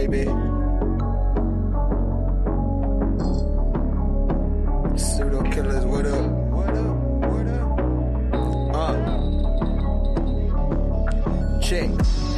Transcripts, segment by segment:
baby. PseudoKillas, what up? What up? What up? Check.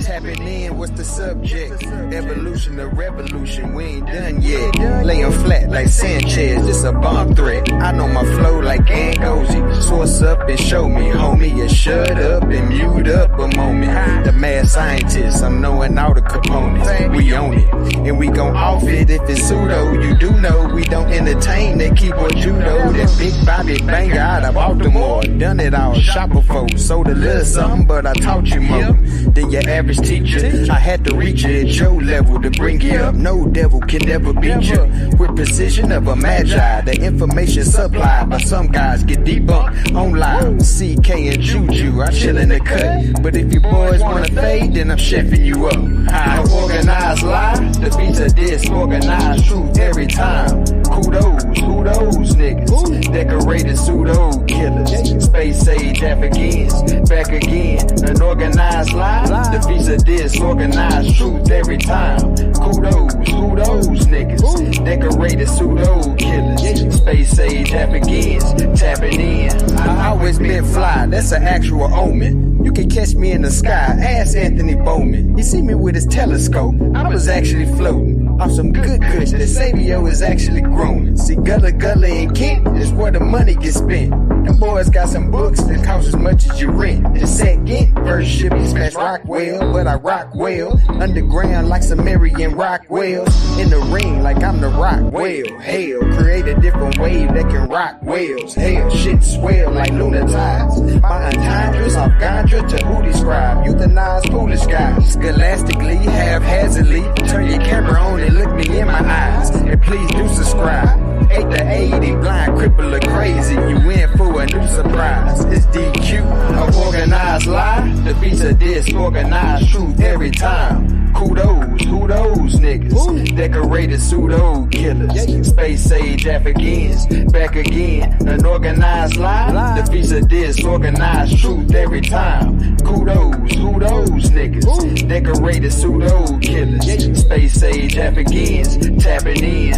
Tapping in, what's the subject? Evolution or revolution, we ain't done yet. Laying flat like Sanchez, it's a bomb threat. I know my flow like Angozi. Source up and show me, homie. You shut up and mute up a moment. The mad scientist, I'm knowing all the components. We own it, and we gon' off it if it's pseudo. You do know we don't entertain that keyboard judo. That big body banger out of Baltimore. Done it all, shop before. Sold a little something, but I taught you more than your average teacher. I had to reach you at your level to bring you up. No devil can never beat you. With precision of a magi, the information supplied by some guys get debunked on live. CK and Juju, I chill in the cut. But if you boys wanna fade, then I'm chefing you up. I organize lie, the beats of disorganized truth every time. Kudos, who those niggas? Decorated pseudo-killers, SpaceAgeAfricans, back again. An organized lie, the beats of disorganized truth every time. Kudos, who those niggas? Decorated pseudo-killers, SpaceAgeAfricans, tapping in. I always been fly, that's an actual omen. You can catch me in the sky, ask Anthony Bowman. He see me with his telescope, I was actually floating off some good kush. The Sadio is actually grown. See, Gullah Gullah and Kent is where the money gets spent. Them boys got some books that cost as much as your rent. The second verse should be smash rock well, but I rock well. Underground like Sumerian rock wells. In the ring like I'm the rock whale. Hell, create a different wave that can rock whales. Hell, shit swell like lunar tides. My entendres off Gandra to who describe euthanize foolish guys. Scholastically, haphazardly, turn your camera on and look me in my eyes. And please do subscribe. 8 to 80, blind, cripple, or crazy. You in for a new surprise. It's DQ, a organized lie. The beats of disorganized truth every time. Kudos, who those niggas? Decorated pseudo-killers, SpaceAgeAfricans, back again. An organized lie. The beats of disorganized truth every time. Kudos, who those niggas? Decorated pseudo-killers, SpaceAgeAfricans, tapping in.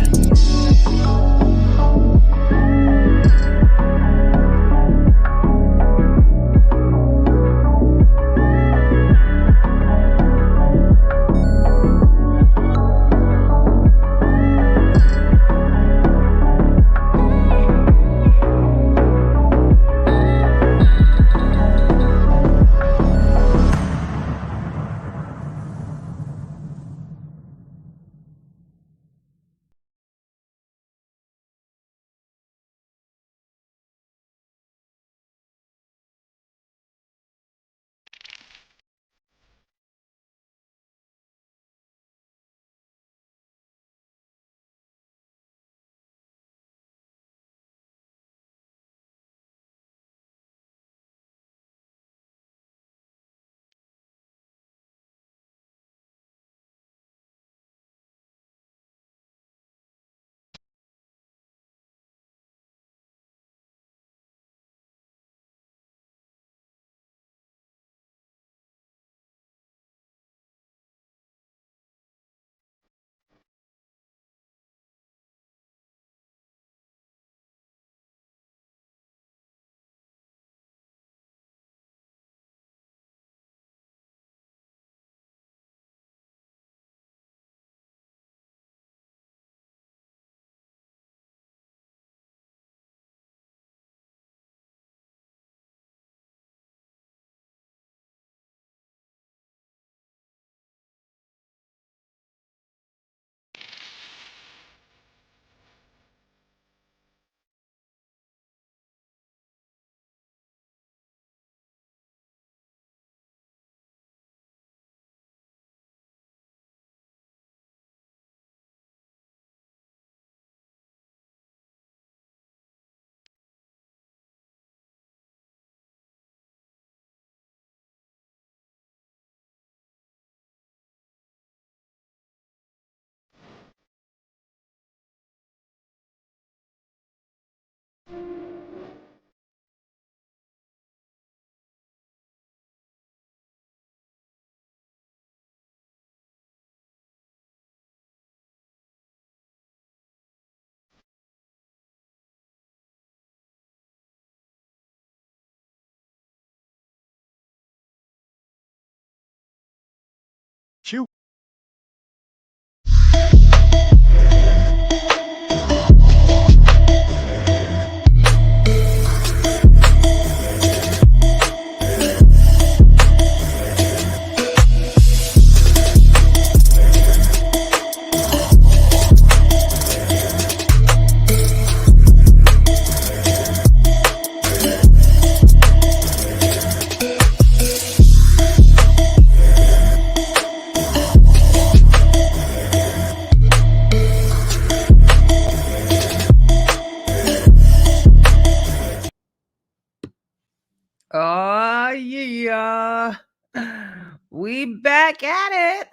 we back at it.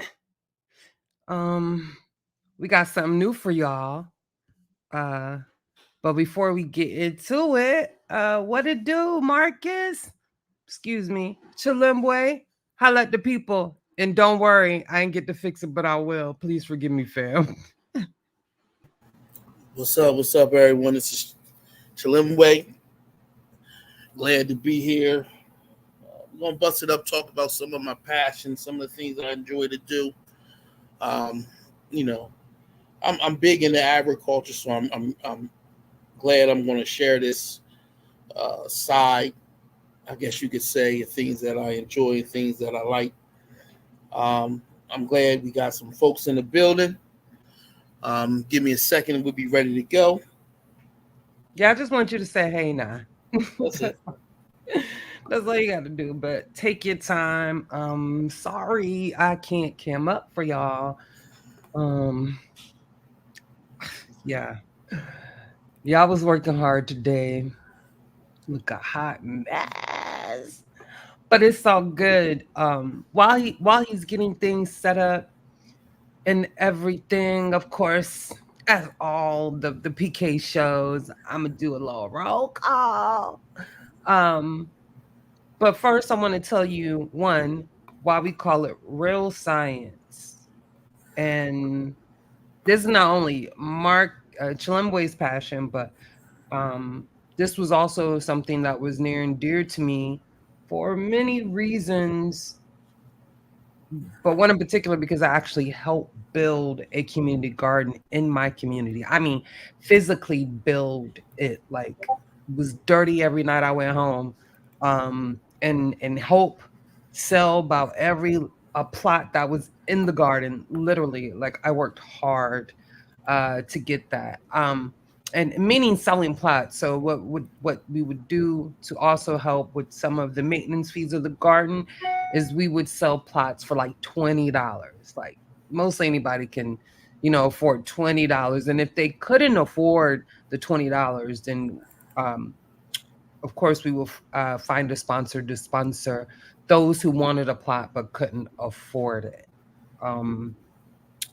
We got something new for y'all. But before we get into it, what it do, Marcus? Excuse me, Chilembwe. Holla at the people. And don't worry, I ain't get to fix it, but I will. Please forgive me, fam. What's up? What's up, everyone? This is Chilembwe. Glad to be here. We're gonna bust it up, talk about some of my passions, some of the things that I enjoy to do. Um, you know, I'm big into agriculture, so I'm glad I'm going to share this side. I guess you could say things that I enjoy, things that I like. I'm glad we got some folks in the building. Give me a second, and we'll be ready to go. Yeah, I just want you to say hey now. That's it. That's all you got to do. But take your time. Sorry I can't cam up for y'all. Um, yeah. Yeah, I was working hard today. Look a hot mess. But it's all good. While he's getting things set up and everything, of course, as all the PK shows, I'm gonna do a little roll call. Um, but first I want to tell you one, why we call it real science. And this is not only Mark Chilembwe's passion, but um, this was also something that was near and dear to me for many reasons, but one in particular because I actually helped build a community garden in my community. I mean, physically build it. Like, it was dirty every night I went home, and help sell about every a plot that was in the garden. Literally, like I worked hard to get that. And meaning selling plots. So what we would do to also help with some of the maintenance fees of the garden is we would sell plots for like $20. Like mostly anybody can, afford $20. And if they couldn't afford the $20, then um, of course we will find a sponsor to sponsor those who wanted a plot but couldn't afford it. Um,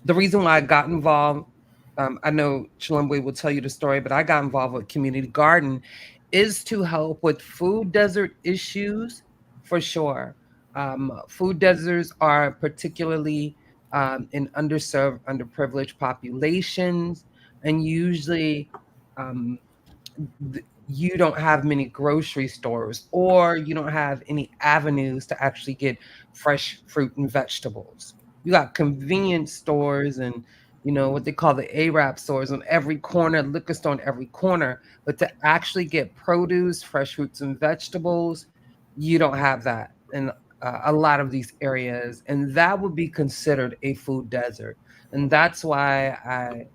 the reason why I got involved, I know Chilembwe will tell you the story, but I got involved with community garden is to help with food desert issues for sure. Food deserts are particularly in underserved, underprivileged populations, and usually um, you don't have many grocery stores or you don't have any avenues to actually get fresh fruit and vegetables. You got convenience stores and what they call the Arab stores on every corner, liquor store on every corner, but to actually get produce, fresh fruits and vegetables, you don't have that in a lot of these areas, and that would be considered a food desert. And that's why I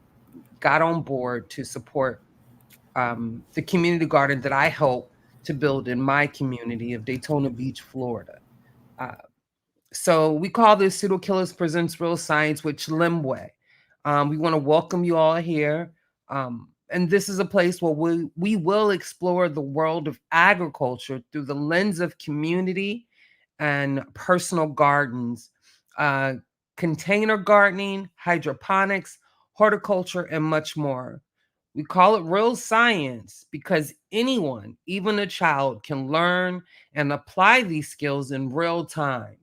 got on board to support the community garden that I help to build in my community of Daytona Beach, Florida. Uh, so we call this PseudoKillas Presents Real Science with Chilembwe. We want to welcome you all here. And this is a place where we will explore the world of agriculture through the lens of community and personal gardens, uh, container gardening, hydroponics, horticulture, and much more. We call it real science because anyone, even a child, can learn and apply these skills in real time.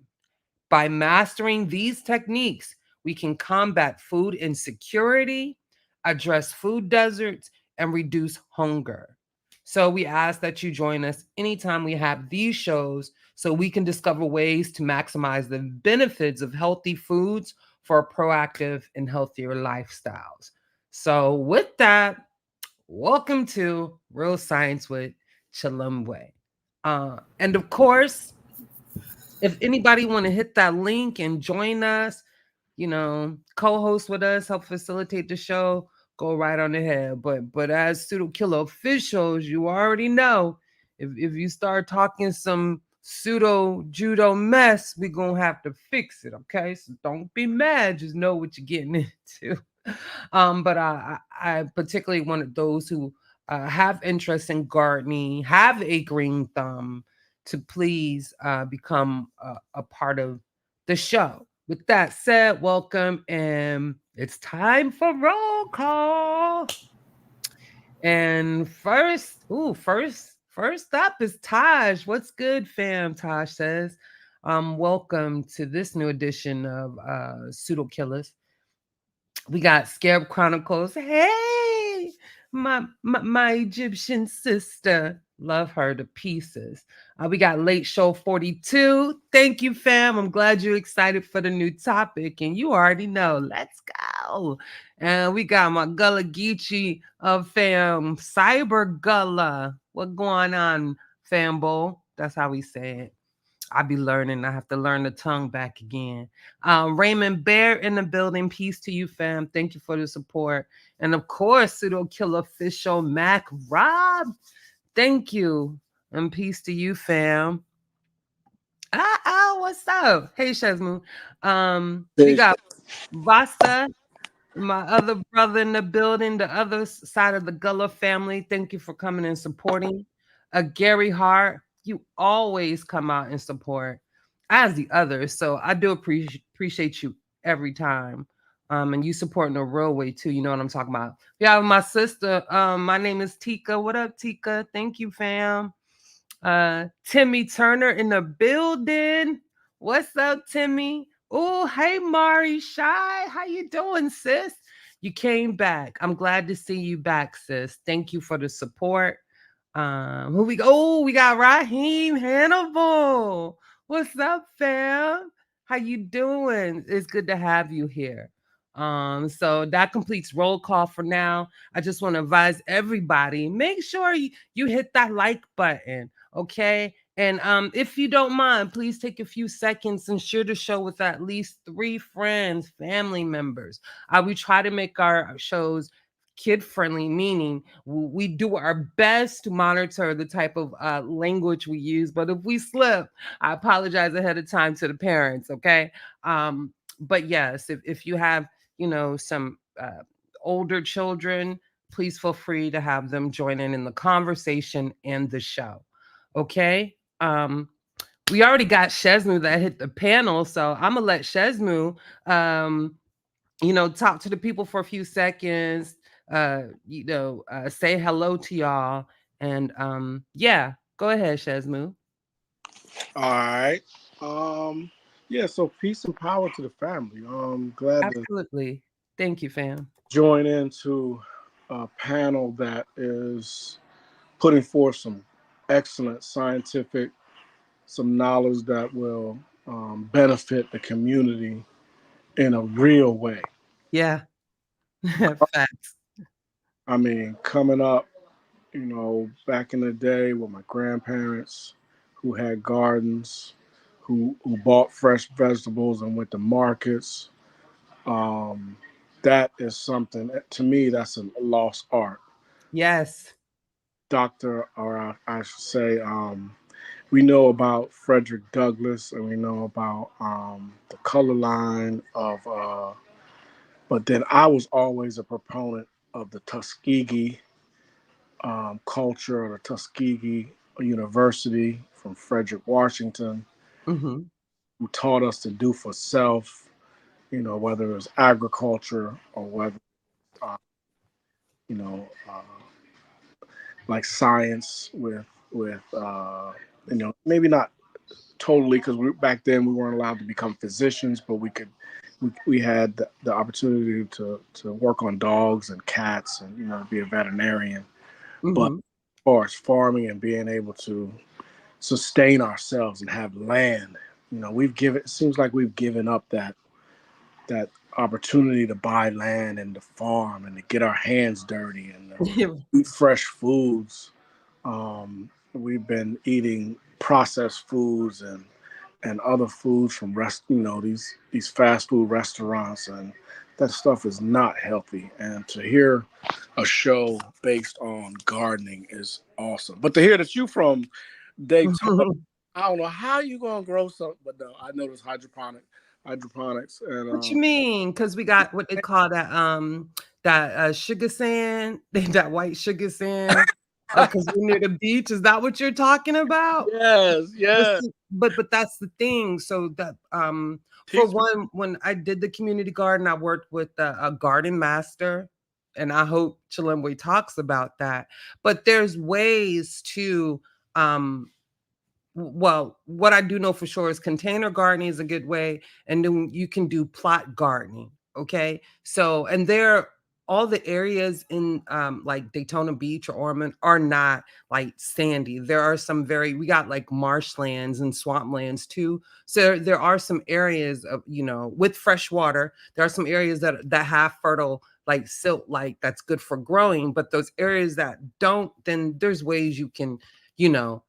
By mastering these techniques, we can combat food insecurity, address food deserts, and reduce hunger. So we ask that you join us anytime we have these shows so we can discover ways to maximize the benefits of healthy foods for proactive and healthier lifestyles. So with that, welcome to Real Science with Chilembwe. And of course, if anybody want to hit that link and join us, co-host with us, help facilitate the show, go right on ahead. But as PseudoKilla officials, you already know if you start talking some pseudo judo mess, we're gonna have to fix it. Okay, so don't be mad. Just know what you're getting into. But I particularly wanted those who have interest in gardening, have a green thumb, to please become a part of the show. With that said, welcome, and it's time for roll call. And first up is Taj. What's good, fam? Taj says, welcome to this new edition of PseudoKillas. We got Scarab Chronicles. Hey, my Egyptian sister. Love her to pieces. We got Late Show 42. Thank you, fam. I'm glad you're excited for the new topic, and you already know. Let's go. And we got my Gullah Geechee of fam, Cyber Gullah. What going on, fambo? That's how we say it. I be learning. I have to learn the tongue back again. Raymond Bear in the building. Peace to you, fam. Thank you for the support. And of course, Pseudo Killer Official Mac Rob. Thank you. And peace to you, fam. What's up? Hey, Shazmu. We got Vasa, my other brother in the building, the other side of the Gullah family. Thank you for coming and supporting. Gary Hart, you always come out and support, as the others. So I do appreciate you every time. And you supporting the real way too. You know what I'm talking about. Yeah, my sister. My name is Tika. What up, Tika? Thank you, fam. Timmy Turner in the building. What's up, Timmy? Oh, hey, Mari Shy. How you doing, sis? You came back. I'm glad to see you back, sis. Thank you for the support. Who we go? Oh, we got Raheem Hannibal. What's up, fam? How you doing? It's good to have you here. So that completes roll call for now. I just want to advise everybody, make sure you hit that like button, okay? And if you don't mind, please take a few seconds and share the show with at least 3 friends, family members. We try to make our shows kid friendly, meaning we do our best to monitor the type of language we use. But if we slip, I apologize ahead of time to the parents, okay? But yes, if you have, some older children, please feel free to have them join in the conversation and the show, okay? We already got Shezmu that hit the panel, so I'm gonna let Shezmu talk to the people for a few seconds, say hello to y'all. And yeah, go ahead, Shezmu. All right. Yeah, so peace and power to the family. Glad Absolutely. Thank you, fam. to join into a panel that is putting forth some excellent scientific, some knowledge that will benefit the community in a real way. Yeah. Facts. I mean, coming up, back in the day with my grandparents who had gardens, who bought fresh vegetables and went to markets. That is something, to me, that's a lost art. Yes. I should say, we know about Frederick Douglass and we know about the color line of, but then I was always a proponent of the Tuskegee culture, or the Tuskegee University from Frederick Washington, Mm-hmm. who taught us to do for self, whether it was agriculture or whether, uh, you know, uh, like science with maybe not totally, because back then we weren't allowed to become physicians, but we had the opportunity to work on dogs and cats and be a veterinarian. But Mm-hmm. as far as farming and being able to sustain ourselves and have land, it seems like we've given up that opportunity to buy land and to farm and to get our hands dirty and to eat fresh foods. We've been eating processed foods and other foods from these fast food restaurants, and that stuff is not healthy. And to hear a show based on gardening is awesome. But to hear that you from Daytona, I don't know how you gonna grow something, but no, I know this hydroponics and What you mean? Because we got what they call that sugar sand, that white sugar sand. Because we're near the beach. Is that what you're talking about? yes, But yes. see, but that's the thing. So that For Teach me. one, when I did the community garden, I worked with a garden master, and I hope Chilembwe talks about that. But there's ways to, um, well, what I do know for sure is container gardening is a good way, and then you can do plot gardening. Okay, so and there, all the areas in like Daytona Beach or Ormond are not like sandy. There are some we got like marshlands and swamplands too. So there are some areas of, with fresh water. There are some areas that have fertile like silt, like that's good for growing. But those areas that don't, then there's ways you can,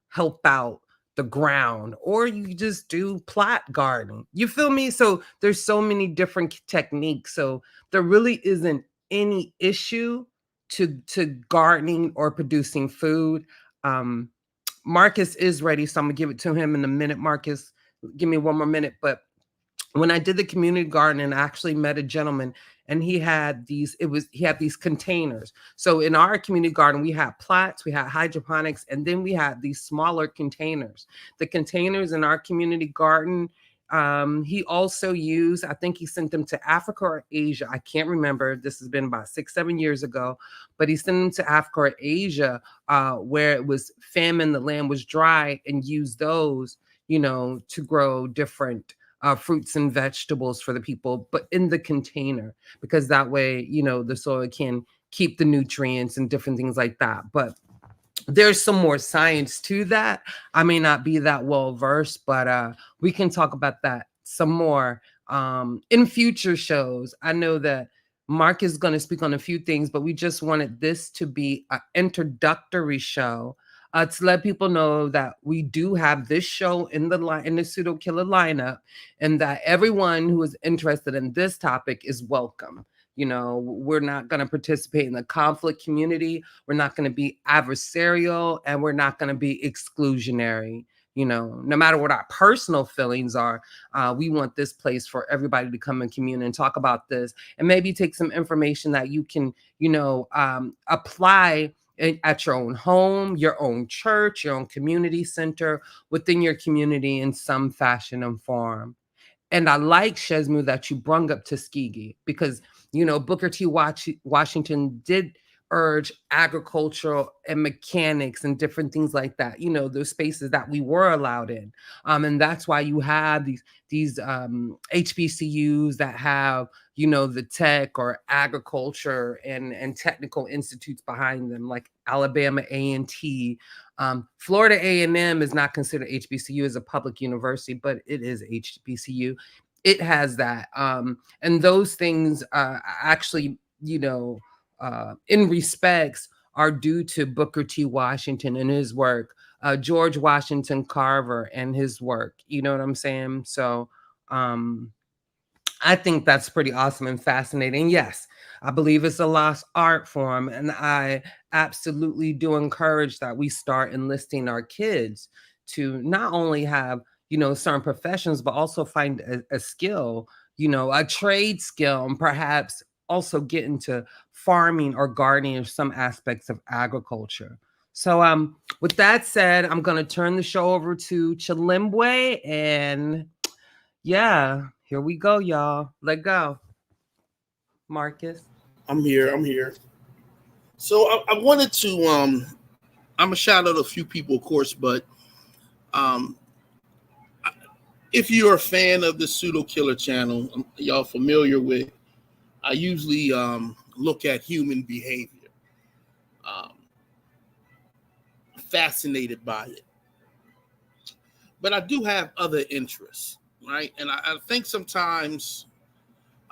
help out the ground, or you just do plot gardening. You feel me? So there's so many different techniques. So there really isn't any issue to gardening or producing food. Um, Marcus is ready, so I'm gonna give it to him in a minute. Marcus, give me one more minute. But when I did the community garden, and I actually met a gentleman, and he had these containers. So in our community garden, we had plots, we had hydroponics, and then we had these smaller containers. The containers in our community garden, he also used, I think he sent them to Africa or Asia. I can't remember. This has been about 6-7 years ago, but he sent them to Africa or Asia, where it was famine, the land was dry, and used those, to grow different fruits and vegetables for the people, but in the container, because that way, the soil can keep the nutrients and different things like that. But there's some more science to that. I may not be that well versed, but we can talk about that some more in future shows. I know that Mark is going to speak on a few things, but we just wanted this to be an introductory show to let people know that we do have this show in the PseudoKillas lineup, and that everyone who is interested in this topic is welcome. We're not going to participate in the conflict community. We're not going to be adversarial, and we're not going to be exclusionary. No matter what our personal feelings are, we want this place for everybody to come and commune and talk about this, and maybe take some information that you can, apply at your own home, your own church, your own community center, within your community in some fashion and form. And I like, Shesmu, that you brung up Tuskegee, because, Booker T. Washington did urge agricultural and mechanics and different things like that, those spaces that we were allowed in. And that's why you have these HBCUs that have, the tech or agriculture and technical institutes behind them, like Alabama A&T. Florida A&M is not considered HBCU as a public university, but it is HBCU. It has that. And those things actually, in respects, are due to Booker T. Washington and his work, George Washington Carver and his work. You know what I'm saying? So I think that's pretty awesome and fascinating. Yes, I believe it's a lost art form, and I absolutely do encourage that we start enlisting our kids to not only have, certain professions, but also find a skill, a trade skill, and perhaps also get into farming or gardening or some aspects of agriculture. So with that said, I'm going to turn the show over to Chilembwe, and yeah, here we go, y'all. Let go. Marcus. I'm here. So I wanted to I'm gonna shout out a few people, of course, but if you're a fan of the PseudoKillas channel, y'all familiar with, I usually look at human behavior. Fascinated by it. But I do have other interests, right? And I think sometimes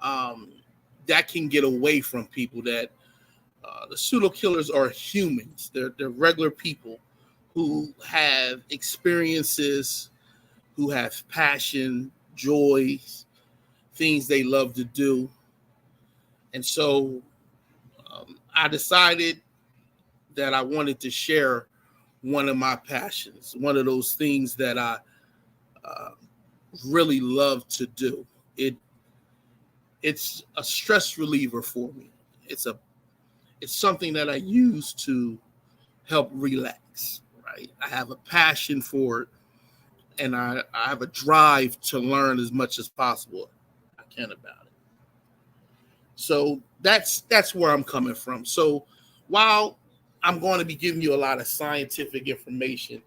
that can get away from people, that the PseudoKillas are humans. They're regular people who have experiences, who have passion, joys, things they love to do. And so I decided that I wanted to share one of my passions, one of those things that I really love to do. It's a stress reliever for me. It's something that I use to help relax, right? I have a passion for it. and I have a drive to learn as much as possible I can about it. So that's where I'm coming from. So while I'm going to be giving you a lot of scientific information,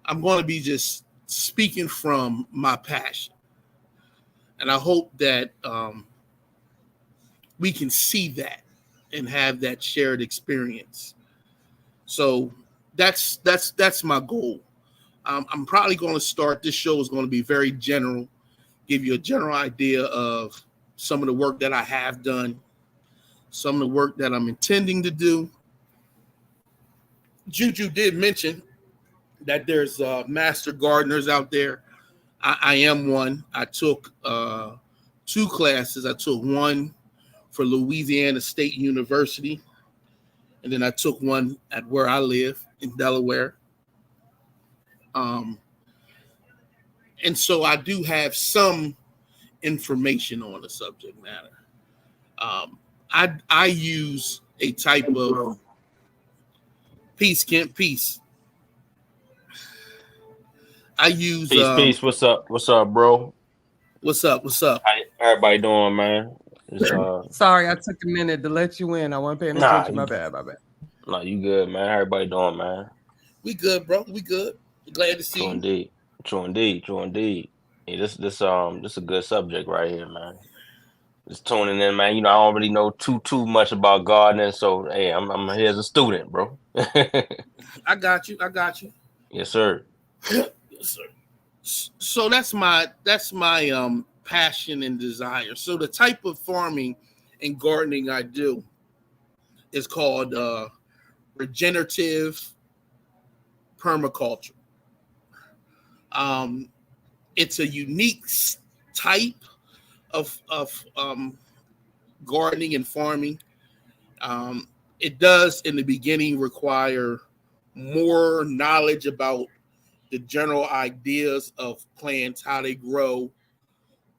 I'm going to be just speaking from my passion. And I hope that we can see that and have that shared experience. So that's my goal. I'm probably going to start. This show is going to be very general, give you a general idea of some of the work that I have done, some of the work that I'm intending to do. Juju did mention that there's master gardeners out there. I am one. I took 2 classes. I took one for Louisiana State University, and then I took one at where I live in Delaware. And so I do have some information on the subject matter. I use a type of peace, Kent, peace. I use peace. What's up, bro? What's up? How everybody doing, man? Sorry, I took a minute to let you in. I wasn't paying attention. My bad. No, you good, man. How everybody doing, man? We good, bro. We good. Glad to see you. True indeed. Yeah, this a good subject right here, man. Just tuning in, man. You know, I don't really know too much about gardening, so hey, I'm here as a student, bro. I got you. Yes, sir. Yes, sir. So that's my passion and desire. So the type of farming and gardening I do is called regenerative permaculture. It's a unique type of gardening and farming. It does in the beginning require more knowledge about the general ideas of plants, how they grow,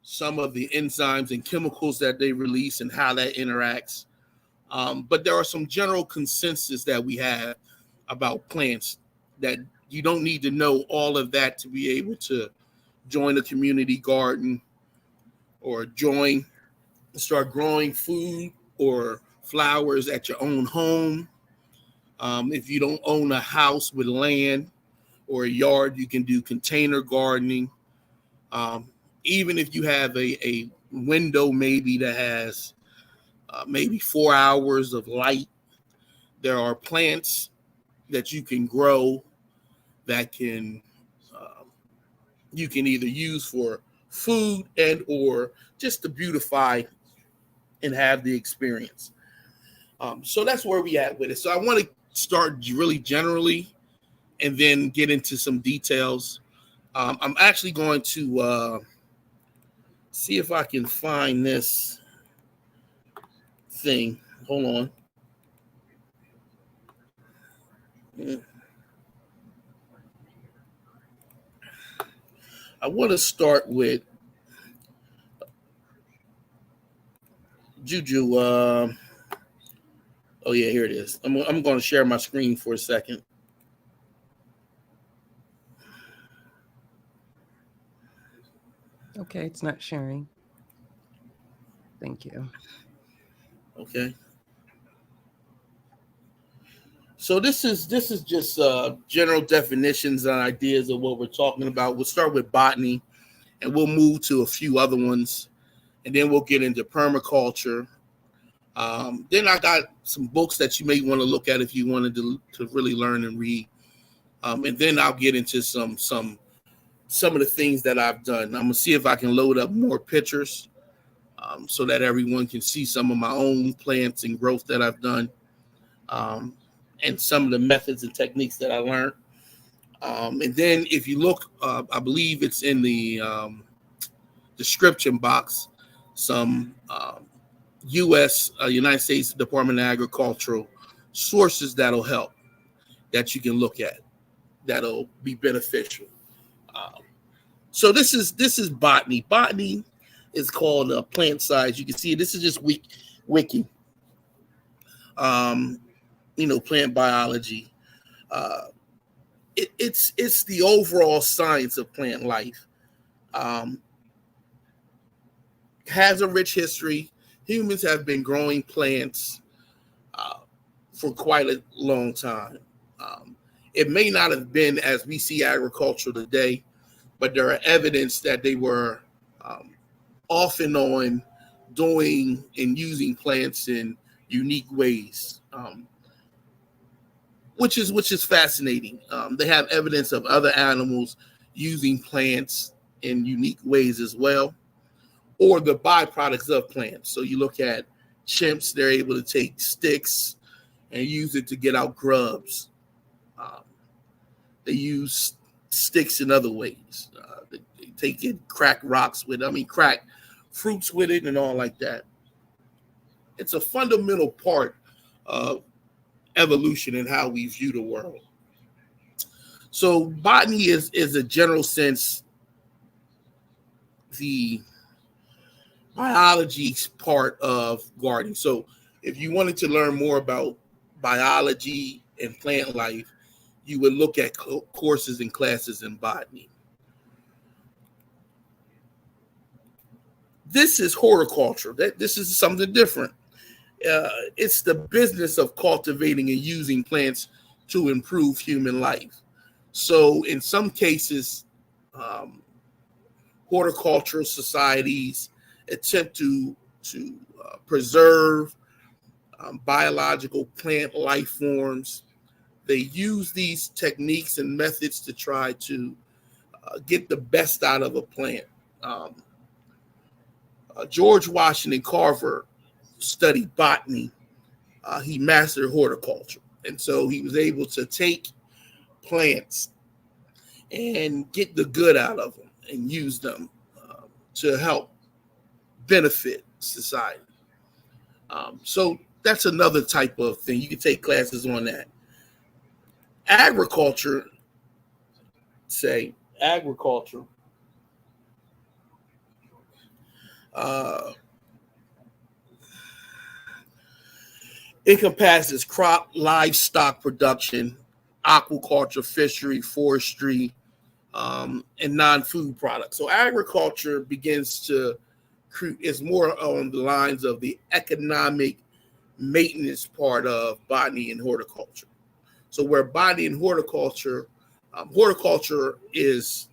some of the enzymes and chemicals that they release and how that interacts. But there are some general consensus that we have about plants that you don't need to know all of that to be able to join a community garden or start growing food or flowers at your own home. If you don't own a house with land or a yard, you can do container gardening. Even if you have a window maybe that has maybe 4 hours of light, there are plants that you can grow that can you can either use for food and or just to beautify and have the experience. So that's where we at with it. So I want to start really generally and then get into some details. I'm actually going to see if I can find this thing. Hold on. I want to start with Juju. Oh yeah, here it is. I'm going to share my screen for a second. Okay, it's not sharing. Thank you. Okay. So this is just general definitions and ideas of what we're talking about. We'll start with botany, and we'll move to a few other ones, and then we'll get into permaculture. Then I got some books that you may want to look at if you wanted to really learn and read, and then I'll get into some of the things that I've done. I'm gonna see if I can load up more pictures so that everyone can see some of my own plants and growth that I've done. And some of the methods and techniques that I learned. And then if you look, I believe it's in the description box, some United States Department of Agricultural sources that'll help, that you can look at, that'll be beneficial. So this is botany. Botany is called plant size. You can see this is just wiki. Plant biology. it's the overall science of plant life. Has a rich history. Humans have been growing plants for quite a long time. It may not have been as we see agriculture today, but there are evidence that they were off and on doing and using plants in unique ways, which is fascinating. They have evidence of other animals using plants in unique ways as well, or the byproducts of plants. So you look at chimps; they're able to take sticks and use it to get out grubs. They use sticks in other ways. They take it, crack rocks with it. Crack fruits with it and all like that. It's a fundamental part of evolution and how we view the world. So botany is a general sense the biology part of gardening. So if you wanted to learn more about biology and plant life, you would look at courses and classes in botany. This is horticulture. This is something different. It's the business of cultivating and using plants to improve human life. So in some cases, horticultural societies attempt to preserve biological plant life forms. They use these techniques and methods to try to get the best out of a plant. George Washington Carver studied botany. He mastered horticulture. And so he was able to take plants and get the good out of them and use them to help benefit society. So that's another type of thing. You can take classes on that. Agriculture encompasses crop, livestock production, aquaculture, fishery, forestry, and non-food products. So agriculture is more on the lines of the economic maintenance part of botany and horticulture. So where botany and horticulture is,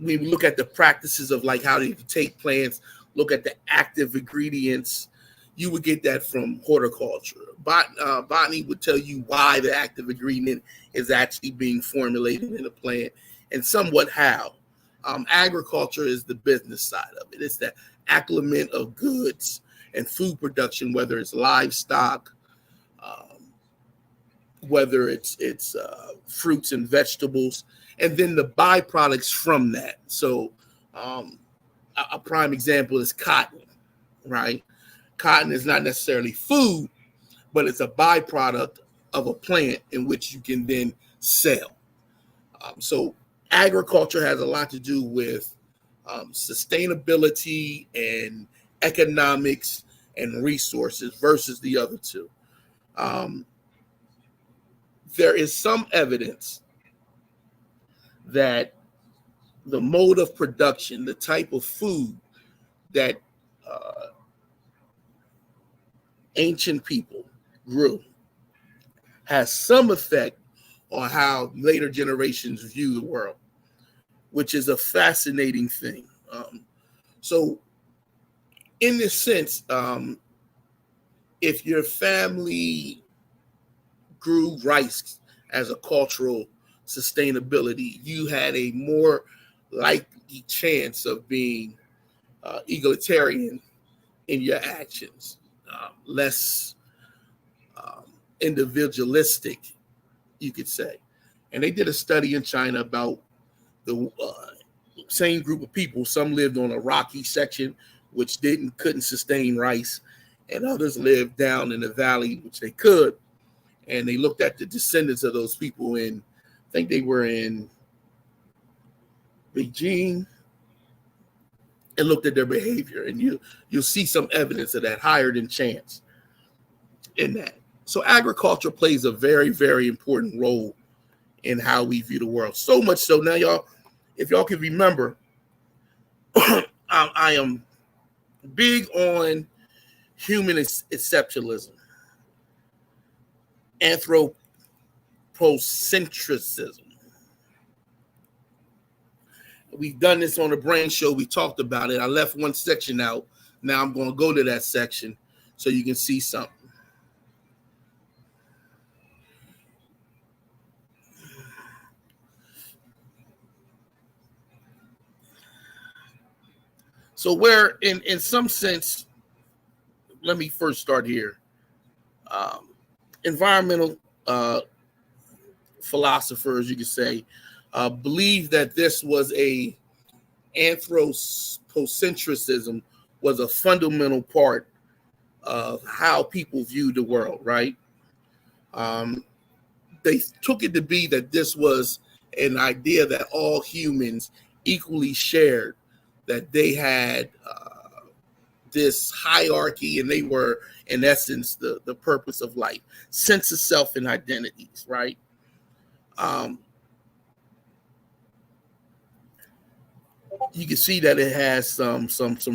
we look at the practices of like how you take plants, look at the active ingredients. You would get that from horticulture. Botany would tell you why the active ingredient is actually being formulated in a plant and somewhat how. Agriculture is the business side of it. It's the acclimate of goods and food production, whether it's livestock, whether it's fruits and vegetables, and then the byproducts from that. So a prime example is cotton, right? Cotton is not necessarily food, but it's a byproduct of a plant in which you can then sell. So agriculture has a lot to do with sustainability and economics and resources versus the other two. There is some evidence that the mode of production, the type of food that ancient people grew, has some effect on how later generations view the world, which is a fascinating thing. So in this sense, if your family grew rice as a cultural sustainability, you had a more likely chance of being egalitarian in your actions, less individualistic, you could say. And they did a study in China about the same group of people. Some lived on a rocky section, which couldn't sustain rice, and others lived down in the valley, which they could. And they looked at the descendants of those people I think they were in Beijing, and looked at their behavior. And you'll see some evidence of that, higher than chance in that. So agriculture plays a very, very important role in how we view the world. So much so now, y'all, if y'all can remember, I am big on human exceptionalism, anthropocentrism. We've done this on the Brain Show. We talked about it. I left one section out. Now I'm going to go to that section so you can see something. So where, in some sense, let me first start here. Environmental philosophers, you could say, believe that this was a anthropocentrism was a fundamental part of how people view the world, right? They took it to be that this was an idea that all humans equally shared, that they had this hierarchy and they were, in essence, the purpose of life, sense of self and identities, right? You can see that it has some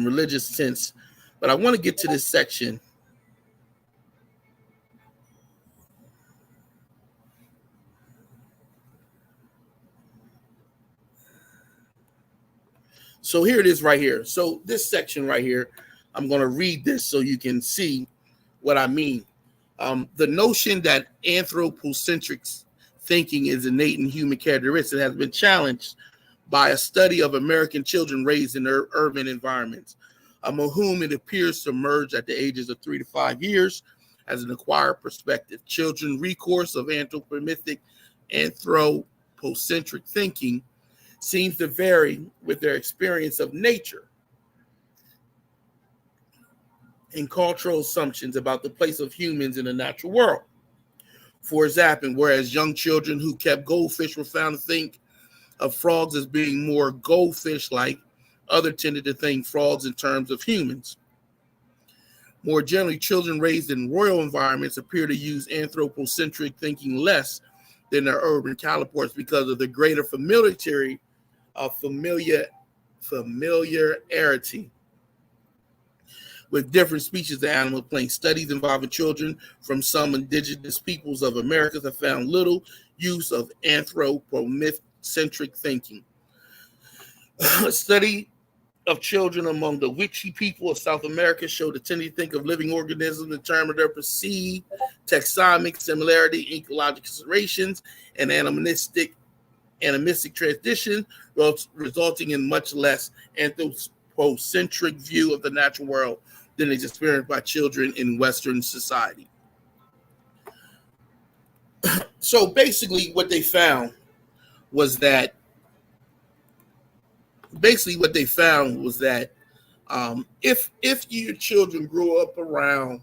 religious sense, but I want to get to this section. So here it is right here. So this section right here, I'm going to read this so you can see what I mean. The notion that anthropocentric thinking is innate in human characteristics has been challenged by a study of American children raised in urban environments, among whom it appears to emerge at the ages of 3 to 5 years as an acquired perspective. Children recourse of anthropocentric thinking seems to vary with their experience of nature and cultural assumptions about the place of humans in the natural world. For example, whereas young children who kept goldfish were found to think of frogs as being more goldfish-like, others tended to think frogs in terms of humans. More generally, children raised in rural environments appear to use anthropocentric thinking less than their urban counterparts because of the greater familiarity with different species of animal planes. Studies involving children from some indigenous peoples of America have found little use of anthropocentric thinking. A study of children among the Wichi people of South America showed a tendency to think of living organisms in terms of their perceived taxonomic similarity, ecological considerations, and animistic tradition, resulting in much less anthropocentric view of the natural world than is experienced by children in Western society. So basically what they found was that if your children grew up around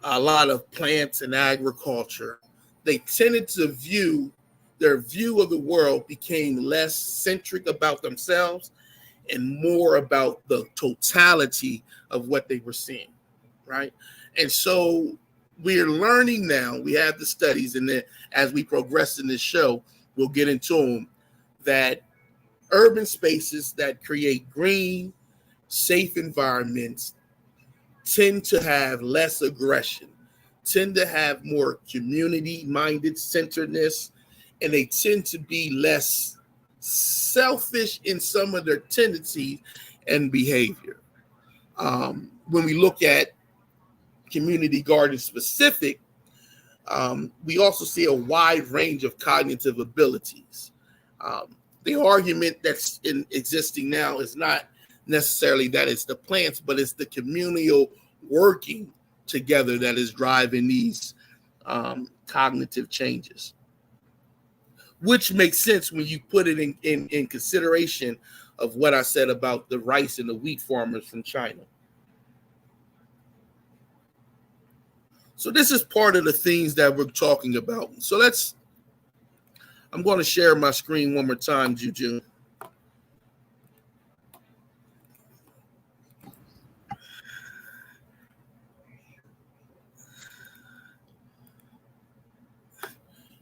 a lot of plants and agriculture, they tended to their view of the world became less centric about themselves and more about the totality of what they were seeing, right? And so we're learning now, we have the studies, and then as we progress in this show, we'll get into them, that urban spaces that create green, safe environments tend to have less aggression, tend to have more community-minded centeredness, and they tend to be less selfish in some of their tendencies and behavior. When we look at community garden specific, we also see a wide range of cognitive abilities. The argument that's existing now is not necessarily that it's the plants, but it's the communal working together that is driving these cognitive changes, which makes sense when you put it in consideration of what I said about the rice and the wheat farmers from China. So this is part of the things that we're talking about. So I'm going to share my screen one more time, Juju.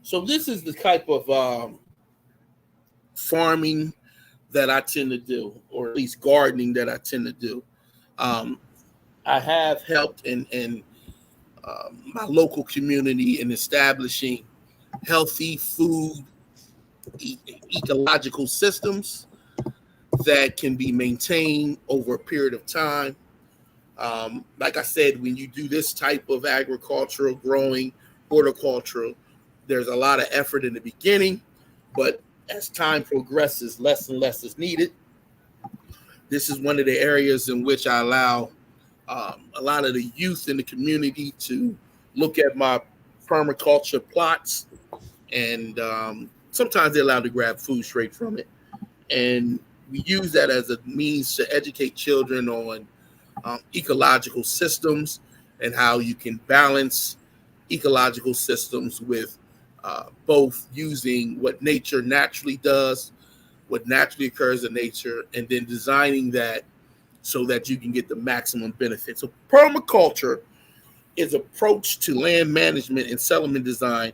So this is the type of farming that I tend to do, or at least gardening that I tend to do. I have helped in my local community in establishing healthy food ecological systems that can be maintained over a period of time. Like I said, when you do this type of agricultural growing, horticultural, there's a lot of effort in the beginning, but as time progresses, less and less is needed. This is one of the areas in which I allow a lot of the youth in the community to look at my permaculture plots, and sometimes they're allowed to grab food straight from it. And we use that as a means to educate children on ecological systems and how you can balance ecological systems with both using what nature naturally does, what naturally occurs in nature, and then designing that so that you can get the maximum benefit. So permaculture is an approach to land management and settlement design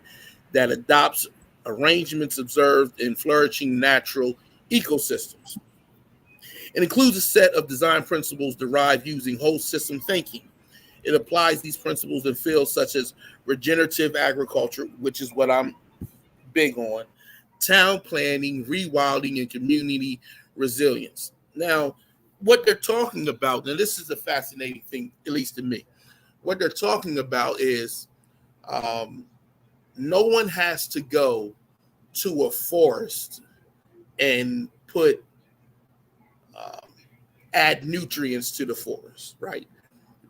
that adopts arrangements observed in flourishing natural ecosystems. It includes a set of design principles derived using whole system thinking. It applies these principles in fields such as regenerative agriculture, which is what I'm big on, town planning, rewilding, and community resilience. Now, what they're talking about, and this is a fascinating thing, at least to me, what they're talking about is no one has to go to a forest and add nutrients to the forest, right?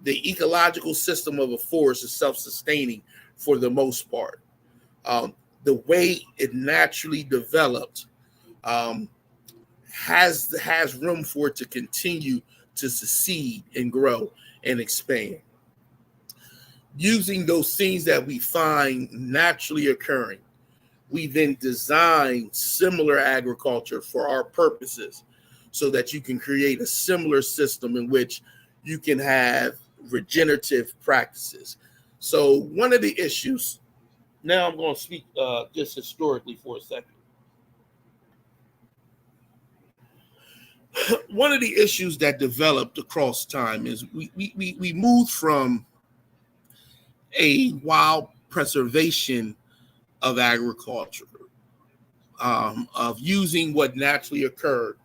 The ecological system of a forest is self-sustaining for the most part. The way it naturally developed has room for it to continue to succeed and grow and expand. Using those things that we find naturally occurring, we then design similar agriculture for our purposes so that you can create a similar system in which you can have regenerative practices. So one of the issues, now I'm going to speak just historically for a second. One of the issues that developed across time is we moved from a wild preservation of agriculture, of using what naturally occurred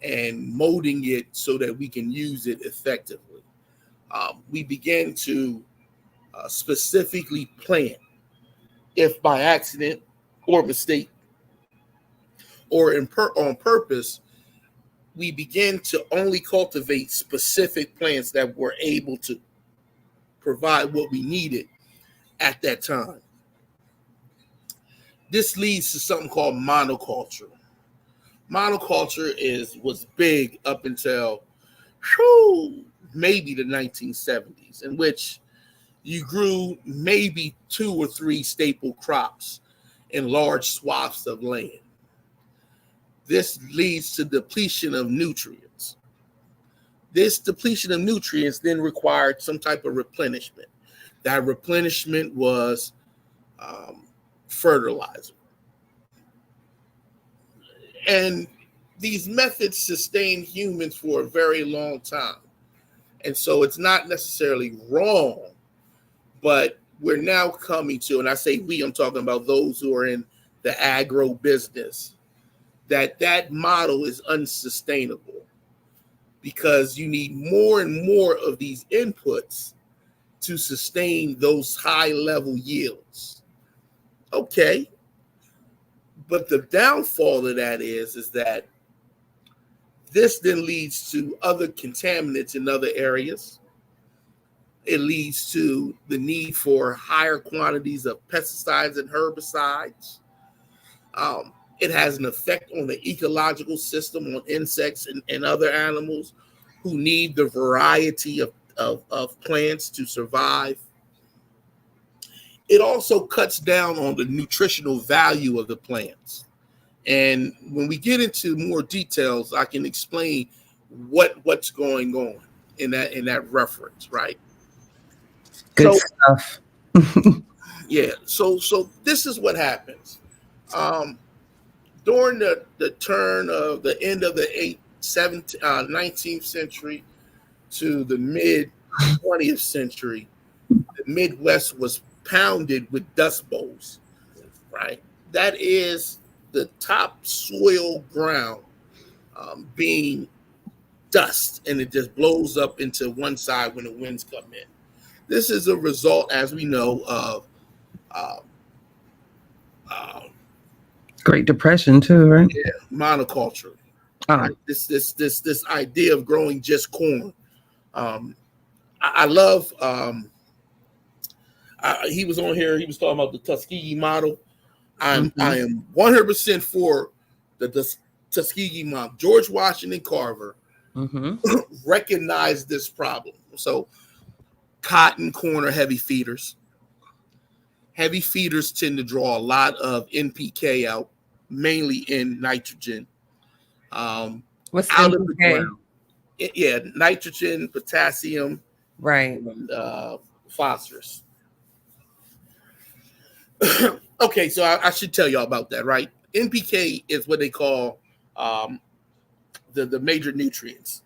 and molding it so that we can use it effectively. We began to specifically plant, if by accident or mistake or on purpose, we began to only cultivate specific plants that were able to provide what we needed at that time. This leads to something called monoculture. Monoculture was big up until maybe the 1970s, in which you grew maybe 2 or 3 staple crops in large swaths of land. This leads to depletion of nutrients. This depletion of nutrients then required some type of replenishment. That replenishment was fertilizer. And these methods sustained humans for a very long time. And so it's not necessarily wrong, but we're now coming to, and I say we, I'm talking about those who are in the agro business, that model is unsustainable because you need more and more of these inputs to sustain those high level yields. Okay. But the downfall of that is that this then leads to other contaminants in other areas. It leads to the need for higher quantities of pesticides and herbicides. It has an effect on the ecological system, on insects and other animals who need the variety of plants to survive. It also cuts down on the nutritional value of the plants. And when we get into more details, I can explain what's going on in that reference, right? Good stuff. Yeah. So this is what happens. During the turn of the end of the 19th century to the mid 20th century, the Midwest was pounded with dust bowls, right? That is the top soil ground being dust, and it just blows up into one side when the winds come in. This is a result, as we know, of uh, uh, Great Depression too, right? monoculture. Oh. Right? This idea of growing just corn. I love. He was on here. He was talking about the Tuskegee model. I am 100% for the Tuskegee model. George Washington Carver recognized this problem. So, cotton, corn are heavy feeders. Heavy feeders tend to draw a lot of NPK out, mainly in nitrogen. What's out NPK? of the ground. Yeah, nitrogen, potassium, right, and phosphorus. Okay, so I should tell y'all about that, right? NPK is what they call the major nutrients.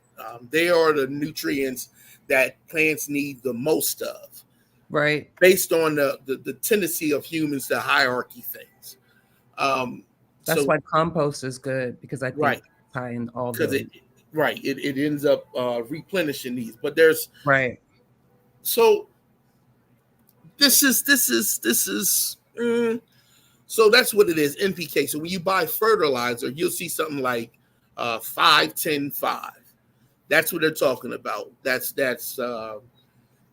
They are the nutrients that plants need the most of, right? Based on the tendency of humans to hierarchy things. That's why compost is good, because I think tie in all those. It ends up replenishing these, but there's right. So this is so that's what it is, NPK. So when you buy fertilizer, you'll see something like 5, 10, 5. That's what they're talking about. That's the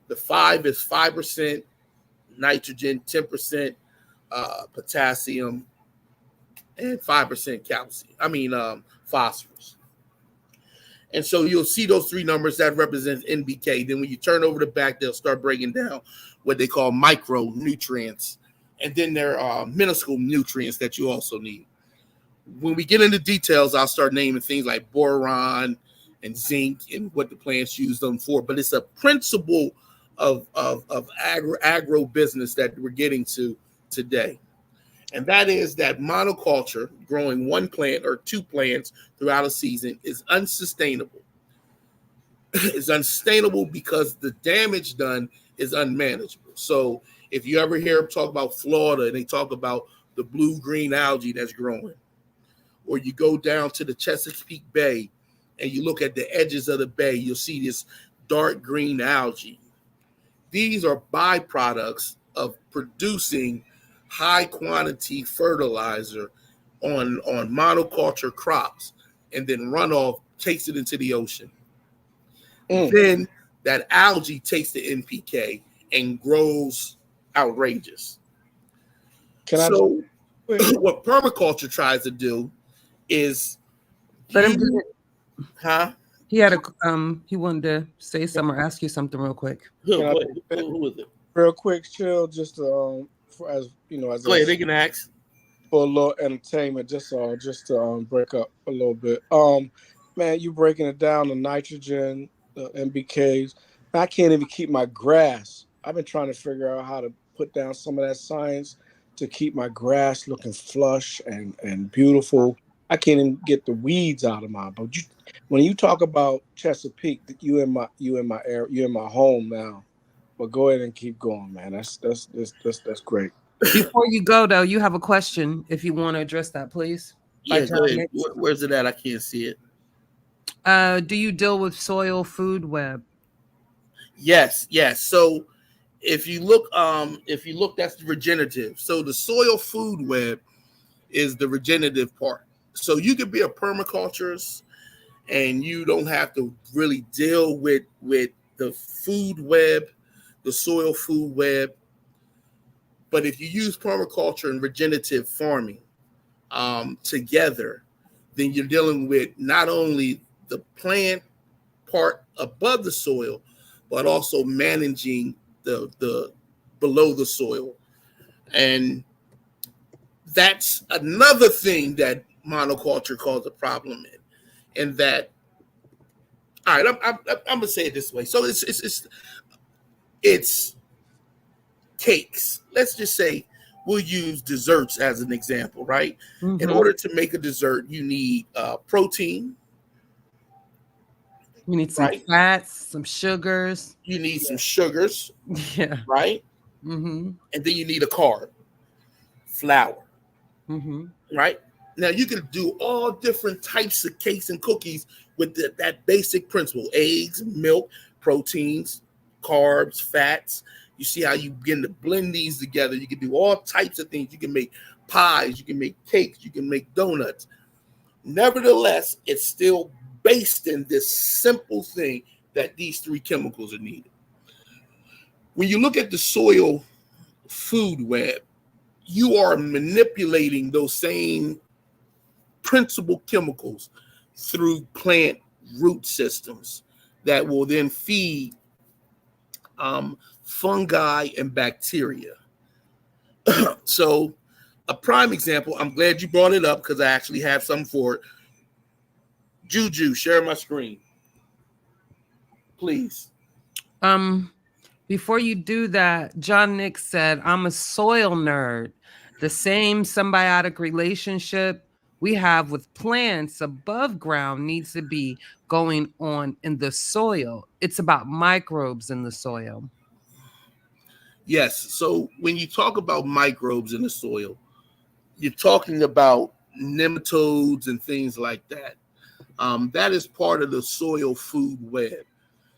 5 is 5% nitrogen, 10% potassium, and 5% calcium. Phosphorus. And so you'll see those three numbers that represents NPK. Then when you turn over the back, they'll start breaking down what they call micronutrients. And then there are minuscule nutrients that you also need. When we get into details, I'll start naming things like boron and zinc and what the plants use them for. But it's a principle of agro business that we're getting to today. And that is that monoculture, growing one plant or two plants throughout a season, is unsustainable. It's unsustainable because the damage done is unmanageable. So if you ever hear them talk about Florida and they talk about the blue-green algae that's growing, or you go down to the Chesapeake Bay and you look at the edges of the bay, you'll see this dark green algae. These are byproducts of producing high quantity fertilizer on monoculture crops, and then runoff takes it into the ocean. Then that algae takes the NPK and grows outrageous. What permaculture tries to do is he had he wanted to say something or ask you something real quick. Who is it? Real quick, Chill, just as they can ask for a little entertainment, just to break up a little bit. Man, you breaking it down, the nitrogen, the NPKs. I can't even keep my grass. I've been trying to figure out how to put down some of that science to keep my grass looking flush and beautiful. I can't even get the weeds out of mine. But when you talk about Chesapeake, you in my area, you in my home now. But go ahead and keep going, man. That's great. Before you go, though, you have a question. If you want to address that, please. Yeah, go ahead. Where's it at? I can't see it. Do you deal with soil food web? Yes. So if you look, that's the regenerative. So the soil food web is the regenerative part. So you could be a permaculturist and you don't have to really deal with the food web, the soil food web. But if you use permaculture and regenerative farming together, then you're dealing with not only the plant part above the soil, but also managing the below the soil. And that's another thing that monoculture caused a problem in. And that, all right, I'm gonna say it this way. So it's cakes. Let's just say we'll use desserts as an example, right? In Mhm. order to make a dessert, you need protein, You need some right? fats, some sugars. You need some sugars, Yeah. right? Mm-hmm. And then you need a carb, flour, Mm-hmm. right? Now you can do all different types of cakes and cookies with that basic principle: eggs, milk, proteins, carbs, fats. You see how you begin to blend these together. You can do all types of things. You can make pies, you can make cakes, you can make donuts. Nevertheless, it's still based in this simple thing that these three chemicals are needed. When you look at the soil food web, you are manipulating those same principal chemicals through plant root systems that will then feed fungi and bacteria. So a prime example, I'm glad you brought it up because I actually have some for it. Juju, share my screen, please. Before you do that, John Nick said, I'm a soil nerd. The same symbiotic relationship we have with plants above ground needs to be going on in the soil. It's about microbes in the soil. Yes. So when you talk about microbes in the soil, you're talking about nematodes and things like that. That is part of the soil food web.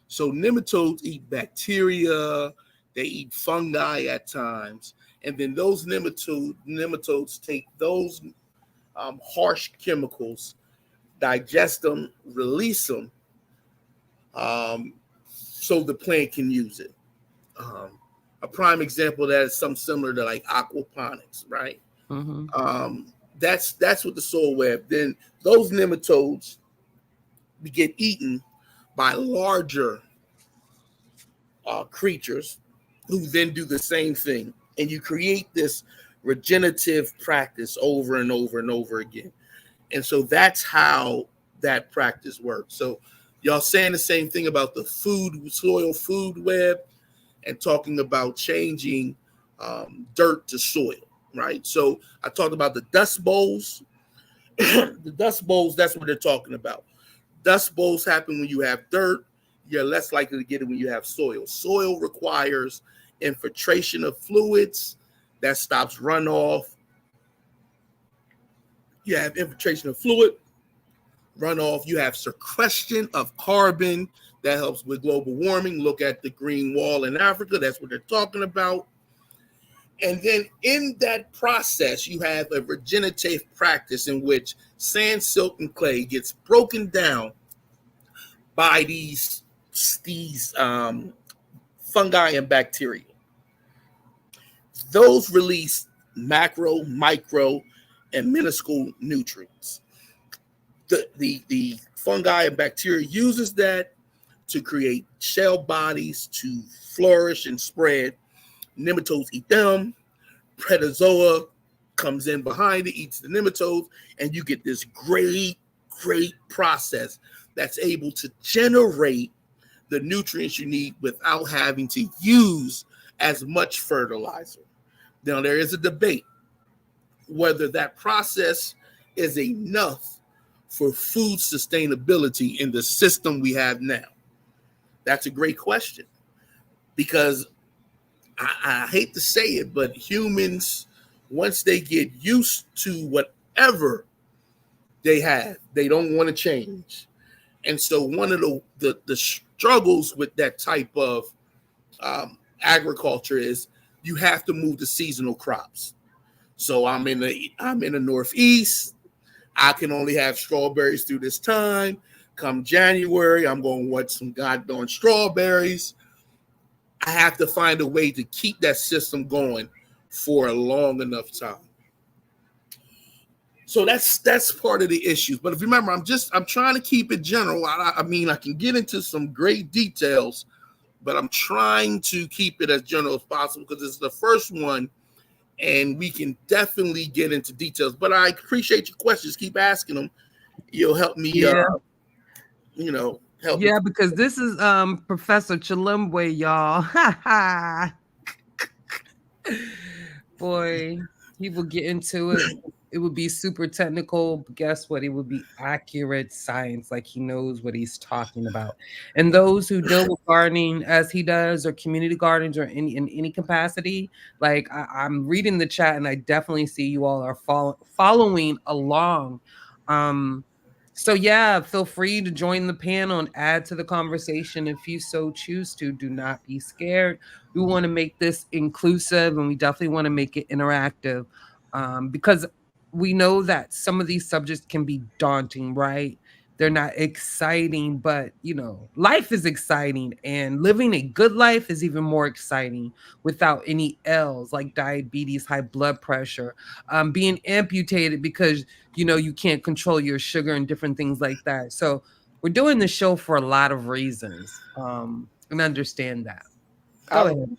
So nematodes eat bacteria, they eat fungi at times, and then those nematodes take those harsh chemicals, digest them, release them, so the plant can use it. A prime example of that is something similar to like aquaponics, right? Mm-hmm. That's what the soil web. Then those nematodes get eaten by larger creatures who then do the same thing. And you create this regenerative practice over and over and over again. And so that's how that practice works. So y'all saying the same thing about the soil food web and talking about changing dirt to soil, right? So I talked about the dust bowls. The dust bowls, that's what they're talking about. Dust bowls happen when you have dirt. You're less likely to get it when you have soil. Soil requires infiltration of fluids that stops runoff. You have infiltration of fluid, runoff. You have sequestration of carbon that helps with global warming. Look at the green wall in Africa. That's what they're talking about. And then in that process, you have a regenerative practice in which sand, silt, and clay gets broken down by these fungi and bacteria. Those release macro, micro, and minuscule nutrients. The fungi and bacteria uses that to create shell bodies to flourish and spread. Nematodes eat them. Protozoa comes in behind it, eats the nematodes, and you get this great process that's able to generate the nutrients you need without having to use as much fertilizer. Now, there is a debate whether that process is enough for food sustainability in the system we have now. That's a great question, because I hate to say it, but humans, once they get used to whatever they have, they don't want to change. And so one of the struggles with that type of agriculture is you have to move to seasonal crops. So I'm in the Northeast. I can only have strawberries through this time. Come January, I'm going to want some goddamn strawberries. I have to find a way to keep that system going for a long enough time. So that's part of the issues. But if you remember, I'm trying to keep it general. I mean, I can get into some great details, but I'm trying to keep it as general as possible because it's the first one, and we can definitely get into details. But I appreciate your questions. Keep asking them. You'll help me. Yeah. Help. Yeah, because this is Professor Chilembwe, y'all. Boy, he will get into it. It would be super technical, but guess what? It would be accurate science, like he knows what he's talking about. And those who deal with gardening as he does, or community gardens, or in any capacity, like I'm reading the chat, and I definitely see you all are following along. Um, so yeah, feel free to join the panel and add to the conversation if you so choose to. Do not be scared. We want to make this inclusive, and we definitely want to make it interactive, because we know that some of these subjects can be daunting, right? They're not exciting, but life is exciting, and living a good life is even more exciting without any L's like diabetes, high blood pressure, being amputated because you can't control your sugar and different things like that. So we're doing the show for a lot of reasons, and understand that. Go ahead.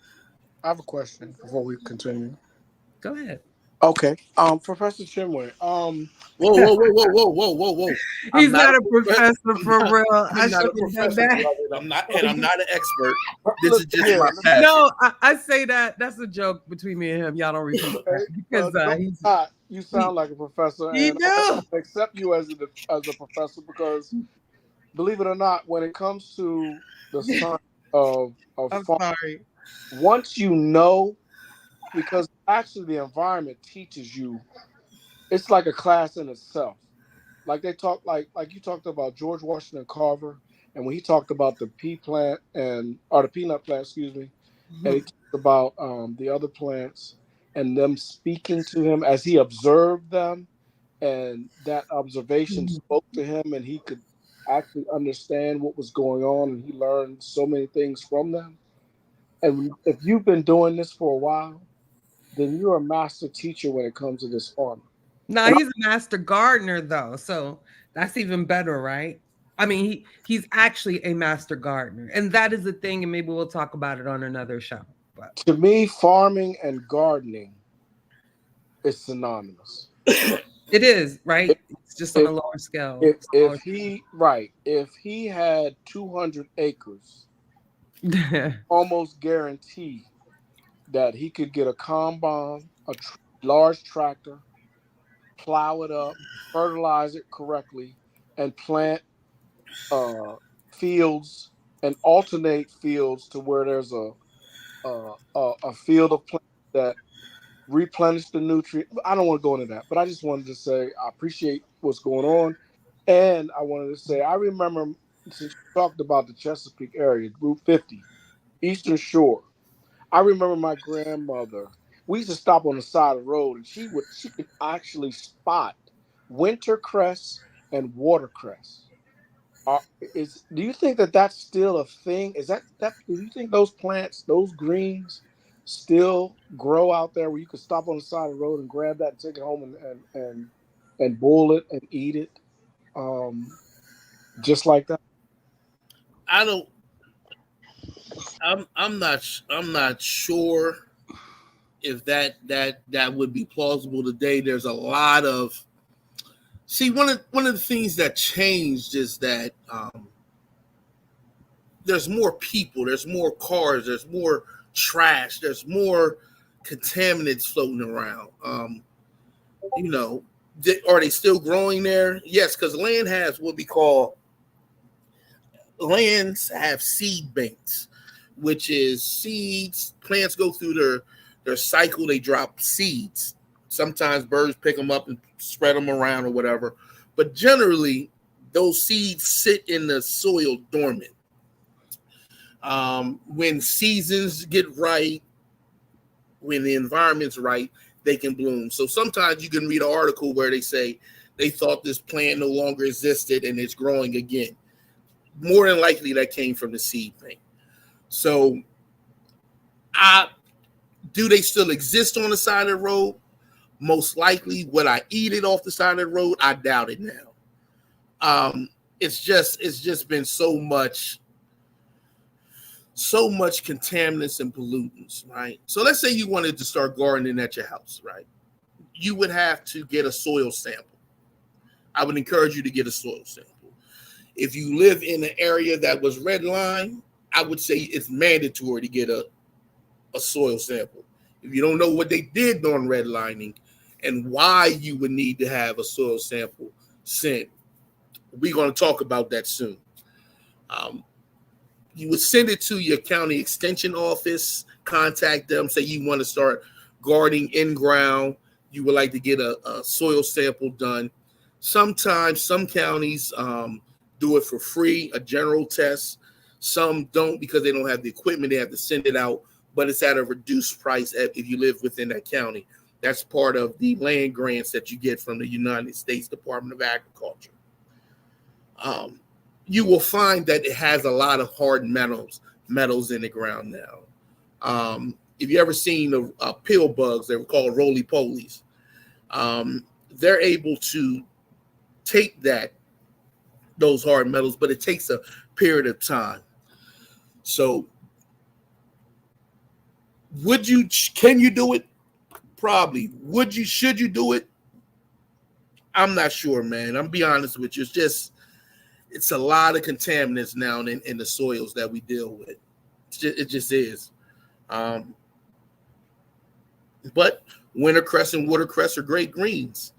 I have a question before we continue. Go ahead. Okay. Professor Chilembwe. Whoa. He's not a professor for real. I'm not a professor, beloved. I'm not an expert. This is just my passion. No, I say that. That's a joke between me and him. Y'all don't repeat that because you sound like a professor, you and do. I accept you as a professor because, believe it or not, when it comes to the science of I'm farming, sorry. once you know, because actually the environment teaches you, it's like a class in itself. Like they talk, like you talked about George Washington Carver, and when he talked about the pea plant or the peanut plant, excuse me, and he talked about the other plants and them speaking to him as he observed them, and that observation spoke to him, and he could actually understand what was going on, and he learned so many things from them. And if you've been doing this for a while, then you're a master teacher when it comes to this farming. No, he's a master gardener though, so that's even better, right? I mean, he's actually a master gardener, and that is the thing. And maybe we'll talk about it on another show. But to me, farming and gardening is synonymous. It is, right? It's just on a lower scale. If he had 200 acres, almost guarantee that he could get a combine, large tractor, plow it up, fertilize it correctly, and plant fields and alternate fields to where there's a field of plants that replenish the nutrient. I don't want to go into that, but I just wanted to say I appreciate what's going on, and I wanted to say I remember, since you talked about the Chesapeake area, Route 50, Eastern Shore. I remember my grandmother. We used to stop on the side of the road, and she could actually spot wintercress and watercress. Do you think that that's still a thing? Is that do you think those plants, those greens, still grow out there where you could stop on the side of the road and grab that and take it home and boil it and eat it, just like that? I'm not sure if that would be plausible today. There's a lot of one of the things that changed is that there's more people, there's more cars, there's more trash, there's more contaminants floating around. Are they still growing there? Yes, because lands have seed banks, which is seeds. Plants go through their cycle. They drop seeds. Sometimes birds pick them up and spread them around or whatever. But generally, those seeds sit in the soil dormant. When seasons get right, when the environment's right, they can bloom. So sometimes you can read an article where they say they thought this plant no longer existed and it's growing again. More than likely, that came from the seed bank. So, do they still exist on the side of the road? Most likely. Would I eat it off the side of the road? I doubt it now. It's just been so much contaminants and pollutants, right? So let's say you wanted to start gardening at your house, right? You would have to get a soil sample. I would encourage you to get a soil sample. If you live in an area that was red line, I would say it's mandatory to get a soil sample. If you don't know what they did on redlining and why you would need to have a soil sample sent, we're going to talk about that soon. You would send it to your county extension office, contact them, say you want to start gardening in ground, you would like to get a soil sample done. Sometimes some counties do it for free, a general test. Some don't because they don't have the equipment. They have to send it out, but it's at a reduced price if you live within that county. That's part of the land grants that you get from the United States Department of Agriculture. You will find that it has a lot of hard metals in the ground now. If you ever seen the pill bugs, they're called roly-polies. They're able to take those hard metals, but it takes a period of time. So can you do it? Probably. Should you do it? I'm not sure, man. I'm be honest with you. It's a lot of contaminants now in the soils that we deal with. It just is. But wintercress and watercress are great greens.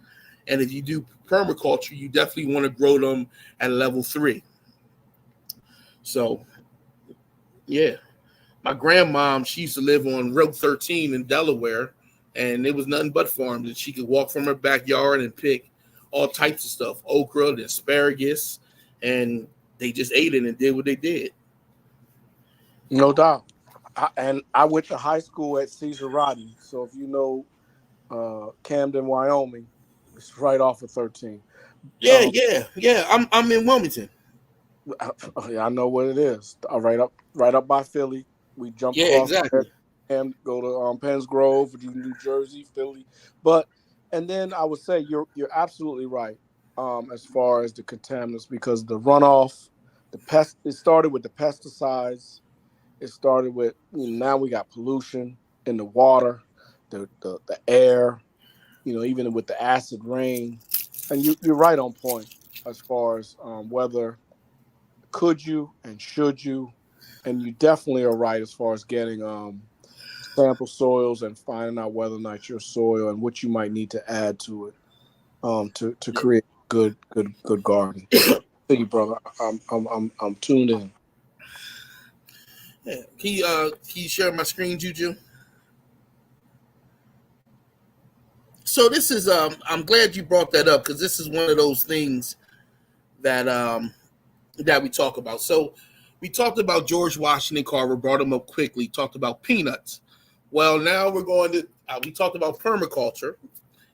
And if you do permaculture, you definitely want to grow them at level 3. So, yeah. My grandmom, she used to live on Route 13 in Delaware, and it was nothing but farms. And she could walk from her backyard and pick all types of stuff, okra and asparagus, and they just ate it and did what they did. No doubt. I went to high school at Cesar Rodney. So if you know Camden, Wyoming, it's right off of 13. Yeah. I'm in Wilmington. I know what it is. Right up by Philly. We jump across exactly. And go to Penns Grove, New Jersey, Philly. And then I would say you're absolutely right as far as the contaminants, because the runoff, it started with the pesticides. It started with, now we got pollution in the water, the air, even with the acid rain. And you're right on point as far as whether could you and should you. And you definitely are right as far as getting sample soils and finding out whether or not your soil and what you might need to add to it to create good garden. Thank you, brother. I'm tuned in. Yeah. Can you share my screen, Juju? So this is I'm glad you brought that up, because this is one of those things that we talk about. So we talked about George Washington Carver, brought him up quickly, talked about peanuts. Well, now we're going to we talked about permaculture.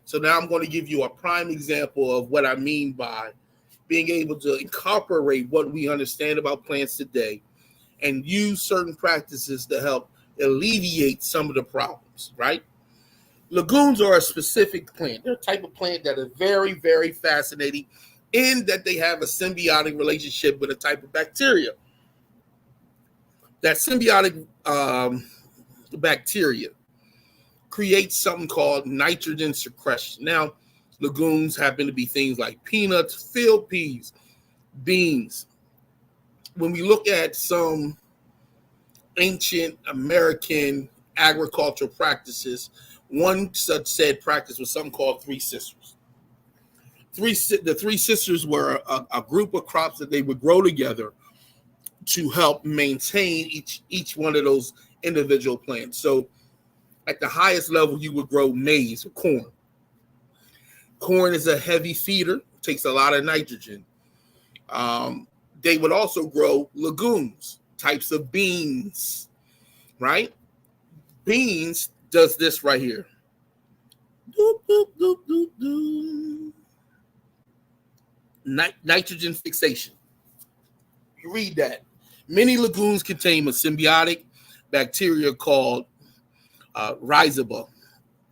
So now I'm going to give you a prime example of what I mean by being able to incorporate what we understand about plants today and use certain practices to help alleviate some of the problems, right? Legumes are a specific plant. They're a type of plant that are very, very fascinating in that they have a symbiotic relationship with a type of bacteria. That symbiotic bacteria creates something called nitrogen secretion. Now, legumes happen to be things like peanuts, field peas, beans. When we look at some ancient American agricultural practices, one such said practice was something called Three Sisters. The Three Sisters were a group of crops that they would grow together to help maintain each one of those individual plants. So at the highest level, you would grow maize or corn. Corn is a heavy feeder, takes a lot of nitrogen. They would also grow legumes, types of beans, right? Beans does this right here. Doop, doop, doop, doop, doop. Nitrogen fixation. You read that. Many legumes contain a symbiotic bacteria called rhizobium.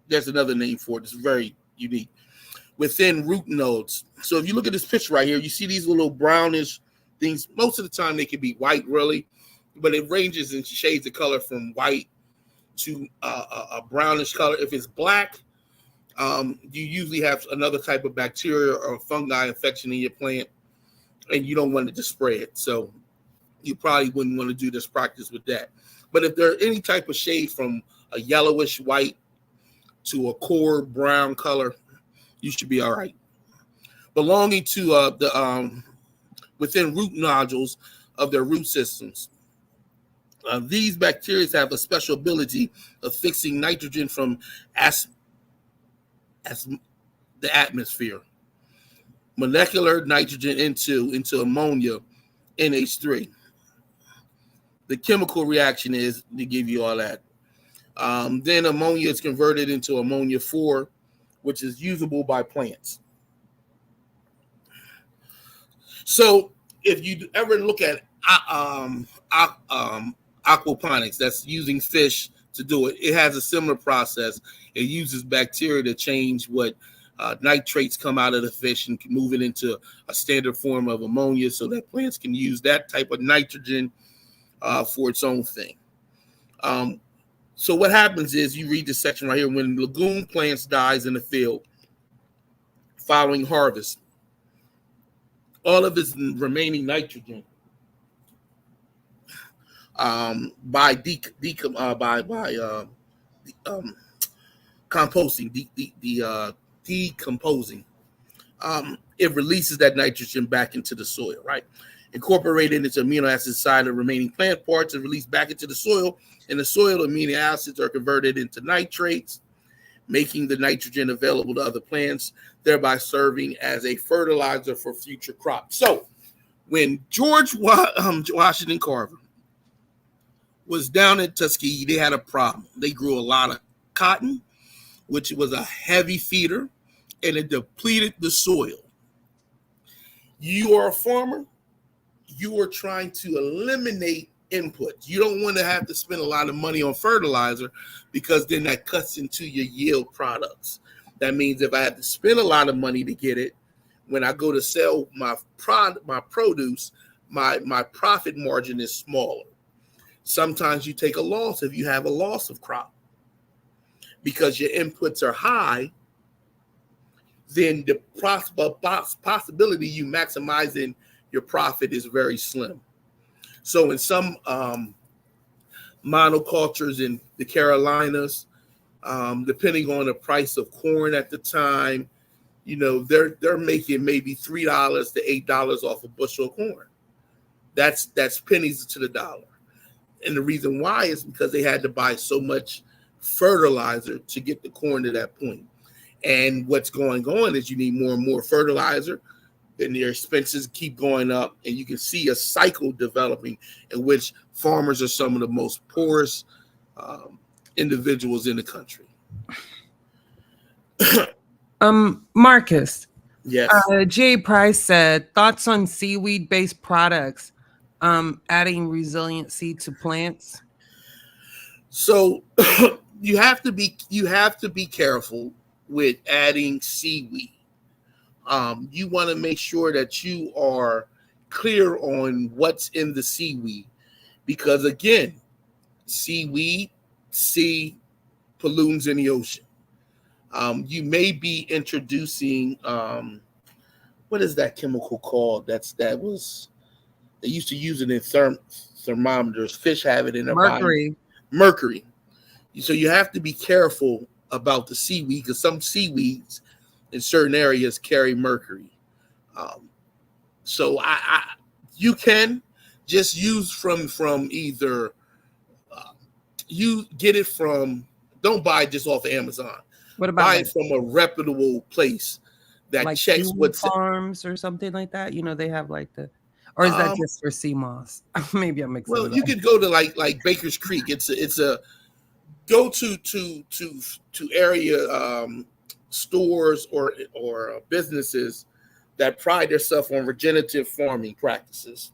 There's another name for it. It's very unique. Within root nodes. So if you look at this picture right here, you see these little brownish things. Most of the time they can be white, really, but it ranges in shades of color from white to a brownish color. If it's black, you usually have another type of bacteria or fungi infection in your plant, and you don't want it to spread. So you probably wouldn't want to do this practice with that. But if there are any type of shade from a yellowish white to a core brown color, you should be all right. Belonging to within root nodules of their root systems. These bacteria have a special ability of fixing nitrogen from the atmosphere, molecular nitrogen into ammonia, NH3. The chemical reaction is to give you all that. Then ammonia is converted into ammonia 4, which is usable by plants. So if you ever look at aquaponics, that's using fish to do it, it has a similar process. It uses bacteria to change what nitrates come out of the fish and move it into a standard form of ammonia so that plants can use that type of nitrogen for its own thing. So what happens is, you read this section right here, when legume plants dies in the field following harvest, all of its remaining nitrogen by composting, decomposing, it releases that nitrogen back into the soil, right? Incorporated into amino acids inside the remaining plant parts and released back into the soil. In the soil, amino acids are converted into nitrates, making the nitrogen available to other plants, thereby serving as a fertilizer for future crops. So when George Washington Carver was down in Tuskegee, they had a problem. They grew a lot of cotton, which was a heavy feeder, and it depleted the soil. You are a farmer, you are trying to eliminate input. You don't want to have to spend a lot of money on fertilizer, because then that cuts into your yield products. That means if I have to spend a lot of money to get it, when I go to sell my produce, my profit margin is smaller. Sometimes you take a loss if you have a loss of crop. Because your inputs are high, then the possibility you maximizing your profit is very slim. So in some monocultures in the Carolinas, depending on the price of corn at the time, you know, they're making maybe $3 to $8 off a bushel of corn. That's pennies to the dollar. And the reason why is because they had to buy so much fertilizer to get the corn to that point. And what's going on is you need more and more fertilizer, and their expenses keep going up, and you can see a cycle developing in which farmers are some of the most poorest individuals in the country. Marcus. Yes. Jay Price said, thoughts on seaweed-based products adding resiliency to plants? So you have to be careful with adding seaweed. You want to make sure that you are clear on what's in the seaweed, because again, seaweed, sea pollutants in the ocean. You may be introducing what is that chemical called? They used to use it in thermometers. Fish have it in their body. Mercury. So you have to be careful about the seaweed, because some seaweeds in certain areas carry mercury. So you can just use from either you get it from, don't buy it just off of Amazon. What about buy it from a reputable place that like checks what's farms or something like that? You know, they have like the, or is that just for sea moss? Maybe I'm mixing. Well, you could go to like Baker's Creek. It's a go to area stores or businesses that pride themselves on regenerative farming practices.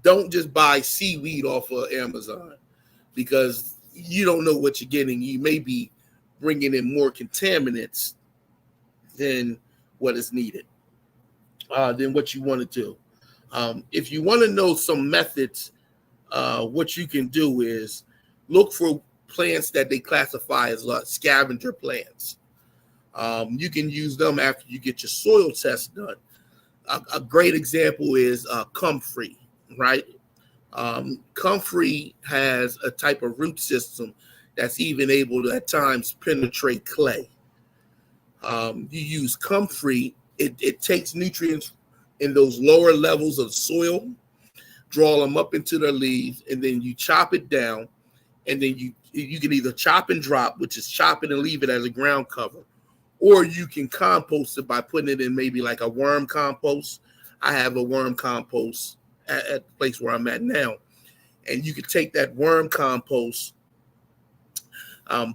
Don't just buy seaweed off of Amazon, because you don't know what you're getting. You may be bringing in more contaminants than what is needed, than what you want to do. If you want to know some methods, what you can do is look for plants that they classify as scavenger plants. You can use them after you get your soil test done. A great example is comfrey, right? Comfrey has a type of root system that's even able to at times penetrate clay. You use comfrey, it takes nutrients in those lower levels of soil, draw them up into the leaves, and then you chop it down, and then you can either chop and drop, which is chop it and leave it as a ground cover, or you can compost it by putting it in maybe like a worm compost. I have a worm compost at the place where I'm at now, and you can take that worm compost,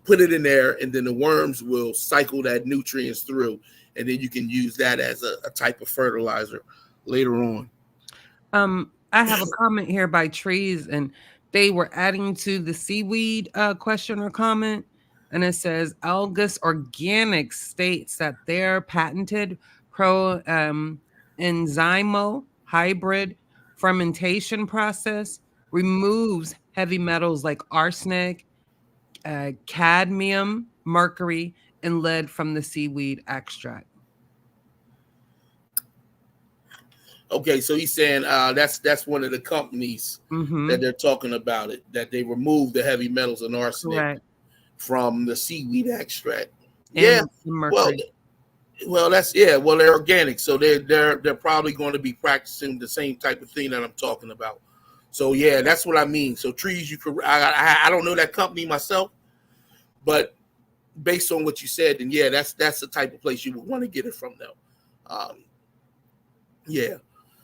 put it in there, and then the worms will cycle that nutrients through, and then you can use that as a type of fertilizer later on. I have a comment here by Trees, and they were adding to the seaweed question or comment, and it says Algus Organics states that their patented enzymo hybrid fermentation process removes heavy metals like arsenic, cadmium, mercury, and lead from the seaweed extract. Okay, so he's saying that's one of the companies that they're talking about it, that they remove the heavy metals and arsenic from the seaweed extract. And mercury. Well, they're organic, so they're probably going to be practicing the same type of thing that I'm talking about. So yeah, that's what I mean. So Trees, you could I don't know that company myself, but based on what you said, then yeah, that's the type of place you would want to get it from though.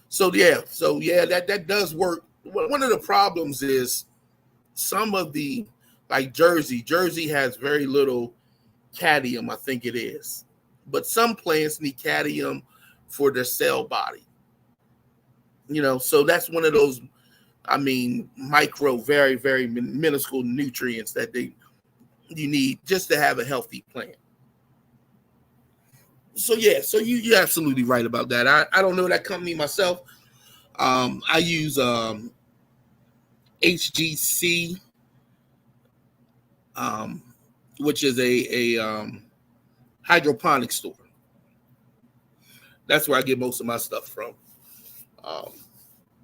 So that does work. One of the problems is some of the, like Jersey has very little cadmium, I think it is. But some plants need cadmium for their cell body. So that's one of those, micro, very, very minuscule nutrients that you need just to have a healthy plant. So you're absolutely right about that. I don't know that company myself. I use HGC, which is a hydroponic store. That's where I get most of my stuff from.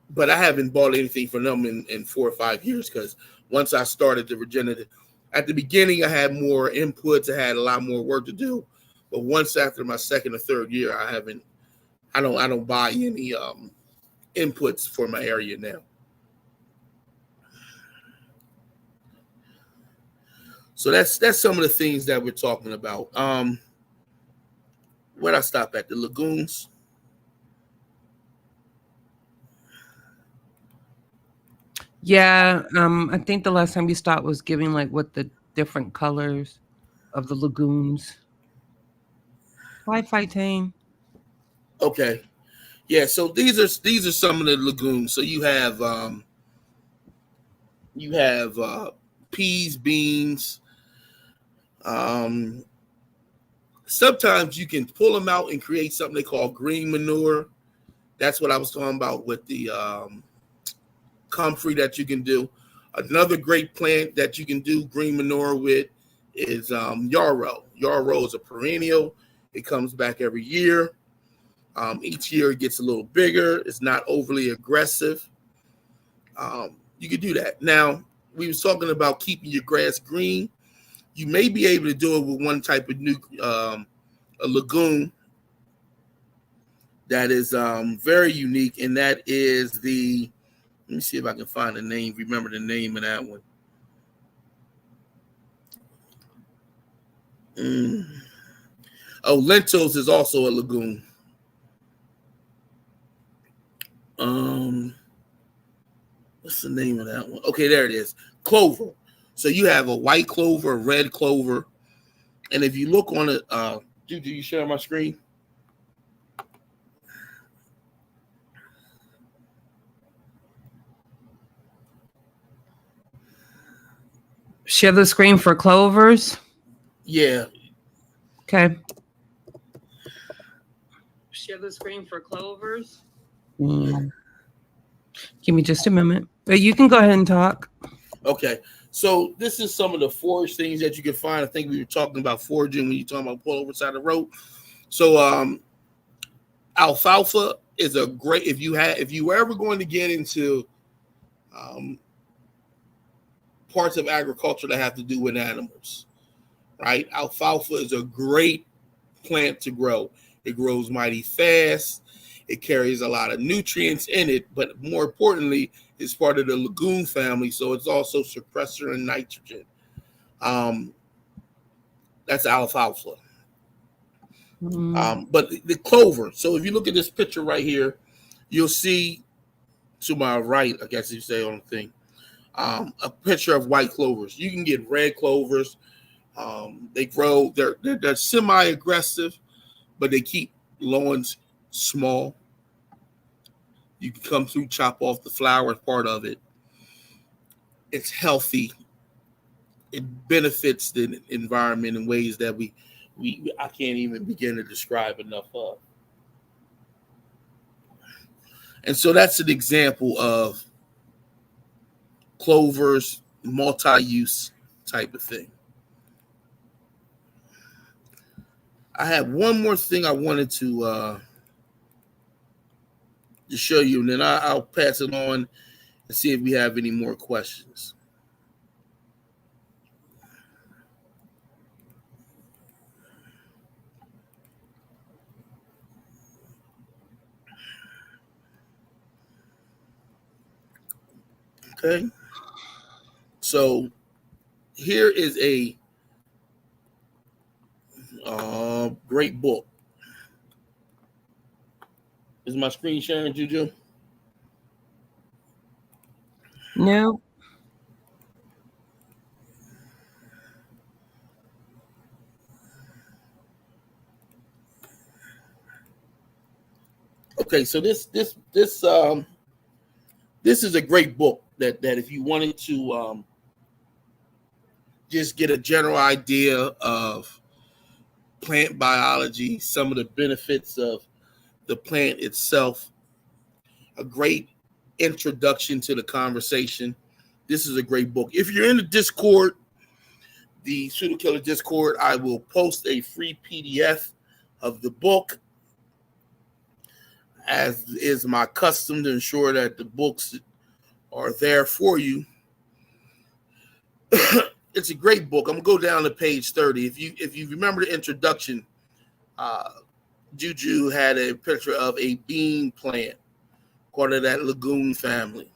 But I haven't bought anything from them in 4 or 5 years, because once I started the regenerative, at the beginning I had more inputs, I had a lot more work to do. But once after my second or third year, I don't buy any inputs for my area now. So that's some of the things that we're talking about. Where'd I stop at? The legumes. Yeah, I think the last time we stopped was giving like what the different colors of the legumes. Hi, Fighting. Okay, yeah. So these are some of the legumes. So you have peas, beans. Sometimes you can pull them out and create something they call green manure. That's what I was talking about with the comfrey that you can do. Another great plant that you can do green manure with is yarrow. Yarrow is a perennial. It comes back every year. Each year it gets a little bigger. It's not overly aggressive. You could do that. Now, we was talking about keeping your grass green. You may be able to do it with one type of new a legume that is very unique, and that is the, let me see if I can find the name, remember the name of that one. Oh, lentils is also a legume. What's the name of that one? Okay, there it is. Clover. So you have a white clover, a red clover, and if you look on it, do you share my screen? Share the screen for clovers. Yeah. Okay. Share the screen for clovers. Give me just a minute. But you can go ahead and talk. Okay. So this is some of the forage things that you can find. I think we were talking about foraging when you're talking about pull over side of the road. So alfalfa is a great, if you were ever going to get into parts of agriculture that have to do with animals, right? Alfalfa is a great plant to grow. It grows mighty fast. It carries a lot of nutrients in it, but more importantly, it's part of the legume family, so it's also suppressor in nitrogen. That's alfalfa. But the clover, so if you look at this picture right here, you'll see to my right, I guess you say on the thing, a picture of white clovers. You can get red clovers. They grow, they're semi-aggressive, but they keep lawns small. You can come through, chop off the flower as part of it. It's healthy. It benefits the environment in ways that I can't even begin to describe enough of. And so that's an example of clovers, multi-use type of thing. I have one more thing I wanted to show you, and then I'll pass it on and see if we have any more questions. Okay, so here is a great book. Is my screen sharing, Juju? No. Okay, so this is a great book that if you wanted to just get a general idea of plant biology, some of the benefits of the plant itself, a great introduction to the conversation. This is a great book. If you're in the Discord, the PseudoKillas Discord, I will post a free PDF of the book, as is my custom, to ensure that the books are there for you. It's a great book. I'm gonna go down to page 30. If you remember the introduction, Juju had a picture of a bean plant, part of that legume family.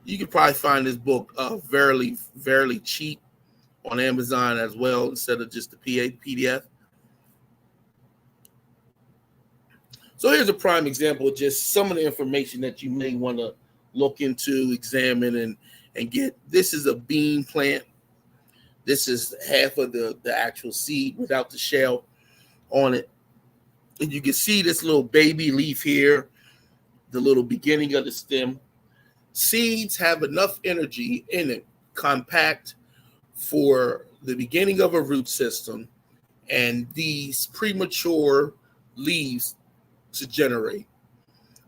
You could probably find this book very, very cheap on Amazon as well, instead of just the PDF. So here's a prime example of just some of the information that you may want to look into, examine, and get. This is a bean plant. This is half of the actual seed without the shell on it. And you can see this little baby leaf here, the little beginning of the stem. Seeds have enough energy in it, compact, for the beginning of a root system, and these premature leaves to generate.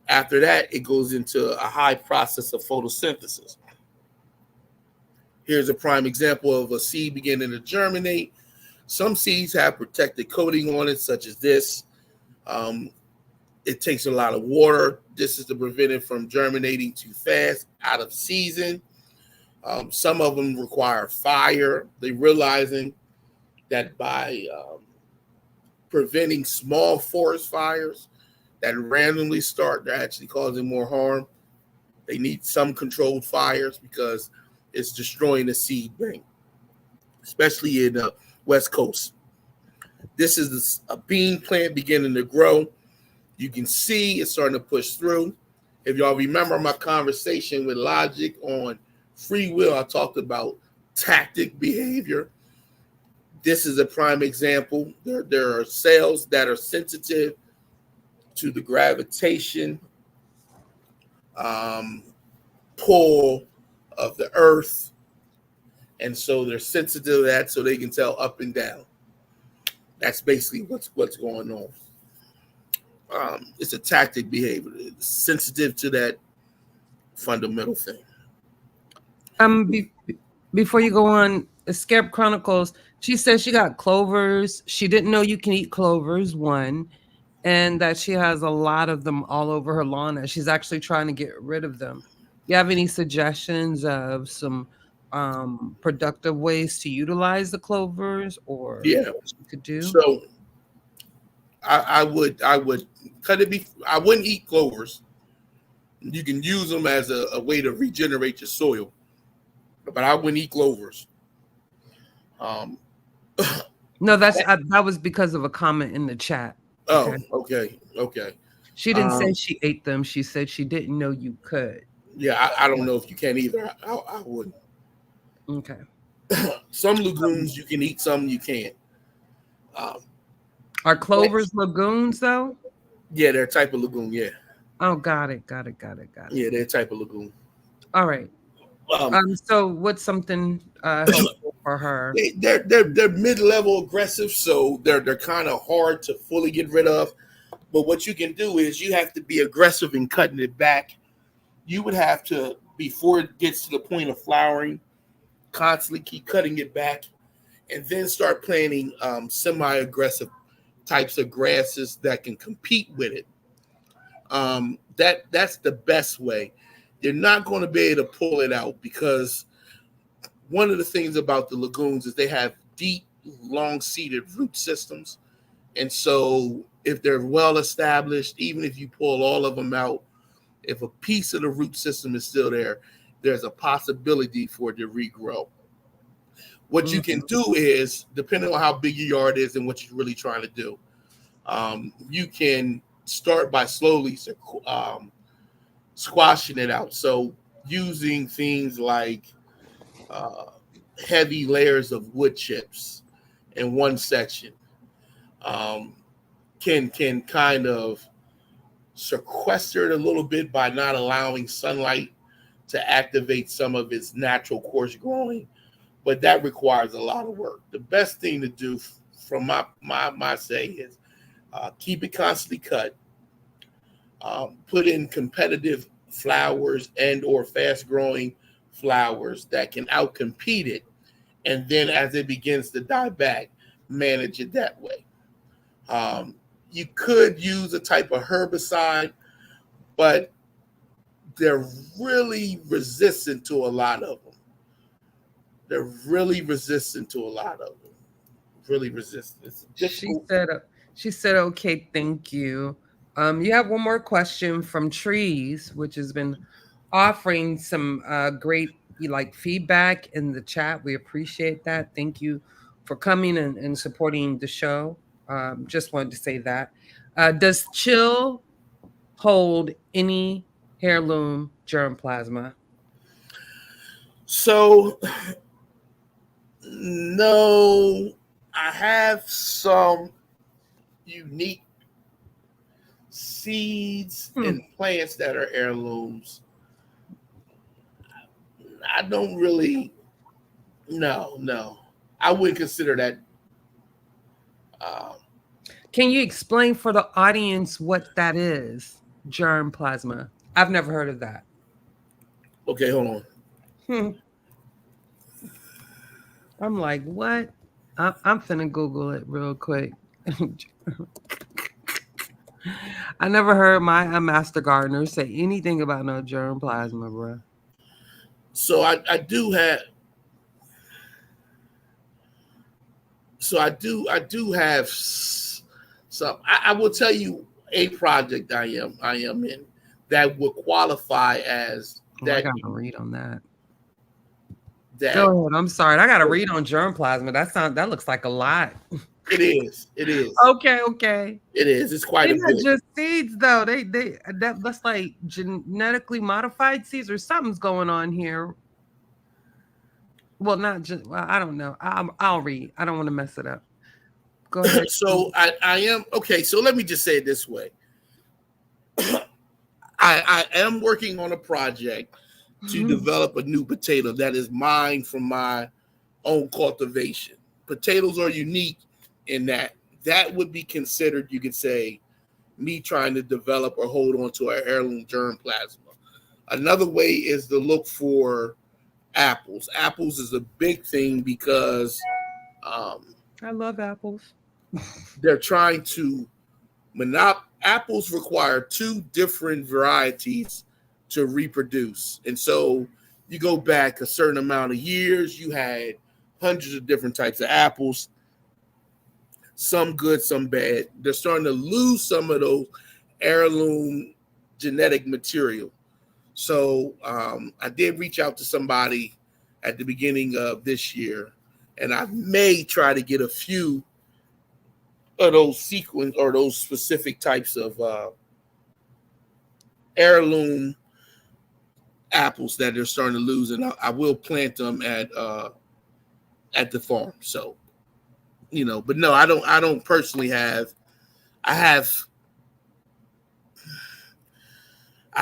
After that, it goes into a high process of photosynthesis. Here's a prime example of a seed beginning to germinate. Some seeds have protected coating on it, such as this. It takes a lot of water. This is to prevent it from germinating too fast, out of season. Some of them require fire. They're realizing that by preventing small forest fires that randomly start, they're actually causing more harm. They need some controlled fires because it's destroying the seed bank, especially in the West Coast. This is a bean plant beginning to grow. You can see it's starting to push through. If y'all remember my conversation with Logic on free will, I talked about tactic behavior. This is a prime example. There are cells that are sensitive to the gravitation pull of the earth. And so they're sensitive to that, so they can tell up and down. That's basically what's going on. It's a tactic behavior. It's sensitive to that fundamental thing. Before you go on, Scarab Chronicles, she says she got clovers. She didn't know you can eat clovers, one. and that she has a lot of them all over her lawn and she's actually trying to get rid of them. You have any suggestions of some productive ways to utilize the clovers or Yeah. what you could do? So I would cut it. I wouldn't eat clovers. You can use them as a way to regenerate your soil, but I wouldn't eat clovers. Um, No, that was because of a comment in the chat. oh, Okay. okay. She didn't say she ate them. She said she didn't know you could. Yeah, I don't know if you can either. I wouldn't. Okay. Some legumes you can eat, some you can't. Are clovers legumes though? Yeah, they're a type of legume. Yeah, Oh, got it. yeah, they're a type of legume. All right. So what's something helpful for her? They're mid-level aggressive, so they're kind of hard to fully get rid of. But what you can do is you have to be aggressive in cutting it back. You would have to, before it gets to the point of flowering, constantly keep cutting it back, and then start planting semi-aggressive types of grasses that can compete with it. That's the best way. You're not going to be able to pull it out because one of the things about the legumes is they have deep, long-seated root systems. And so if they're well established, even if you pull all of them out, if a piece of the root system is still there, there's a possibility for it to regrow. What you can do is, depending on how big your yard is and what you're really trying to do, you can start by slowly squashing it out. So using things like heavy layers of wood chips in one section can kind of sequester it a little bit by not allowing sunlight to activate some of its natural coarse growing, but that requires a lot of work. The best thing to do from my say is keep it constantly cut, put in competitive flowers and or fast growing flowers that can outcompete it, and then as it begins to die back, manage it that way. You could use a type of herbicide, but they're really resistant to a lot of them. Really resistant. She said, okay, thank you. You have one more question from Trees, which has been offering some great feedback in the chat. We appreciate that. Thank you for coming and supporting the show. Just wanted to say that. Does Chill hold any heirloom germplasma? So, no, I have some unique seeds and plants that are heirlooms. I don't really, no. I wouldn't consider that. Can you explain for the audience what that is, germplasma? I've never heard of that. Okay, hold on. I'm like, what? I'm finna Google it real quick. I never heard my master gardener say anything about no germplasma, bro. So I do have. So I do have some. I will tell you a project I am in that would qualify as that. I gotta read on that. Go ahead. I'm sorry. I gotta read on germplasma. That looks like a lot. It is. Okay. It is. It's quite a bit. They're not just seeds though. That's like genetically modified seeds or something's going on here. Well, not just. Well, I don't know. I'll read. I don't want to mess it up. Go ahead. So I am okay. So let me just say it this way. I am working on a project to develop a new potato that is mine from my own cultivation. Potatoes are unique in that would be considered, you could say, me trying to develop or hold on to an heirloom germplasma. Another way is to look for apples. Apples is a big thing because I love apples. they're trying to Apples require 2 different varieties to reproduce. And so you go back a certain amount of years, you had hundreds of different types of apples, some good, some bad. They're starting to lose some of those heirloom genetic material. So I did reach out to somebody at the beginning of this year, and I may try to get a few of those sequence or those specific types of heirloom apples that they're starting to lose, and I will plant them at the farm. So, but no, I don't personally have. I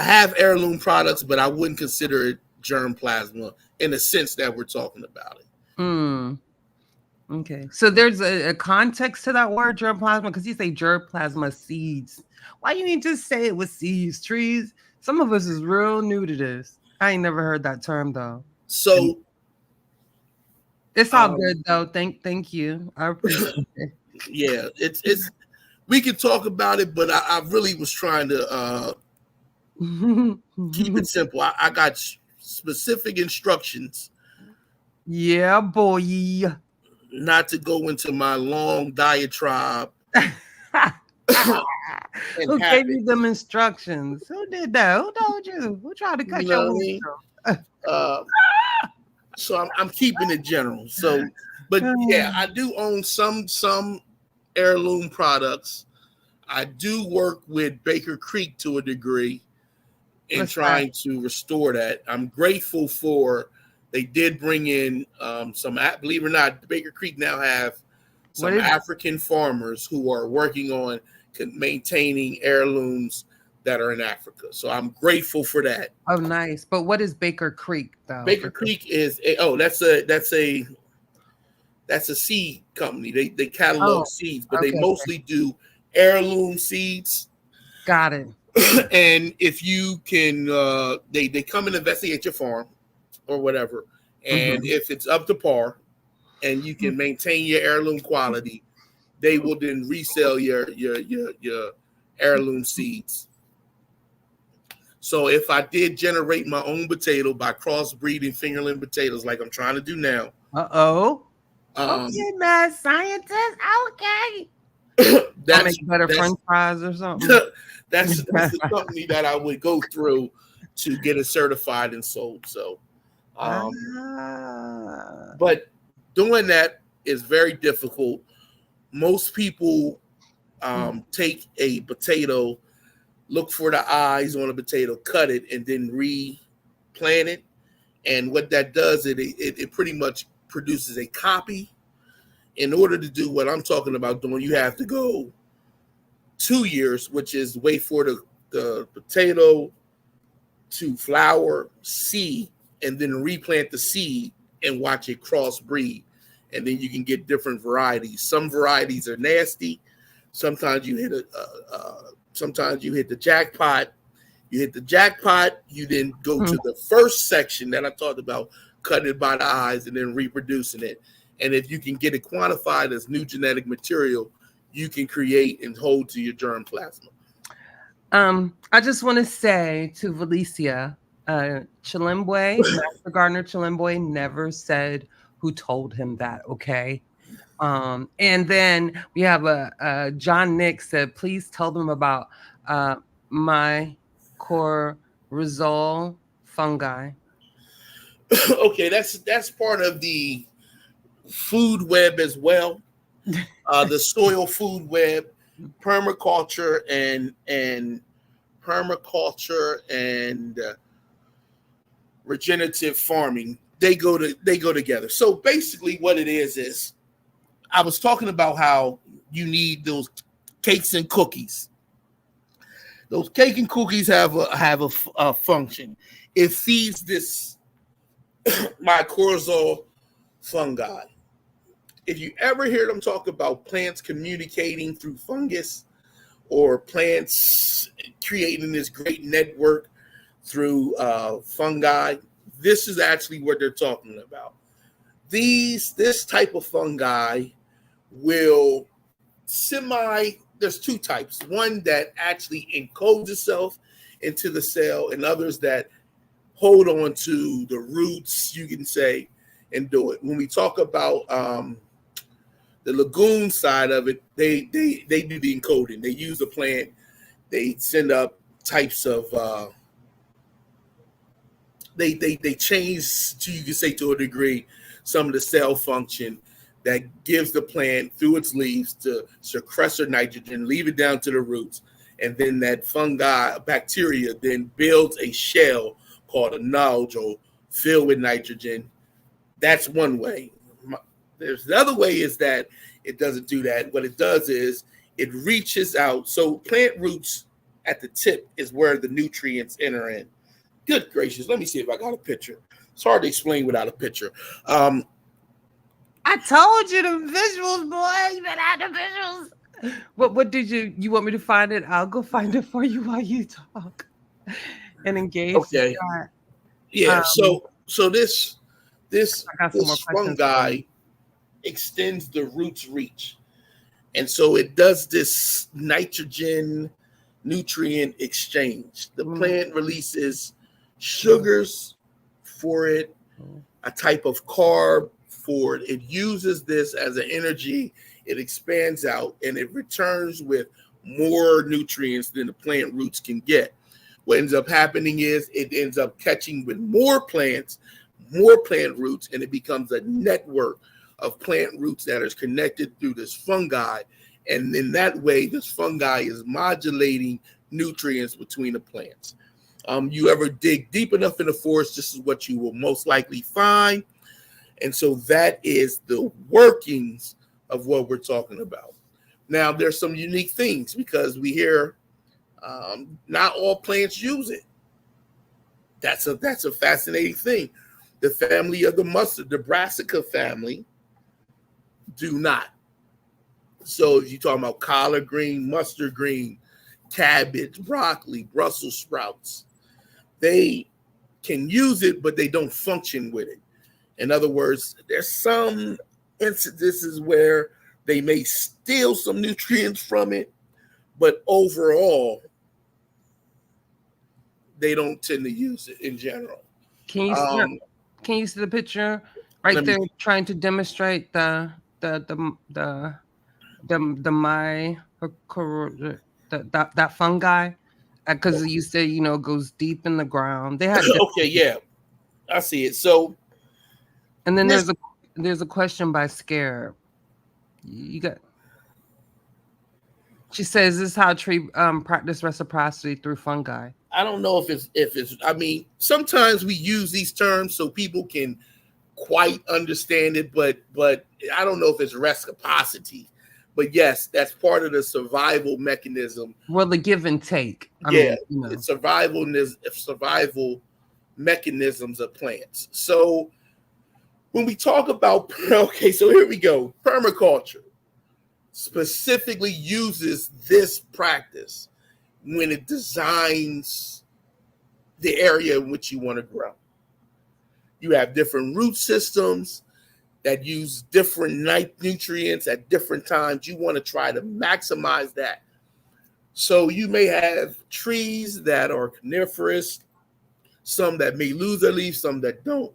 have heirloom products, but I wouldn't consider it germplasma in the sense that we're talking about it. Okay, so there's a context to that word germplasma, because you say germplasma seeds. Why you ain't just say it with seeds, trees? Some of us is real new to this. I ain't never heard that term though. So it's all good though. Thank you. I appreciate it. Yeah, it's we can talk about it, but I really was trying to keep it simple. I got specific instructions. Yeah, boy. Not to go into my long diatribe. Who gave you them instructions? Who did that? Who told you? Who tried to cut your So I'm keeping it general. So, but yeah, I do own some heirloom products. I do work with Baker Creek to a degree in trying to restore that. I'm grateful for. They did bring in some, believe it or not, Baker Creek now have some African farmers who are working on maintaining heirlooms that are in Africa. So I'm grateful for that. Oh, nice. But what is Baker Creek though? Baker Creek is that's a seed company. They catalog seeds, but they mostly do heirloom seeds. Got it. And if you can, they come and investigate your farm or whatever, and if it's up to par and you can maintain your heirloom quality, they will then resell your heirloom seeds. So if I did generate my own potato by crossbreeding fingerling potatoes like I'm trying to do now. Okay, mad scientist. Okay. That's make better French fries or something. That's the company that I would go through to get it certified and sold. So but doing that is very difficult. Most people take a potato, look for the eyes on a potato, cut it, and then replant it. And what that does, it pretty much produces a copy. In order to do what I'm talking about doing, you have to go 2 years, which is wait for the potato to flower, seed, and then replant the seed and watch it crossbreed. And then you can get different varieties. Some varieties are nasty. Sometimes you hit sometimes you hit the jackpot. You hit the jackpot, you then go to the first section that I talked about, cutting it by the eyes and then reproducing it. And if you can get it quantified as new genetic material, you can create and hold to your germplasm. I just want to say to Valicia, Chilembwe, Master Gardener Chilembwe never said who told him that, okay? And then we have a John Nick said, please tell them about mycorrhizal fungi. Okay, that's part of the food web as well. The soil food web, permaculture and regenerative farming. They go together. So basically what it is I was talking about how you need those cakes and cookies. Those cake and cookies have a function. It feeds this mycorrhizal fungi. If you ever hear them talk about plants communicating through fungus or plants creating this great network through fungi, this is actually what they're talking about. This type of fungi will there's two types. One that actually encodes itself into the cell, and others that hold on to the roots, you can say, and do it. When we talk about the legume side of it, they do the encoding. They use the plant. They send up types of they change, to, you can say, to a degree, some of the cell function that gives the plant through its leaves to sequester nitrogen, leave it down to the roots, and then that fungi bacteria then builds a shell called a nodule filled with nitrogen. That's one way. There's the other way is that it doesn't do that. What it does is it reaches out. So plant roots at the tip is where the nutrients enter in. Good gracious. Let me see if I got a picture. It's hard to explain without a picture. I told you the visuals, boy. You better have the visuals. What did you want me to find it? I'll go find it for you while you talk and engage. Okay. Yeah. So this fungi extends the root's reach, and so it does this nitrogen nutrient exchange. The plant releases sugars for it, a type of carb for it. It uses this as an energy. It expands out and it returns with more nutrients than the plant roots can get. What ends up happening is it ends up catching with more plants, more plant roots, and it becomes a network of plant roots that is connected through this fungi. And in that way, this fungi is modulating nutrients between the plants. You ever dig deep enough in the forest, this is what you will most likely find. And so that is the workings of what we're talking about. Now, there's some unique things because we hear not all plants use it. That's a fascinating thing. The family of the mustard, the brassica family, do not. So if you're talking about collard green, mustard green, cabbage, broccoli, Brussels sprouts, they can use it, but they don't function with it. In other words, there's some instances where they may steal some nutrients from it, but overall, they don't tend to use it in general. Can you see the picture right there, trying to demonstrate that fungi? Because you said, goes deep in the ground. They had okay, yeah, I see it. So, and then there's a question by Scare. You got. She says, "This is how tree practice reciprocity through fungi." I don't know if it's. I mean, sometimes we use these terms so people can quite understand it, but I don't know if it's reciprocity. But yes, that's part of the survival mechanism. Well, the give and take. It's survival mechanisms of plants. So when we talk about, okay, so here we go. Permaculture specifically uses this practice when it designs the area in which you want to grow. You have different root systems that use different nutrients at different times. You want to try to maximize that. So you may have trees that are coniferous, some that may lose their leaves, some that don't.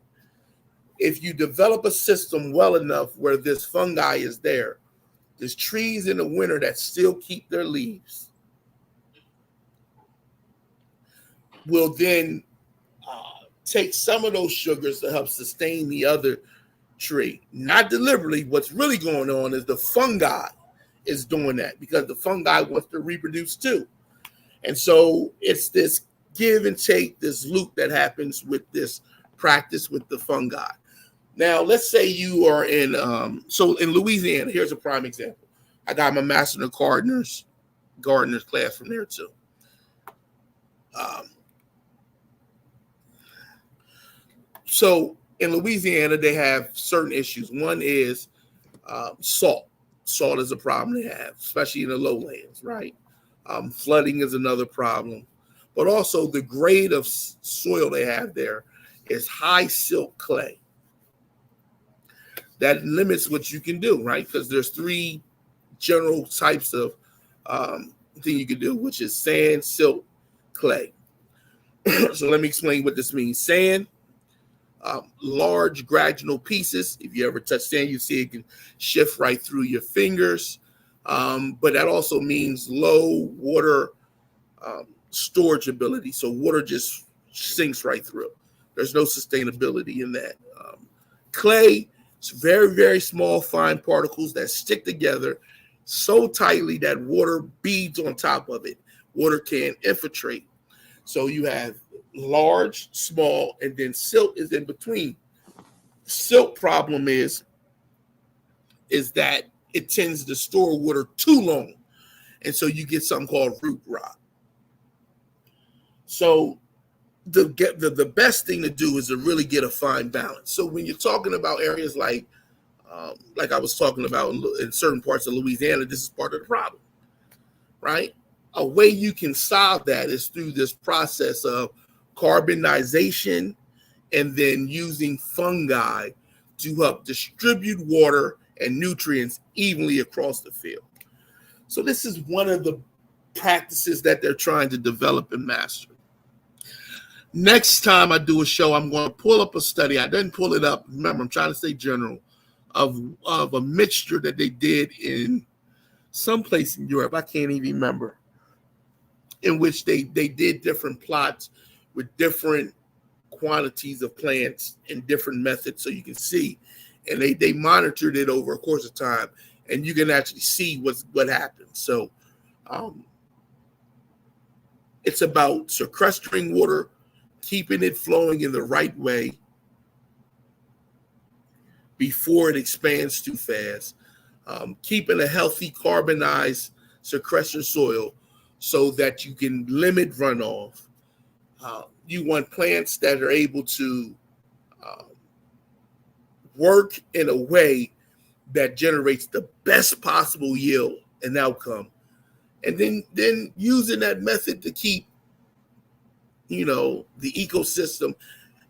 If you develop a system well enough where this fungi is there, there's trees in the winter that still keep their leaves, will then take some of those sugars to help sustain the other tree. Not deliberately. What's really going on is the fungi is doing that because the fungi wants to reproduce too. And so it's this give and take, this loop that happens with this practice with the fungi. Now, let's say you are in Louisiana. Here's a prime example. I got my Master of Gardeners class from there too. So in Louisiana, they have certain issues. One is salt. Salt is a problem they have, especially in the lowlands, right? Flooding is another problem. But also the grade of soil they have there is high silt clay. That limits what you can do, right? Because there's three general types of thing you can do, which is sand, silt, clay. So let me explain what this means. Sand, large gradual pieces. If you ever touch sand, you see it can shift right through your fingers. But that also means low water storage ability. So water just sinks right through. There's no sustainability in that. Clay, it's very, very small, fine particles that stick together so tightly that water beads on top of it. Water can't infiltrate. So you have large, small, and then silt is in between. Silt problem is that it tends to store water too long. And so you get something called root rot. So the best thing to do is to really get a fine balance. So when you're talking about areas like I was talking about in certain parts of Louisiana, this is part of the problem, right? A way you can solve that is through this process of carbonization and then using fungi to help distribute water and nutrients evenly across the field. So this is one of the practices that they're trying to develop and master. Next time I do a show, I'm going to pull up a study. I didn't pull it up. Remember, I'm trying to stay general, of a mixture that they did in someplace in Europe. I can't even remember. In which they did different plots with different quantities of plants and different methods, so you can see. And they monitored it over a course of time, and you can actually see what happened. So it's about sequestering water, keeping it flowing in the right way before it expands too fast, keeping a healthy carbonized sequestered soil so that you can limit runoff. You want plants that are able to work in a way that generates the best possible yield and outcome. And then using that method to keep, the ecosystem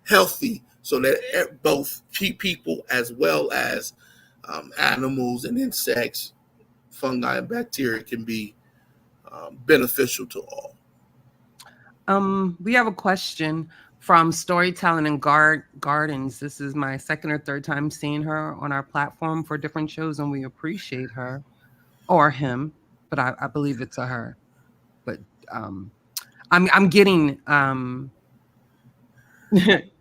healthy so that both people as well as animals and insects, fungi and bacteria can be beneficial to all. We have a question from Storytelling and Gardens. This is my second or third time seeing her on our platform for different shows, and we appreciate her or him, but I believe it's a her. But I'm getting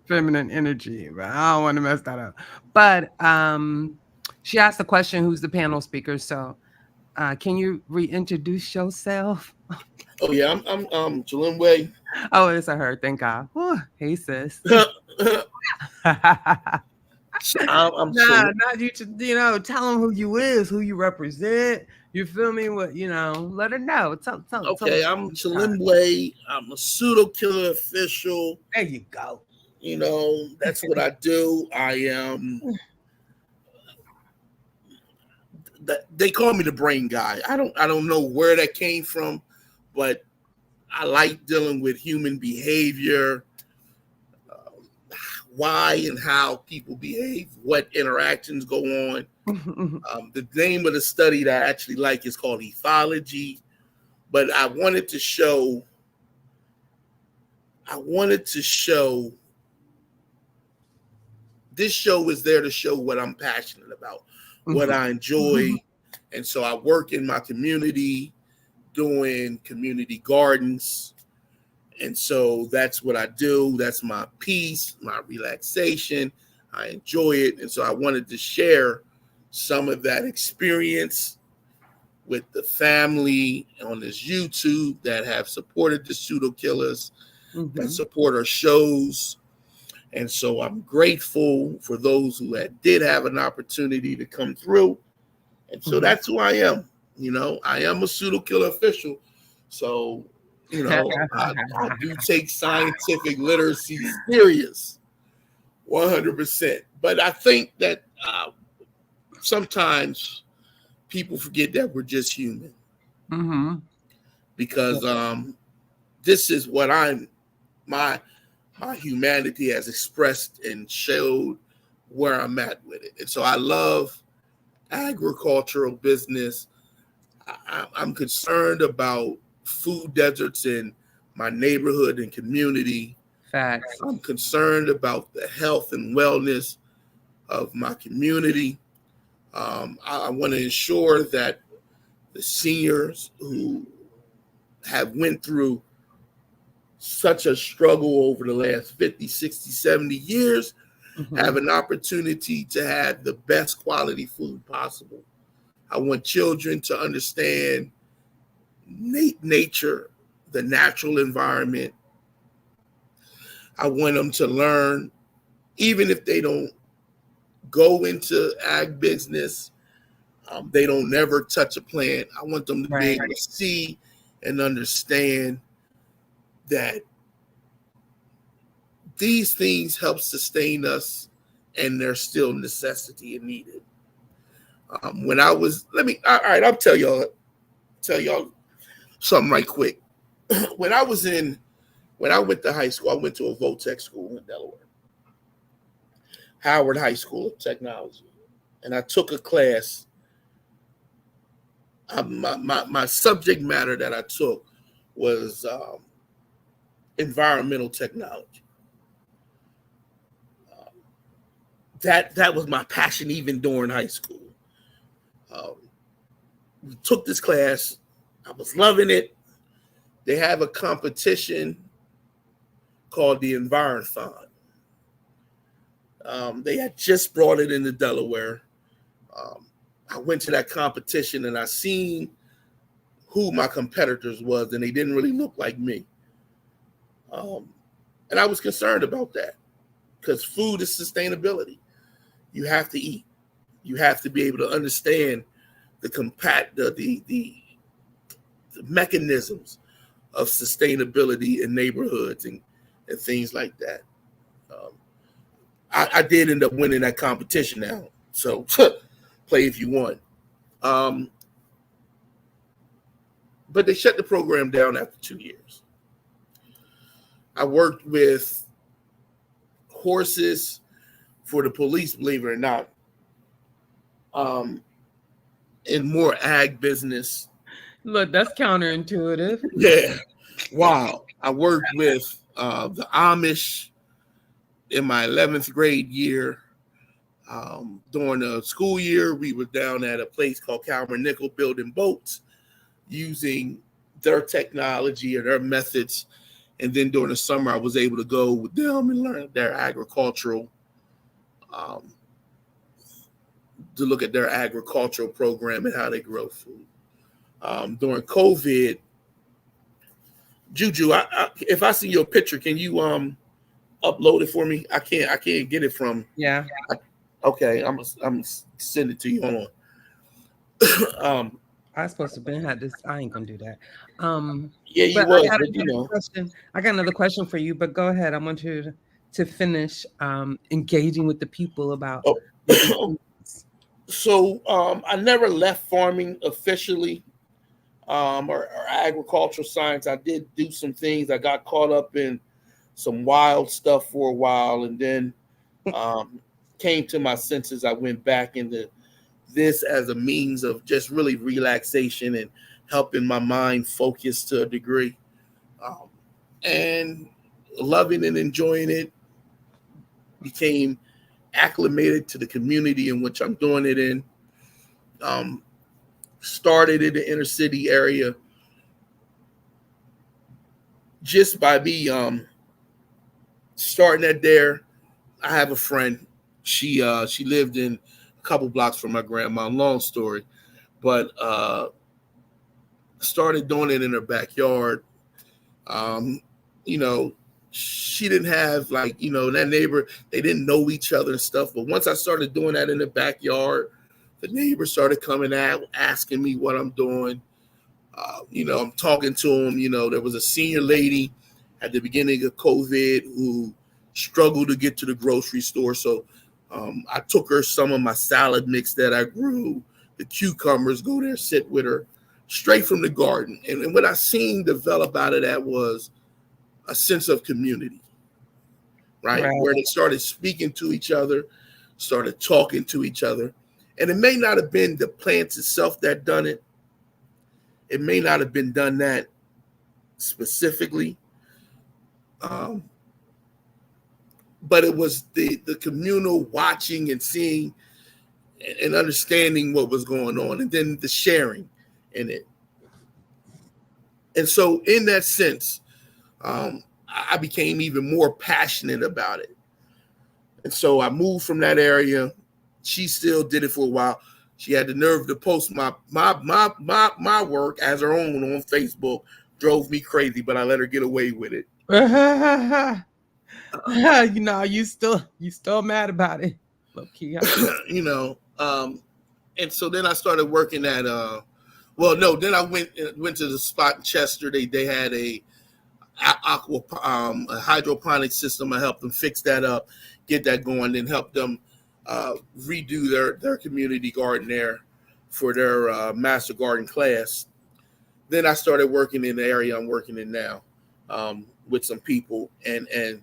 feminine energy, but I don't want to mess that up. But she asked the question, who's the panel speaker? So can you reintroduce yourself? Oh yeah, I'm Chilembwe. Oh, it's a her. Thank God. Whew. Hey, sis. I'm not you. Tell them who you is, who you represent. You feel me? What let her know. Tell okay, I'm Chilembwe. I'm a PseudoKillas official. There you go. That's what I do. I am. They call me the brain guy. I don't know where that came from, but I like dealing with human behavior, why and how people behave, what interactions go on. The name of the study that I actually like is called ethology, but I wanted to show this show is there to show what I'm passionate about, what I enjoy. And so I work in my community doing community gardens. And so that's what I do. That's my peace, my relaxation. I enjoy it. And so I wanted to share some of that experience with the family on this YouTube that have supported the PseudoKillas, that support our shows. And so I'm grateful for those who did have an opportunity to come through. And so that's who I am. I am a PseudoKillas official. So, I do take scientific literacy serious, 100%. But I think that sometimes people forget that we're just human. Because this is what my humanity has expressed and showed where I'm at with it. And so I love agricultural business. I'm concerned about food deserts in my neighborhood and community. Facts. I'm concerned about the health and wellness of my community. I want to ensure that the seniors who have went through such a struggle over the last 50, 60, 70 years have an opportunity to have the best quality food possible. I want children to understand nature, the natural environment. I want them to learn, even if they don't go into ag business, they don't never touch a plant. I want them to be able to see and understand that these things help sustain us, and they're still necessity and needed. When I was, I'll tell y'all something right quick. When I went to high school, I went to a Votech school in Delaware, Howard High School of Technology, and I took a class. My subject matter that I took was environmental technology. That was my passion even during high school. We took this class. I was loving it. They have a competition called the Environthon. They had just brought it into Delaware. I went to that competition and I seen who my competitors was, and they didn't really look like me. And I was concerned about that because food is sustainability. You have to eat. You have to be able to understand the mechanisms of sustainability in neighborhoods and things like that. I did end up winning that competition now, so play if you want. But they shut the program down after 2 years. I worked with horses for the police, believe it or not, in more ag business. Look, that's counterintuitive. Yeah. Wow. I worked with the Amish in my 11th grade year. During the school year, we were down at a place called Calvert Nickel building boats using their technology or their methods. And then during the summer, I was able to go with them and learn their agricultural, to look at their agricultural program and how they grow food. During COVID, Juju, if I see your picture, can you upload it for me? I can't get it from. Yeah. Okay, I'm send it to you. Hold on. I was supposed to have had this. I ain't gonna do that. Yeah, you was, but you know. I got another question for you, but go ahead. I want you to finish engaging with the people about. So I never left farming officially, or agricultural science. I did do some things. I got caught up in some wild stuff for a while, and then came to my senses. I went back into this as a means of just really relaxation and helping my mind focus to a degree, and loving and enjoying it. Became acclimated to the community in which I'm doing it in. Started in the inner city area just by me starting that there. I have a friend. She lived in a couple blocks from my grandma. Long story, but started doing it in her backyard. You know, she didn't have that neighbor. They didn't know each other and stuff. But once I started doing that in the backyard, the neighbors started coming out asking me what I'm doing. I'm talking to them. There was a senior lady at the beginning of COVID who struggled to get to the grocery store. So I took her some of my salad mix that I grew, the cucumbers, go there, sit with her straight from the garden. And what I seen develop out of that was a sense of community, right? Where they started speaking to each other, started talking to each other. And it may not have been the plants itself that done it, It may not have been done that specifically, but it was the communal watching and seeing and understanding what was going on, and then the sharing in it. And so in that sense, I became even more passionate about it. And so I moved from that area. She still did it for a while. She had the nerve to post my work as her own on Facebook. Drove me crazy, but I let her get away with it. You know, you still mad about it. Low key, you know, and so then I started working at then I went to the spot in Chester. They had a hydroponic system. I helped them fix that up, get that going, then help them redo their community garden there for their master garden class. Then I started working in the area I'm working in now with some people, and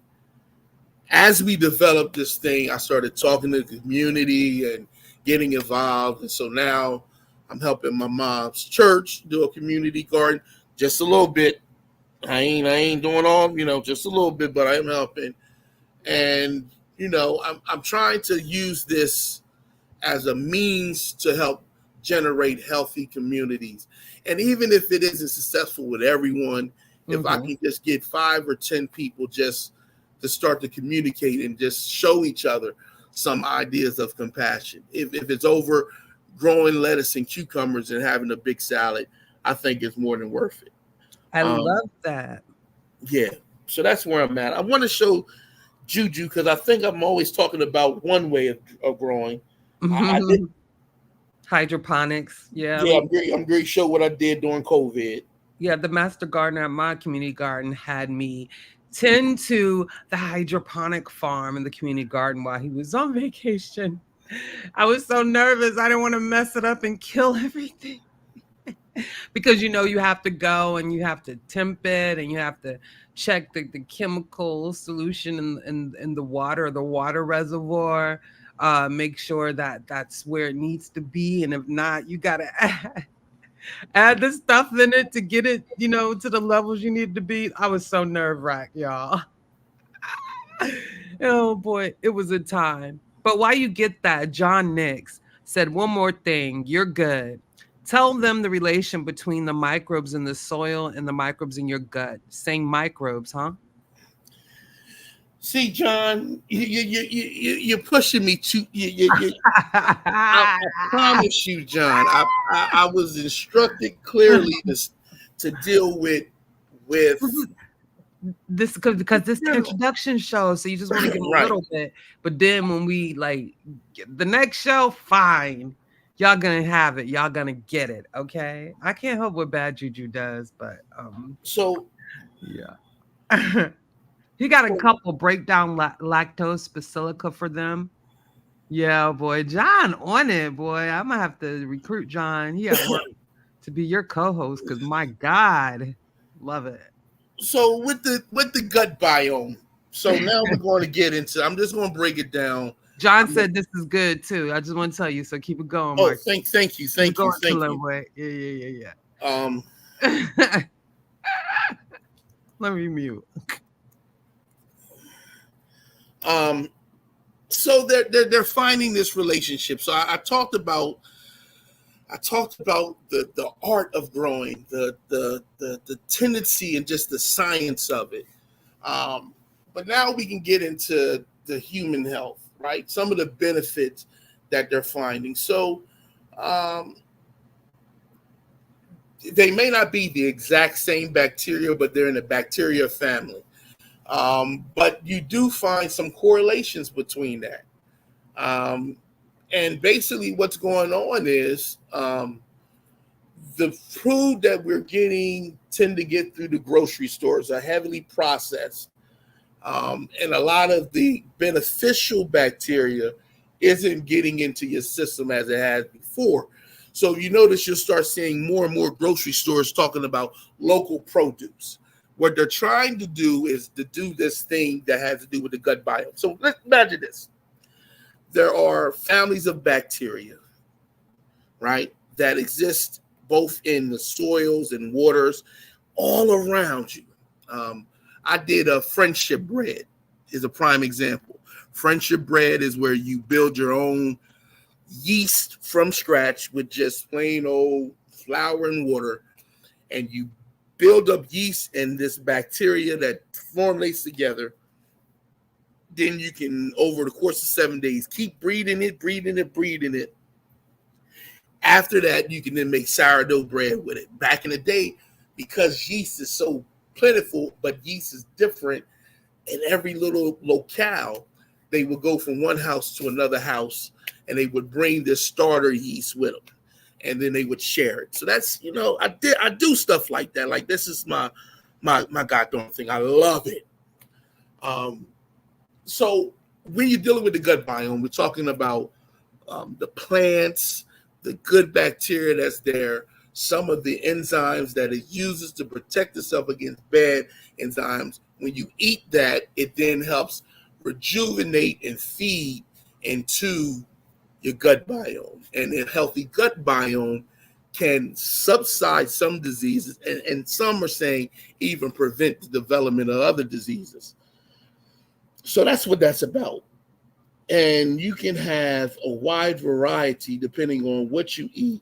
as we developed this thing, I started talking to the community and getting involved. And so now I'm helping my mom's church do a community garden, just a little bit. I ain't doing all, just a little bit, but I am helping. And, I'm trying to use this as a means to help generate healthy communities. And even if it isn't successful with everyone, if I can just get 5 or 10 people just to start to communicate and just show each other some ideas of compassion. If it's over growing lettuce and cucumbers and having a big salad, I think it's more than worth it. I love that. Yeah. So that's where I'm at. I want to show Juju because I think I'm always talking about one way of growing. Hydroponics. Yeah. Yeah, I'm great to show what I did during COVID. Yeah, the master gardener at my community garden had me tend to the hydroponic farm in the community garden while he was on vacation. I was so nervous. I didn't want to mess it up and kill everything. Because, you have to go and you have to temp it and you have to check the chemical solution in the water reservoir, make sure that that's where it needs to be. And if not, you got to add the stuff in it to get it, to the levels you need to be. I was so nerve-wracked, y'all. Oh, boy, it was a time. But while you get that, John Nix said one more thing. You're good. Tell them the relation between the microbes in the soil and the microbes in your gut. Saying microbes, huh? See, John, you're pushing me too. I promise you, John. I was instructed clearly to deal with this because this introduction show, so you just want to get a little bit. But then when we the next show, fine. Y'all gonna have it. Y'all gonna get it. Okay. I can't help what bad juju does, but so yeah. He got a couple breakdown lactose basilica for them. Yeah, boy. John on it, boy. I'm gonna have to recruit John. He at work to be your co-host because my God, love it. So with the gut biome. So now we're going to get into. I'm just going to break it down. John said this is good too. I just want to tell you, so keep it going. Oh, Mark. thank you. Yeah. Let me mute. So they're finding this relationship. So I talked about the art of growing, the tendency and just the science of it. But now we can get into the human health, right? Some of the benefits that they're finding. So they may not be the exact same bacteria, but they're in the bacteria family. But you do find some correlations between that. And basically what's going on is the food that we're getting tend to get through the grocery stores are heavily processed. And a lot of the beneficial bacteria isn't getting into your system as it has before. So you notice you'll start seeing more and more grocery stores talking about local produce. What they're trying to do is to do this thing that has to do with the gut biome. So let's imagine this. There are families of bacteria, right, that exist both in the soils and waters all around you. I did a friendship bread is a prime example. Friendship bread is where you build your own yeast from scratch with just plain old flour and water, and you build up yeast and this bacteria that formulates together. Then you can, over the course of 7 days, keep breeding it. After that, you can then make sourdough bread with it. Back in the day, because yeast is so plentiful, but yeast is different in every little locale, they would go from one house to another house, and they would bring this starter yeast with them, and then they would share it. So that's, I do stuff like that. Like, this is my goddamn thing. I love it. So when you're dealing with the gut biome, we're talking about the plants, the good bacteria that's there, some of the enzymes that it uses to protect itself against bad enzymes. When you eat that, it then helps rejuvenate and feed into your gut biome. And a healthy gut biome can subside some diseases, and some are saying even prevent the development of other diseases. So that's what that's about. And you can have a wide variety depending on what you eat,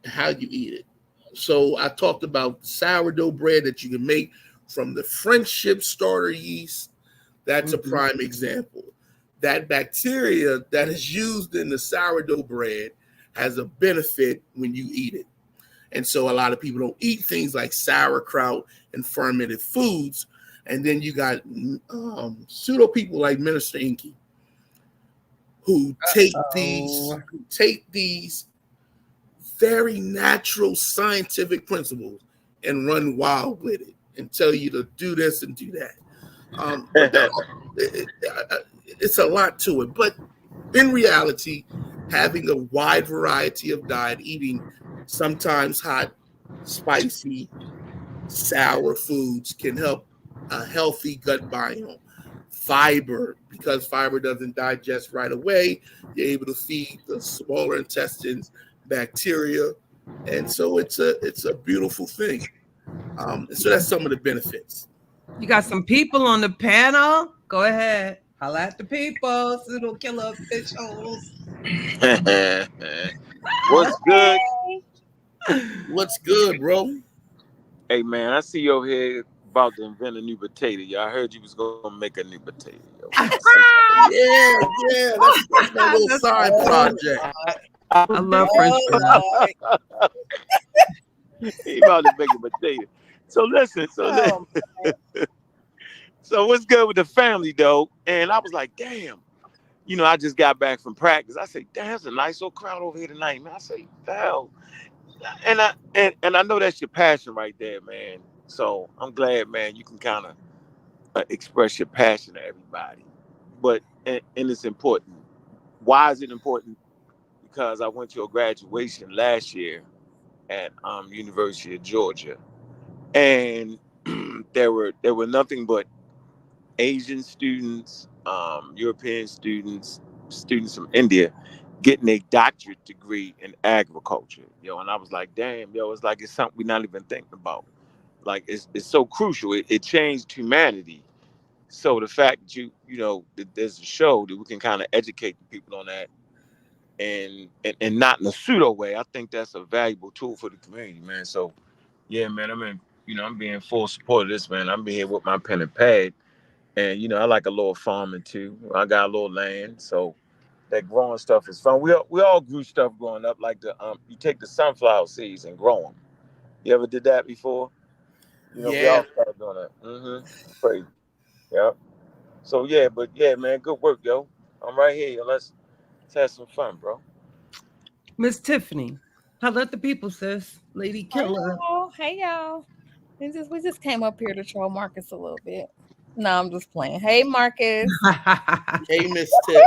how you eat it. So I talked about sourdough bread that you can make from the friendship starter yeast. That's a prime example. That bacteria that is used in the sourdough bread has a benefit when you eat it. And so a lot of people don't eat things like sauerkraut and fermented foods. And then you got pseudo people like Minister Inky who take these very natural scientific principles and run wild with it and tell you to do this and do that. It's a lot to it. But in reality, having a wide variety of diet, eating sometimes hot, spicy, sour foods can help a healthy gut biome. Fiber, because fiber doesn't digest right away, you're able to feed the smaller intestines bacteria, and so it's a beautiful thing. So that's some of the benefits. You got some people on the panel. Go ahead, holla at the people. Pseudo-Killer officials. What's good? What's good, bro? Hey man, I see you over here about to invent a new potato. Y'all heard you was gonna make a new potato. Yeah, that's my little side project. I love French fries. He about to make a potato. So listen. So what's good with the family though? And I was like, damn. I just got back from practice. I say, damn, that's a nice old crowd over here tonight, man. I say, hell. And I know that's your passion right there, man. So I'm glad, man, you can kind of express your passion to everybody. But and it's important. Why is it important? Because I went to a graduation last year at University of Georgia, and there were nothing but Asian students, European students from India getting a doctorate degree in agriculture, and I was like, damn, it's like it's something we're not even thinking about. Like it's so crucial. It changed humanity. So the fact that that there's a show that we can kind of educate the people on that, and not in a pseudo way, I think that's a valuable tool for the community, man. So yeah, man, I'm being full support of this, man. I'm being here with my pen and pad, and I like a little farming too. I got a little land, so that growing stuff is fun. We all grew stuff growing up, like you take the sunflower seeds and grow them. You ever did that before? Yeah. We all started doing that. Crazy. Yeah. So yeah, but yeah, man, good work, yo. I'm right here. Let's have some fun, bro. Miss Tiffany, holla at the people, sis. Lady Killer. Hey y'all. We just came up here to troll Marcus a little bit. No, I'm just playing. Hey Marcus. Hey Miss Tiff.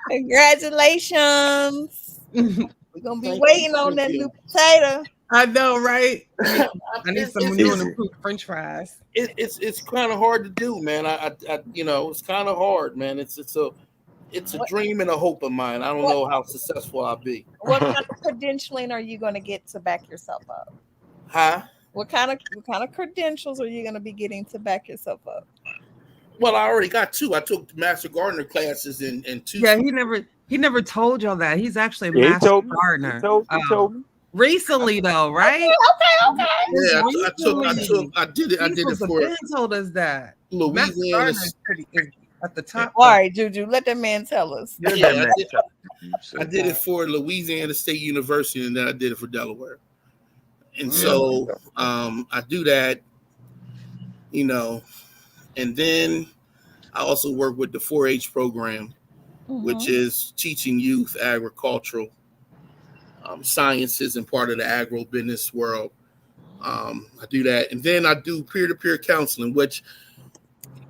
Congratulations. We're gonna be waiting on that new potato. I know, right? I need some new and improved French fries. It's kind of hard to do, man. I it's kind of hard, man. It's It's a dream and a hope of mine. I don't know how successful I'll be. What kind of credentialing are you going to get to back yourself up? Huh? What kind of credentials are you going to be getting to back yourself up? Well, I already got 2. I took Master Gardener classes in 2. Yeah, he never told y'all that. He's actually a master gardener. He told me. Recently though, right? Okay. Yeah, I did it for. Ben told us that. Louisiana is at the top. All right, Juju, let that man tell us. Yeah, I did it for Louisiana State University, and then I did it for Delaware. And so I do that, and then I also work with the 4-H program, which is teaching youth agricultural sciences and part of the agro business world. I do that. And then I do peer-to-peer counseling, which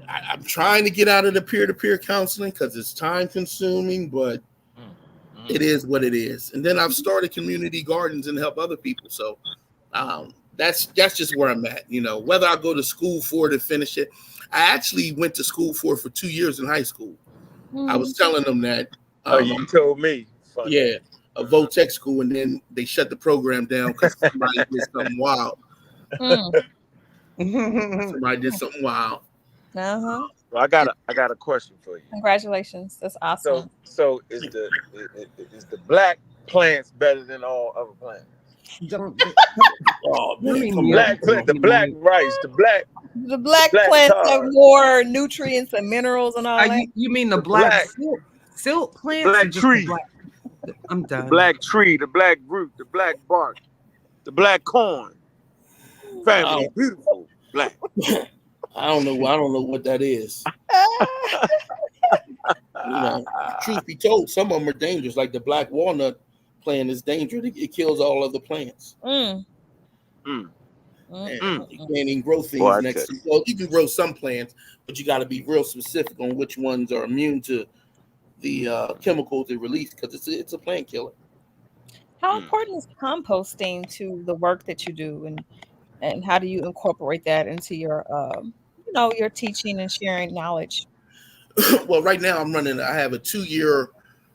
I'm trying to get out of the peer-to-peer counseling because it's time consuming, but it is what it is. And then I've started community gardens and help other people. So that's just where I'm at. Whether I go to school for it and finish it. I actually went to school for 2 years in high school. I was telling them that. You told me. Funny. Yeah, a Votech school, and then they shut the program down because somebody did something wild. Somebody did something wild. Uh-huh. Well, I got a question for you. Congratulations, that's awesome. So is the black plants better than all other plants? Oh, man. The black rice, the black plants have more nutrients and minerals and all that. You mean the black silk plants? Black tree. I'm done. The black tree, the black root, the black bark, the black corn. Family, beautiful black. I don't know what that is. Truth be told, some of them are dangerous. Like the black walnut plant is dangerous. It kills all other plants. You can't even grow things next to. Well, you can grow some plants, but you got to be real specific on which ones are immune to the chemicals they release because it's a plant killer. How important is composting to the work that you do, and how do you incorporate that into your your teaching and sharing knowledge? Well, right now I have a 2-year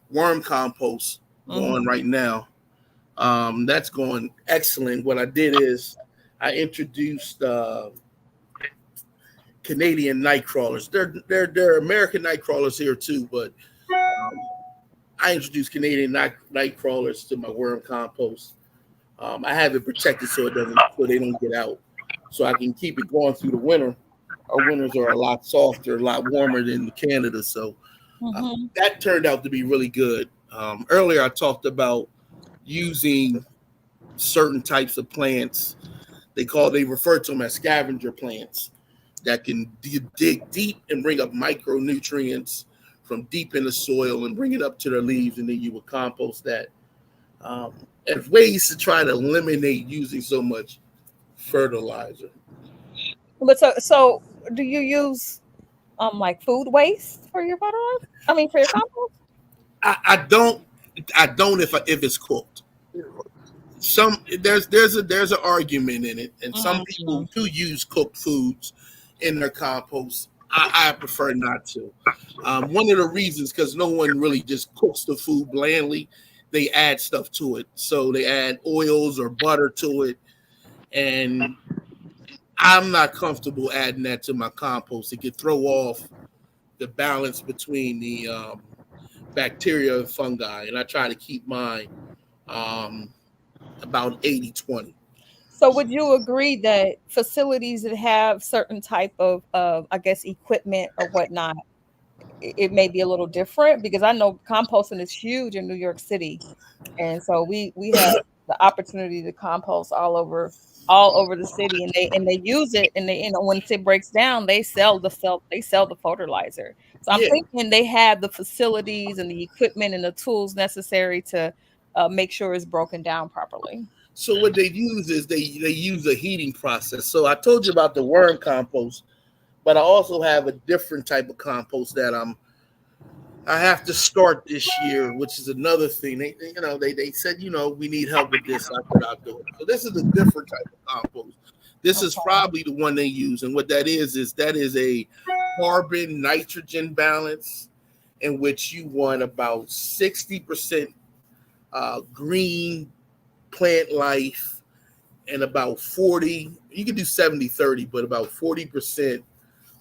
worm compost going right now. That's going excellent. What I did is I introduced Canadian night crawlers. They're American night crawlers here too, but I introduced Canadian night crawlers to my worm compost. I have it protected so they don't get out, so I can keep it going through the winter. Our winters are a lot softer, a lot warmer than Canada, so that turned out to be really good. Earlier, I talked about using certain types of plants. They refer to them as scavenger plants that can dig deep and bring up micronutrients from deep in the soil and bring it up to their leaves, and then you would compost that. As ways to try to eliminate using so much fertilizer. But so do you use like food waste for your fertilizer? I mean, for your compost? I don't if it's cooked. There's an argument in it, and some people do use cooked foods in their compost. I prefer not to. One of the reasons, because no one really just cooks the food blandly, they add stuff to it. So they add oils or butter to it, and I'm not comfortable adding that to my compost. It could throw off the balance between the bacteria and fungi, and I try to keep mine about 80-20. So would you agree that facilities that have certain type of I guess, equipment or whatnot, it may be a little different? Because I know composting is huge in New York City. And so we have the opportunity to compost all over the city, and they use it, and they, when it breaks down, they sell the fertilizer. So I'm thinking they have the facilities and the equipment and the tools necessary to make sure it's broken down properly. So what they use is they use a heating process. So I told you about the worm compost, but I also have a different type of compost that I have to start this year, which is another thing. They said, we need help with this. I said, I'll do it. So this is a different type of compost. This is probably the one they use. And what that is a carbon nitrogen balance. in which you want about 60% green plant life and about 40, you can do 70-30, but about 40%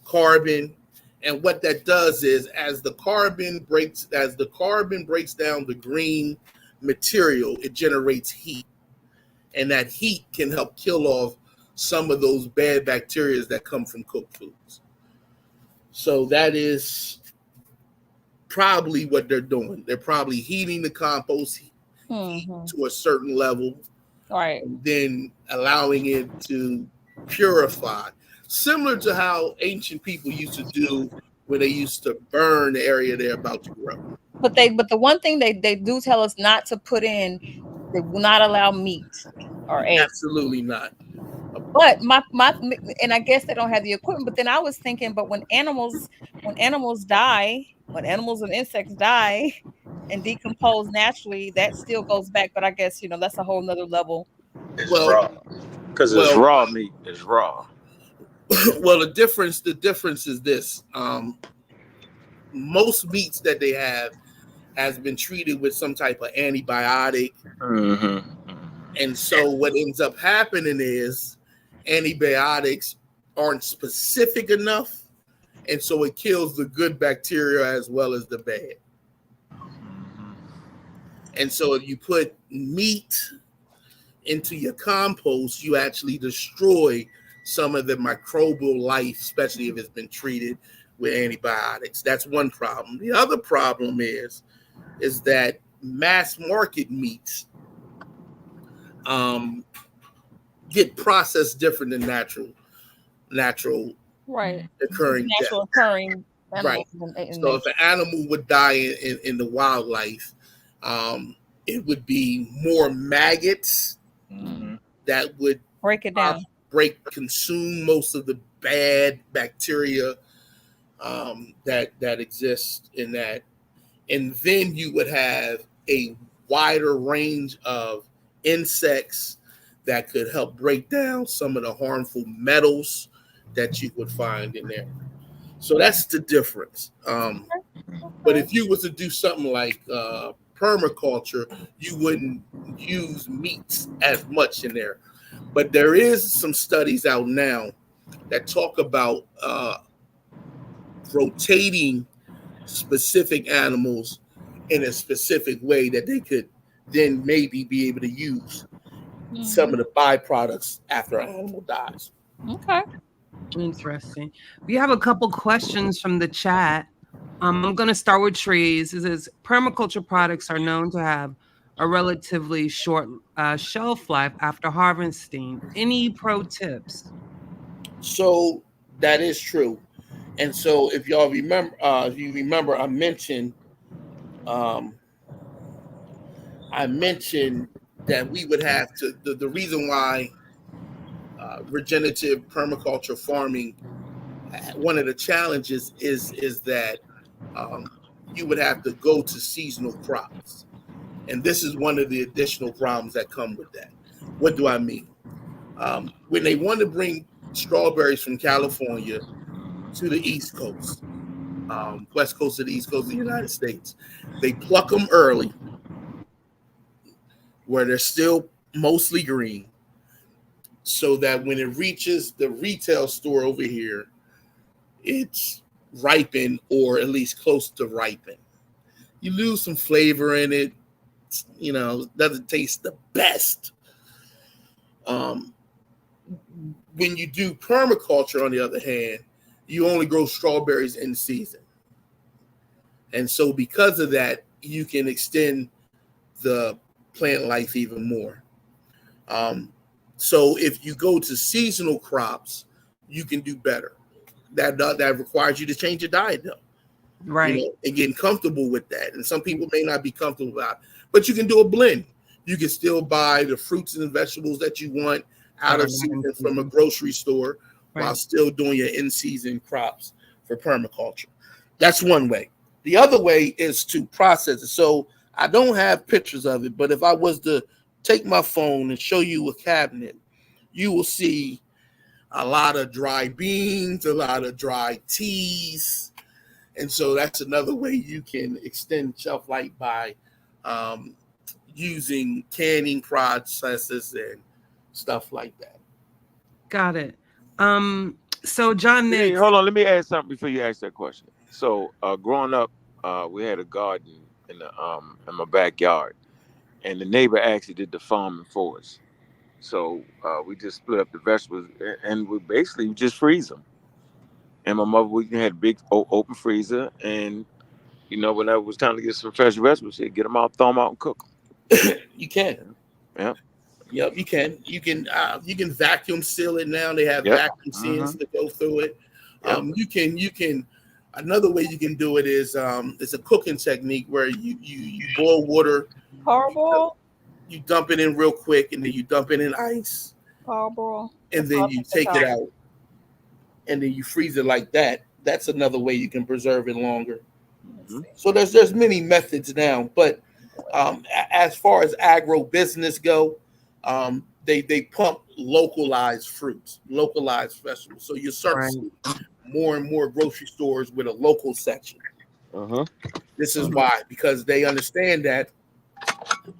carbon. And what that does is as the carbon breaks down the green material, it generates heat. And that heat can help kill off some of those bad bacteria that come from cooked foods. So that is probably what they're doing. They're probably heating the compost to a certain level, right, and then allowing it to purify, similar to how ancient people used to do when they used to burn the area they're about to grow. But the one thing they do tell us not to put in, they will not allow meat or eggs. Absolutely not. But my and I guess they don't have the equipment. But then I was thinking, but when animals die, when animals and insects die and decompose naturally, that still goes back. But I guess that's a whole nother level. It's raw. Because it's raw meat. It's raw. Well, the difference is this. Most meats that they have has been treated with some type of antibiotic. And so what ends up happening is antibiotics aren't specific enough. And so it kills the good bacteria as well as the bad. And so if you put meat into your compost, you actually destroy some of the microbial life, especially if it's been treated with antibiotics. That's one problem. The other problem is that mass market meats get processed different than natural occurring death. Right. So if an animal would die in the wildlife, it would be more maggots that would break it down, consume most of the bad bacteria that exist in that. And then you would have a wider range of insects that could help break down some of the harmful metals that you would find in there. So that's the difference. But if you was to do something like permaculture, you wouldn't use meats as much in there. But there is some studies out now that talk about rotating specific animals in a specific way that they could then maybe be able to use some of the byproducts after an animal dies. Okay. Interesting. We have a couple questions from the chat. I'm going to start with trees. It says permaculture products are known to have a relatively short shelf life after harvesting. Any pro tips? So that is true. And so if y'all remember, I mentioned that we would have to, the reason why regenerative permaculture farming, one of the challenges is that you would have to go to seasonal crops. And this is one of the additional problems that come with that. What do I mean? When they want to bring strawberries from California to the East Coast, West Coast to the East Coast of the United States, they pluck them early where they're still mostly green, so that when it reaches the retail store over here, it's ripened or at least close to ripened. You lose some flavor in it. Doesn't taste the best. When you do permaculture, on the other hand, you only grow strawberries in season. And so because of that, you can extend the plant life even more. So if you go to seasonal crops, you can do better. That requires you to change your diet, though. Right. And getting comfortable with that. And some people may not be comfortable with that, but you can do a blend. You can still buy the fruits and vegetables that you want out of season from a grocery store, while still doing your in-season crops for permaculture. That's one way. The other way is to process it. So I don't have pictures of it, but if I was to take my phone and show you a cabinet, you will see a lot of dry beans, a lot of dry teas, And so that's another way you can extend shelf life by using canning processes and stuff like that. Got it. So John Hey, Nix, hold on. Let me ask something before you ask that question. So, growing up, we had a garden in my backyard, and the neighbor actually did the farming for us. So we just split up the vegetables, and we basically just freeze them. And my mother, we had a big open freezer, and whenever it was time to get some fresh vegetables, she'd get them out, throw them out, and cook You can. them. Yeah. Yep, you can. You can vacuum seal it now. They have Yep. vacuum seals to go through it. Yep. You can. Another way you can do it is it's a cooking technique where you boil water, Parboil. you dump it in real quick, and then you dump it in ice, Parboil. and then you take it out, and then you freeze it like that. That's another way you can preserve it longer. Mhm. So there's many methods now, but as far as agro business go, they pump localized fruits, localized vegetables. So you start to see more and more grocery stores with a local section. This is why, because they understand that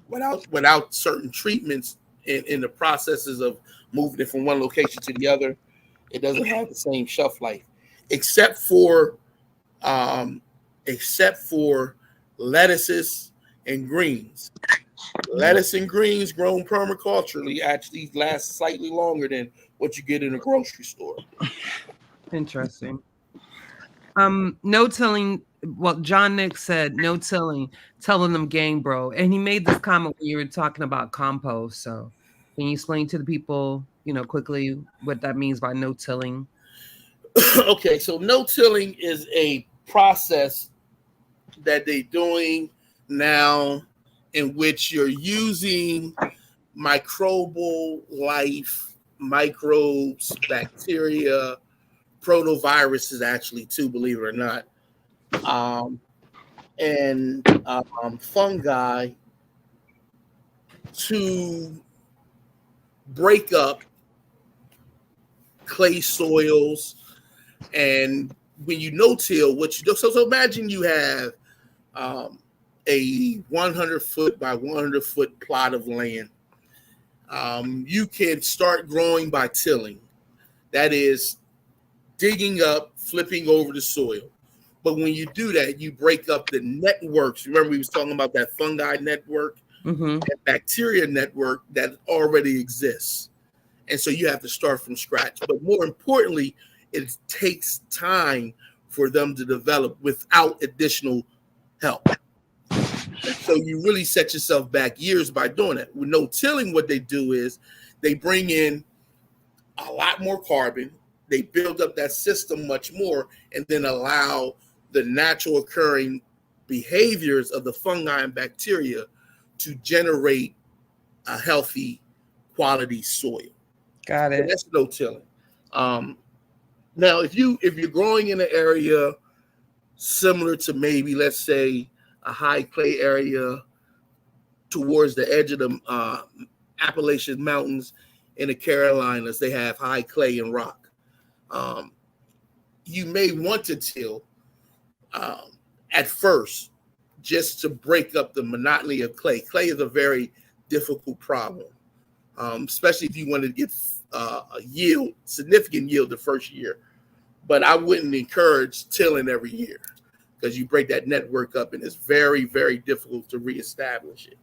without certain treatments in the processes of moving it from one location to the other, it doesn't have the same shelf life, except for lettuces and greens. Lettuce and greens grown permaculturally actually last slightly longer than what you get in a grocery store. interesting. No tilling. Well, John Nix said no tilling, telling them gang, bro. And he made this comment when you were talking about compost. So can you explain to the people, quickly what that means by no tilling? Okay, so no tilling is a process that they're doing now in which you're using microbial life, microbes, bacteria, protoviruses actually too, believe it or not, and fungi to break up clay soils. And when you no-till, what you do, so imagine you have a 100-foot by 100-foot plot of land. You can start growing by tilling. That is digging up, flipping over the soil. But when you do that, you break up the networks. Remember, we was talking about that fungi network and bacteria network that already exists. And so you have to start from scratch. But more importantly, it takes time for them to develop without additional help. And so you really set yourself back years by doing it. With no tilling, what they do is they bring in a lot more carbon. They build up that system much more and then allow the natural occurring behaviors of the fungi and bacteria to generate a healthy quality soil. Got So it. that's no tilling. Now, if you're growing in an area similar to maybe, let's say, a high clay area towards the edge of the Appalachian Mountains in the Carolinas, they have high clay and rock. You may want to till at first just to break up the monotony of clay. Clay is a very difficult problem, especially if you want to get a yield, significant yield the first year. But I wouldn't encourage tilling every year because you break that network up and it's very, very difficult to reestablish it.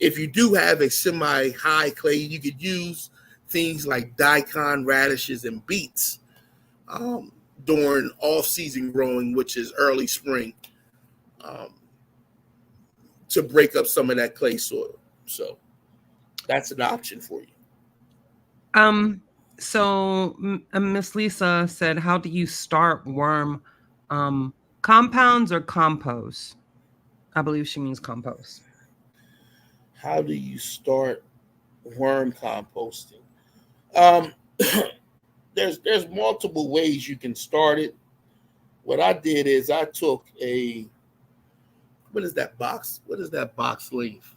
If you do have a semi-high clay, you could use things like daikon radishes and beets during off-season growing, which is early spring, to break up some of that clay soil. So that's an option for you. So Miss Lisa said, how do you start worm compounds or compost? I believe she means compost. How do you start worm composting? There's multiple ways you can start it. What I did is I took what is that box length?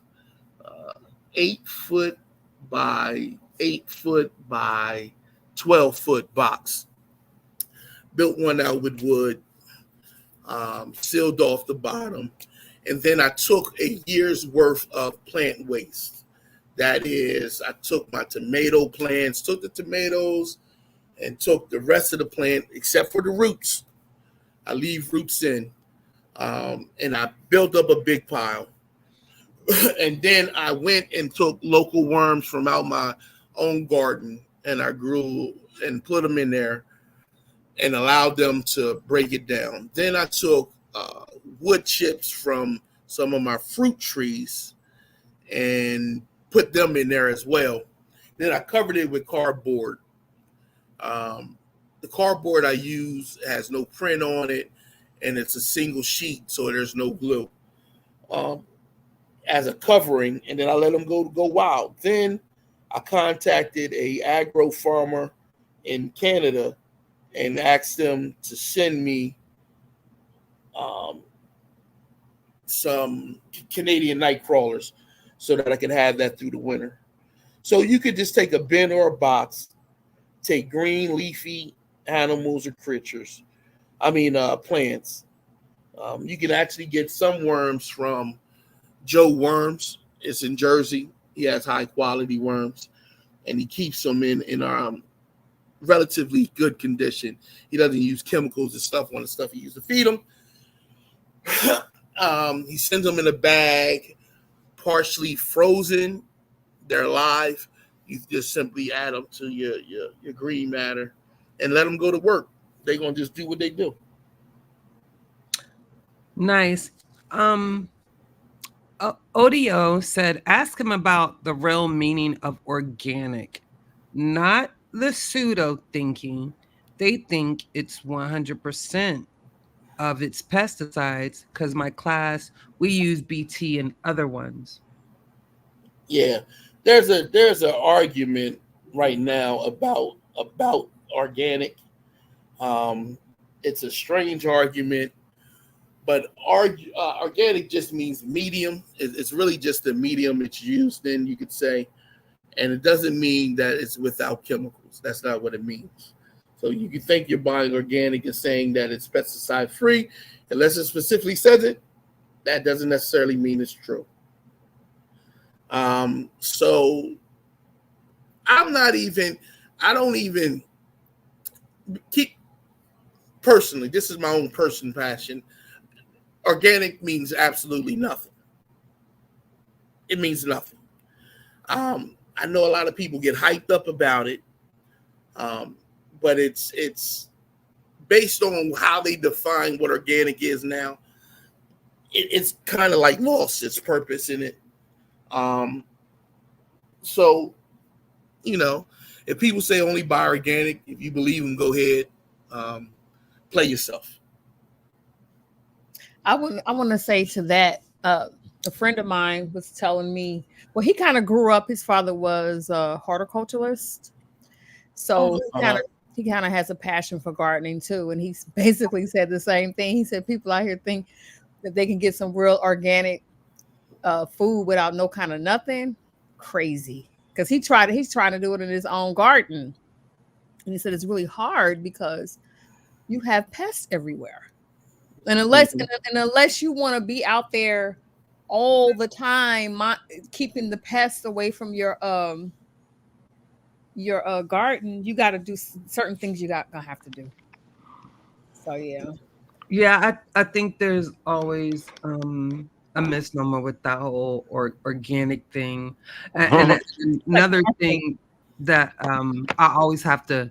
8 foot by 8 foot by 12 foot box. built one out with wood, sealed off the bottom, and then I took a year's worth of plant waste. That is, I took my tomato plants, took the tomatoes, and took the rest of the plant except for the roots. I leave roots in, and I built up a big pile. And then I went and took local worms from out my own garden, and I grew and put them in there and allowed them to break it down. Then I took wood chips from some of my fruit trees and put them in there as well. Then I covered it with cardboard. The cardboard I use has no print on it, and it's a single sheet, so there's no glue as a covering, and then I let them go wild. Then I contacted a agro farmer in Canada and asked them to send me some Canadian night crawlers so that I could have that through the winter. So you could just take a bin or a box, take green leafy animals or creatures, plants. You can actually get some worms from Joe Worms. It's in Jersey. He has high quality worms, and he keeps them in relatively good condition. He doesn't use chemicals and stuff on the stuff he used to feed them. He sends them in a bag, partially frozen. They're live. You just simply add them to your green matter and let them go to work. They're gonna just do what they do. Nice. Odio said, ask him about the real meaning of organic, not the pseudo thinking. They think it's 100% of its pesticides because my class, we use BT and other ones. Yeah, there's an argument right now about organic. It's a strange argument. But organic just means medium. It's really just the medium it's used in, you could say. And it doesn't mean that it's without chemicals. That's not what it means. So you can think you're buying organic and saying that it's pesticide free. Unless it specifically says it, that doesn't necessarily mean it's true. So I don't even keep, personally, this is my own personal passion. Organic means absolutely nothing. It means nothing. I know a lot of people get hyped up about it, but it's based on how they define what organic is now. It's kind of like lost its purpose in it. So, if people say only buy organic, if you believe them, go ahead, play yourself. I want to say to that, a friend of mine was telling me, well, he kind of grew up, his father was a horticulturist. So he kind of has a passion for gardening too. And he basically said the same thing. He said, people out here think that they can get some real organic food without no kind of nothing. Crazy. Because he's trying to do it in his own garden. And he said, it's really hard because you have pests everywhere. And unless you want to be out there all the time, keeping the pests away from your garden, you got to do certain things you gonna have to do. So yeah, I think there's always a misnomer with that whole organic thing, and another thing that I always have to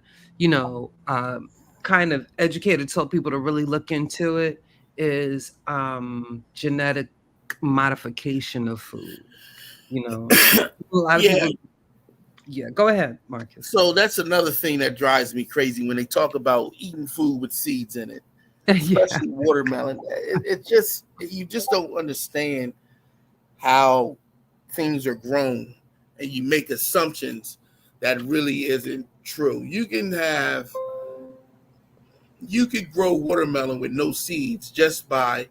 kind of educate or tell people to really look into it is genetic modification of food. A lot of people. Yeah, go ahead, Marcus. So that's another thing that drives me crazy when they talk about eating food with seeds in it, Yeah. especially watermelon. You just don't understand how things are grown, and you make assumptions that really isn't true. You could grow watermelon with no seeds just by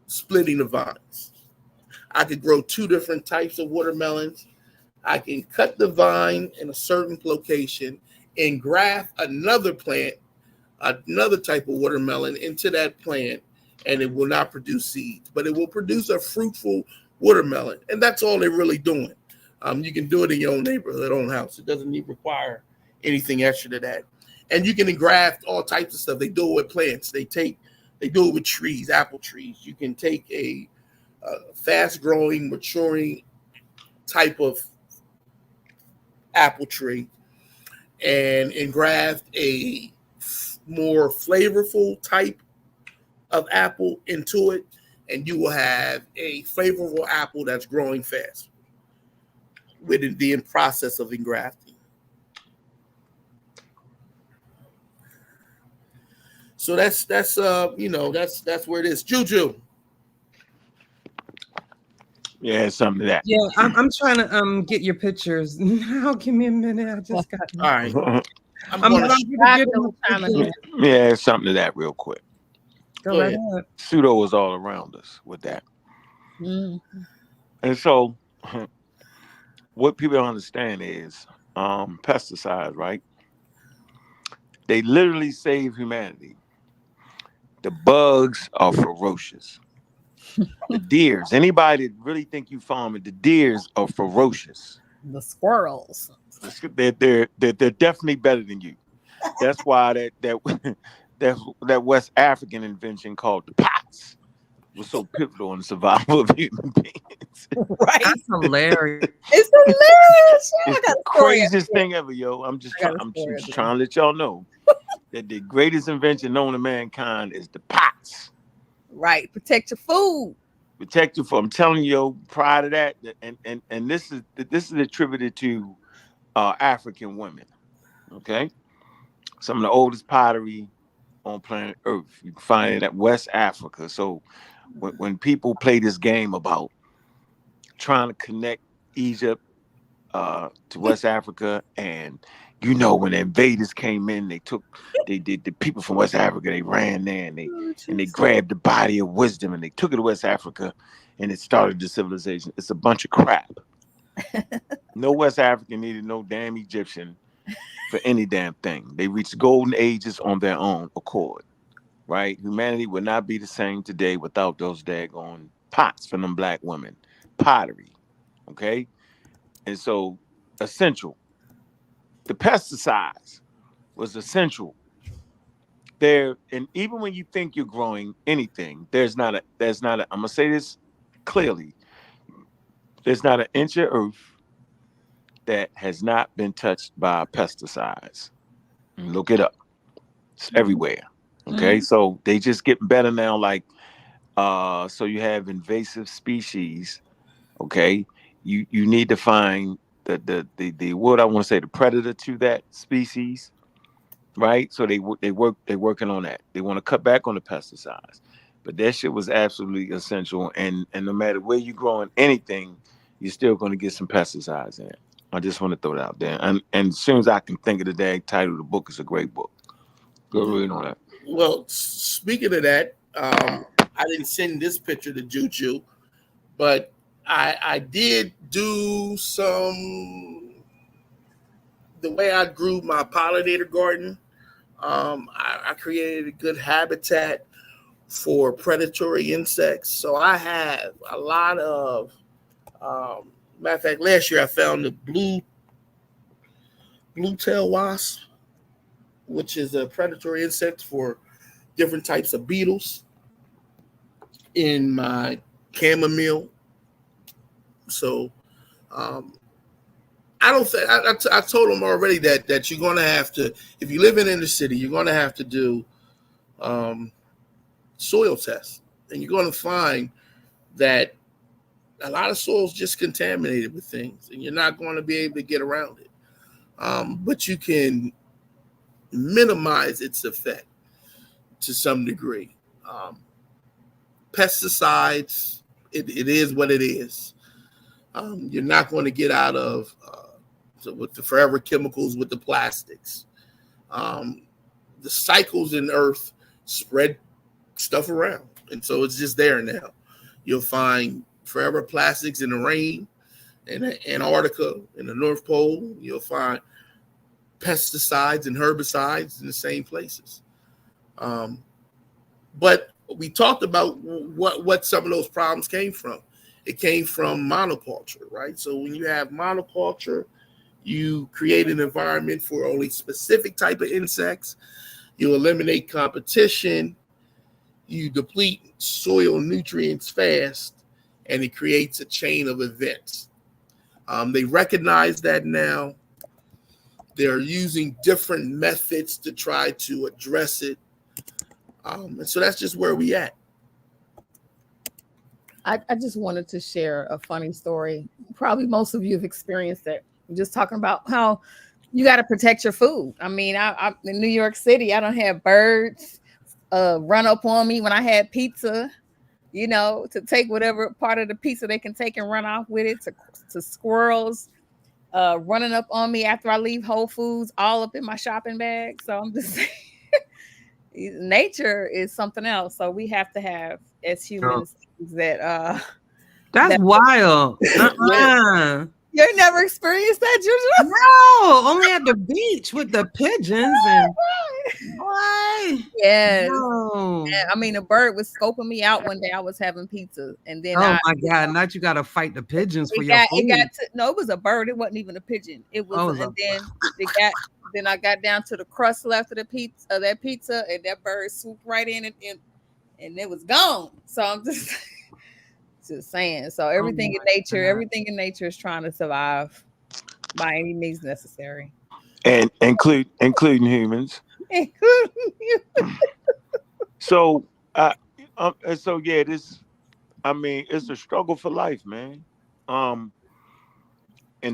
splitting the vines. I could grow 2 different types of watermelons. I can cut the vine in a certain location and graft another plant another type of watermelon into that plant, and it will not produce seeds, but it will produce a fruitful watermelon. And that's all they're really doing. You can do it in your own neighborhood, own house. It doesn't require anything extra to that. And you can engraft all types of stuff. They do it with plants. They do it with trees, apple trees. You can take a fast-growing, maturing type of apple tree and engraft a more flavorful type of apple into it, and you will have a flavorful apple that's growing fast with the process of engrafting. So that's where it is. Juju. Yeah, something to that. Yeah, I'm trying to get your pictures. Now, give me a minute. I just got. All right. I'm gonna get them. Yeah, something to that real quick. Go right ahead. Pseudo is all around us with that. Mm-hmm. And so what people don't understand is pesticides, right? They literally save humanity. The bugs are ferocious. The deers, anybody that really think you farming, the deers are ferocious. The squirrels. They're definitely better than you. That's why that West African invention called the pots was so pivotal in the survival of human beings. Right. That's hilarious. It's hilarious. It's the craziest thing ever, yo. I'm just trying to let y'all know that the greatest invention known to mankind is the pots. Right. Protect your food. Protect you from. I'm telling you, yo, prior to that, and this is attributed to African women. Okay, some of the oldest pottery on planet Earth. You can find it at West Africa. So when people play this game about trying to connect Egypt to West Africa, and when the invaders came in, the people from West Africa, they ran there and they grabbed the body of wisdom and they took it to West Africa and it started the civilization. It's a bunch of crap. No West African needed no damn Egyptian for any damn thing. They reached golden ages on their own accord, right? Humanity would not be the same today without those daggone pots from them black women. Pottery, okay? And so, essential. The pesticides was essential. And even when you think you're growing anything, there's not a, I'm gonna say this clearly. There's not an inch of earth that has not been touched by pesticides. Look it up. It's everywhere. Okay. So they just getting better now. Like, so you have invasive species. Okay. You need to find the what I want to say, the predator to that species. Right. So they're working on that. They want to cut back on the pesticides, but that shit was absolutely essential. And no matter where you're growing anything, you're still going to get some pesticides in it. I just want to throw it out there. And as soon as I can think of the dang title of the book, it's a great book. Go read on that. Well, speaking of that, I didn't send this picture to Juju, but I did do the way I grew my pollinator garden. I created a good habitat for predatory insects. So I have a lot of, matter of fact, last year I found the blue-tailed wasp, which is a predatory insect for different types of beetles in my chamomile. So I don't think I told them already that you're going to have to, if you live in the city, you're going to have to do soil tests, and you're going to find that a lot of soil's just contaminated with things, and you're not going to be able to get around it. But you can minimize its effect to some degree. Pesticides, it is what it is. You're not going to get out of with the forever chemicals, with the plastics. The cycles in Earth spread stuff around, and so it's just there now. You'll find forever plastics in the rain, in Antarctica, in the North Pole. You'll find pesticides and herbicides in the same places. But we talked about what some of those problems came from. It came from monoculture, right? So when you have monoculture, you create an environment for only specific type of insects. You eliminate competition. You deplete soil nutrients fast, and it creates a chain of events. They recognize that now. They're using different methods to try to address it. And so that's just where we at. I just wanted to share a funny story. Probably most of you have experienced it. I'm just talking about how you got to protect your food. I mean, I'm in New York City. I don't have birds run up on me when I had pizza, to take whatever part of the pizza they can take and run off with it, to squirrels running up on me after I leave Whole Foods, all up in my shopping bag. So I'm just saying, nature is something else. So we have to have, as humans, that that's wild. You never experienced that, Juju? No, only at the beach with the pigeons and what? Yes. No. Yeah, I mean, a bird was scoping me out one day. I was having pizza, and then my God! Now you got to fight the pigeons for your food. It was a bird. It wasn't even a pigeon. It was, then I got down to the crust left of the pizza, and that bird swooped right in and it was gone. So I'm just saying. So everything in nature is trying to survive by any means necessary, and including humans. So it's a struggle for life, man. And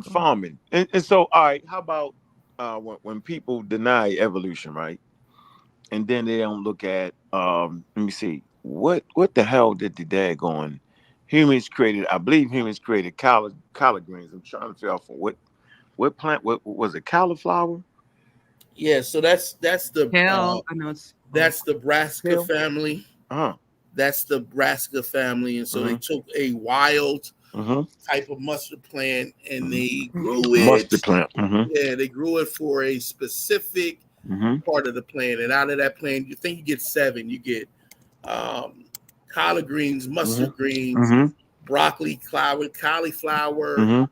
farming, and so all right. How about when people deny evolution, right? And then they don't look at let me see, what the hell did the daggone humans created? I believe humans created collard greens. I'm trying to figure out for what plant? What was it? Cauliflower? Yeah, so that's the that's the brassica family. That's the brassica family, and so they took a wild type of mustard plant and they grew it. Mustard plant. Yeah, they grew it for a specific part of the plant, and out of that plant, you think you get 7. You get collard greens, mustard greens, broccoli, cauliflower.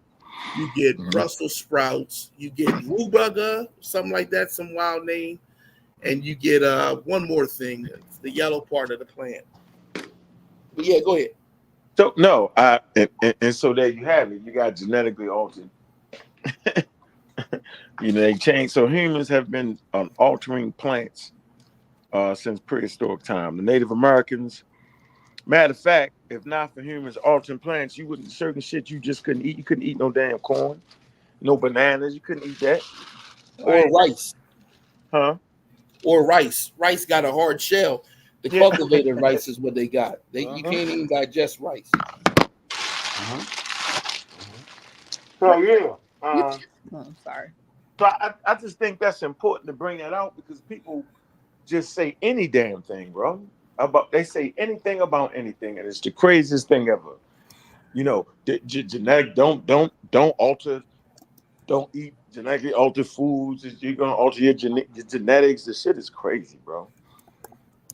You get Brussels sprouts. You get rhubarb, something like that, some wild name, and you get one more thing, it's the yellow part of the plant. But yeah, go ahead. So no, and so there you have it. You got genetically altered. They changed. So humans have been altering plants since prehistoric time. The Native Americans, matter of fact, if not for humans altering plants, you wouldn't certain shit you just couldn't eat. You couldn't eat no damn corn, no bananas. You couldn't eat that. Or rice. Huh? Or rice. Rice got a hard shell. The cultivated rice is what they got. You can't even digest rice. So yeah. I'm sorry. So I just think that's important to bring that out because people just say any damn thing, bro. They say anything about anything, and it's the craziest thing ever. Genetic don't alter, don't eat genetically altered foods. You're gonna alter your genetics. The shit is crazy, bro.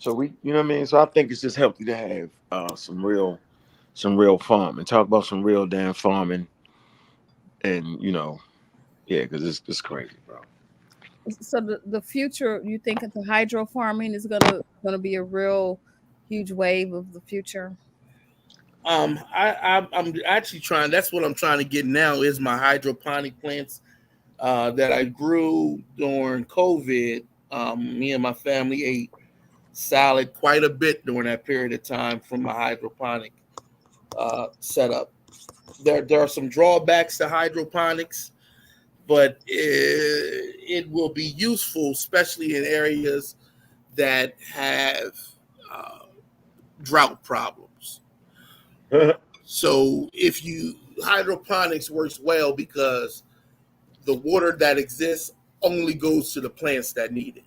So we, you know what I mean. So I think it's just healthy to have some real farming. Talk about some real damn farming, and because it's crazy, bro. So the future, you think the hydro farming is gonna be a real huge wave of the future? I'm actually trying. That's what I'm trying to get now. Is my hydroponic plants that I grew during COVID. Me and my family ate salad quite a bit during that period of time from my hydroponic setup. There are some drawbacks to hydroponics, but it will be useful, especially in areas that have drought problems. So hydroponics works well because the water that exists only goes to the plants that need it.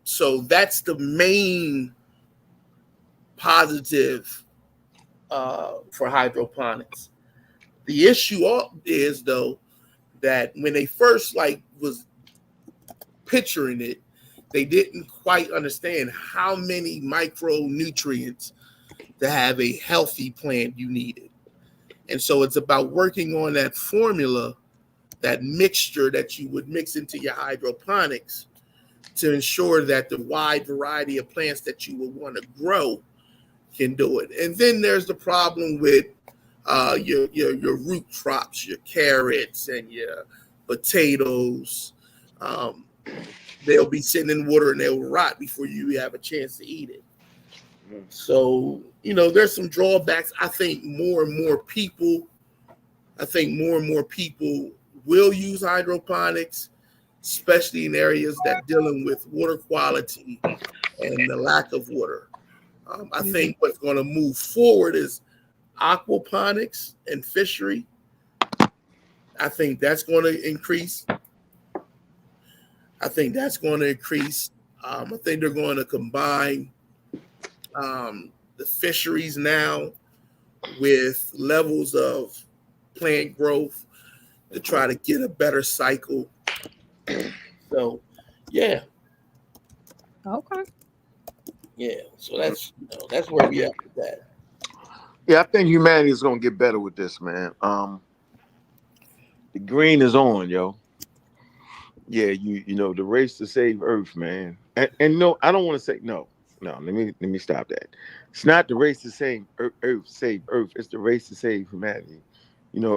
So that's the main positive for hydroponics. The issue is though that when they first was picturing it, they didn't quite understand how many micronutrients to have a healthy plant you needed. And so it's about working on that formula, that mixture that you would mix into your hydroponics to ensure that the wide variety of plants that you would want to grow can do it. And then there's the problem with your root crops, your carrots and your potatoes. They'll be sitting in water and they'll rot before you have a chance to eat it. So, there's some drawbacks. I think more and more people will use hydroponics, especially in areas that dealing with water quality and the lack of water. I think what's going to move forward is aquaponics and fishery. I think that's going to increase. I think they're going to combine the fisheries now with levels of plant growth to try to get a better cycle. So, yeah. Okay. Yeah. So that's where we are with that. Yeah, I think humanity is gonna get better with this, man. The green is on, yo. Yeah, you know the race to save Earth, man. And no, I don't want to say no. Let me stop that. It's not the race to save Earth, save Earth. It's the race to save humanity.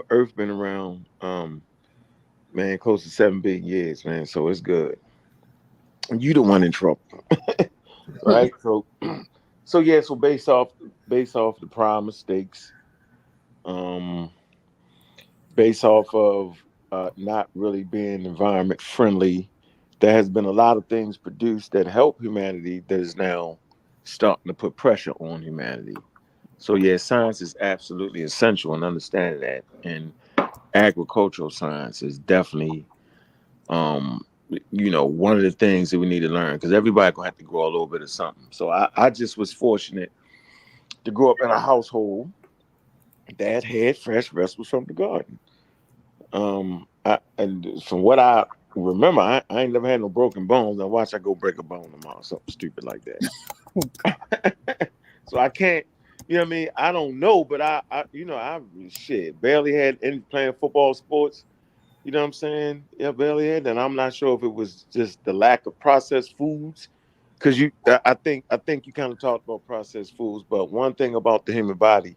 Earth been around, man, close to 7 billion years, man. So it's good. You the one in trouble, right? So yeah. So based off the prior mistakes, based off of not really being environment friendly, there has been a lot of things produced that help humanity that is now starting to put pressure on humanity. So yeah, science is absolutely essential in understanding that, and agricultural science is definitely one of the things that we need to learn, because everybody gonna have to grow a little bit of something. So I just was fortunate to grow up in a household that had fresh vegetables from the garden. And from what I remember, I ain't never had no broken bones. Now watch I go break a bone tomorrow, something stupid like that. So I can't, what I mean? I don't know, but I barely had any playing football sports. You know what I'm saying? Yeah, barely had. And I'm not sure if it was just the lack of processed foods, because I think you kind of talked about processed foods, but one thing about the human body,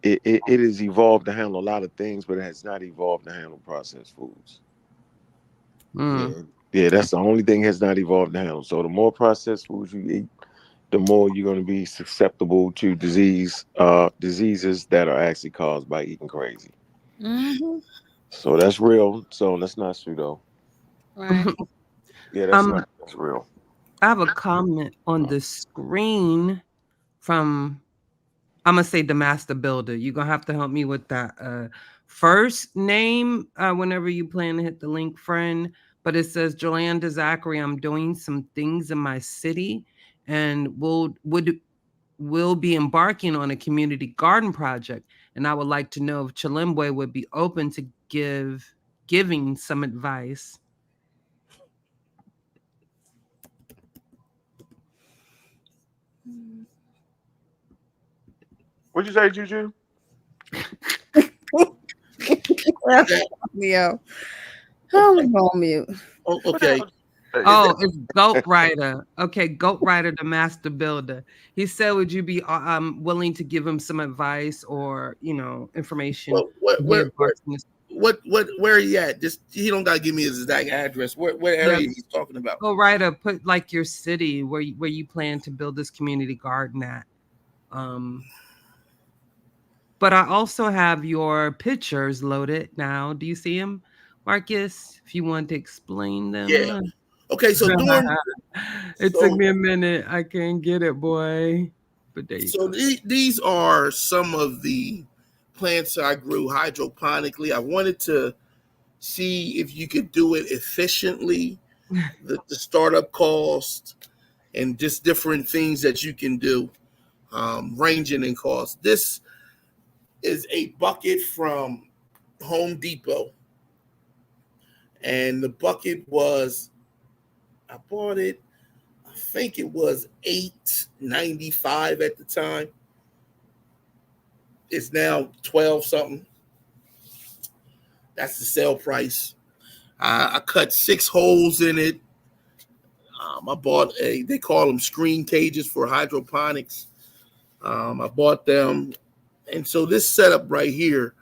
it has evolved to handle a lot of things, but it has not evolved to handle processed foods. Yeah, that's the only thing has not evolved to handle. So the more processed foods you eat, the more you're going to be susceptible to diseases that are actually caused by eating crazy. Mm-hmm. So that's real. So that's not pseudo. Right. Yeah, that's real. I have a comment on the screen from, I'm gonna say the master builder. You're gonna have to help me with that first name whenever you plan to hit the link, friend. But it says Jolanda Zachary, I'm doing some things in my city and will be embarking on a community garden project. And I would like to know if Chilembwe would be open to giving some advice. What'd you say, Juju? Leo. How we gonna mute? Oh, okay. Oh, it's Goat Rider. Okay, Goat Rider, the master builder. He said, would you be willing to give him some advice or information? Well, where are you at? Just he don't gotta give me his exact address. What area he's talking about? Goat Rider, put like your city where you plan to build this community garden at. But I also have your pictures loaded now. Do you see them, Marcus? If you want to explain them. Yeah. Okay, so it took me a minute. I can't get it, boy. But these are some of the plants I grew hydroponically. I wanted to see if you could do it efficiently, the startup cost, and just different things that you can do, ranging in cost. This is a bucket from Home Depot, and the bucket I bought it think it was $8.95 at the time. It's now 12 something. That's the sale price. I cut 6 holes in it. I bought they call them screen cages for hydroponics. I bought them. And so this setup right here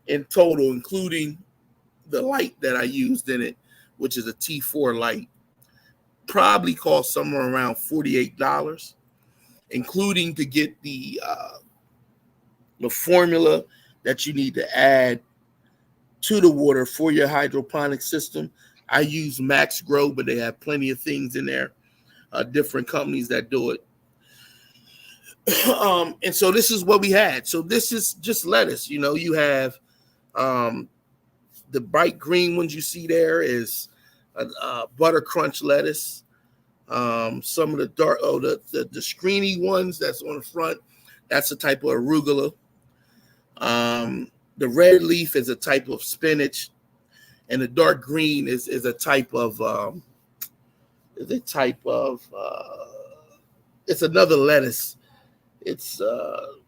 in total, including the light that I used in it, which is a T4 light, probably cost somewhere around $48, including to get the formula that you need to add to the water for your hydroponic system. I use Max Grow, but they have plenty of things in there, different companies that do it. And so this is what we had. So this is just lettuce. You know, you have the bright green ones you see there is butter crunch lettuce. Some of the dark, the screeny ones that's on the front, that's a type of arugula. The red leaf is a type of spinach, and the dark green is a type of it's another lettuce. It's the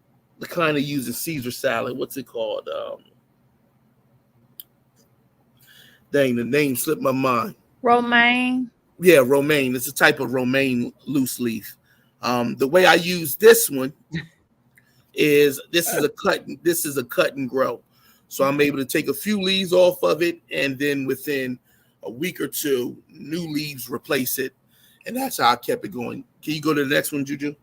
kind of used in Caesar salad. What's it called? Dang, the name slipped my mind. Romaine. Yeah, romaine. It's a type of romaine loose leaf. The way I use this one is this is a cut and grow. So I'm able to take a few leaves off of it, and then within a week or two, new leaves replace it. And that's how I kept it going. Can you go to the next one, Juju?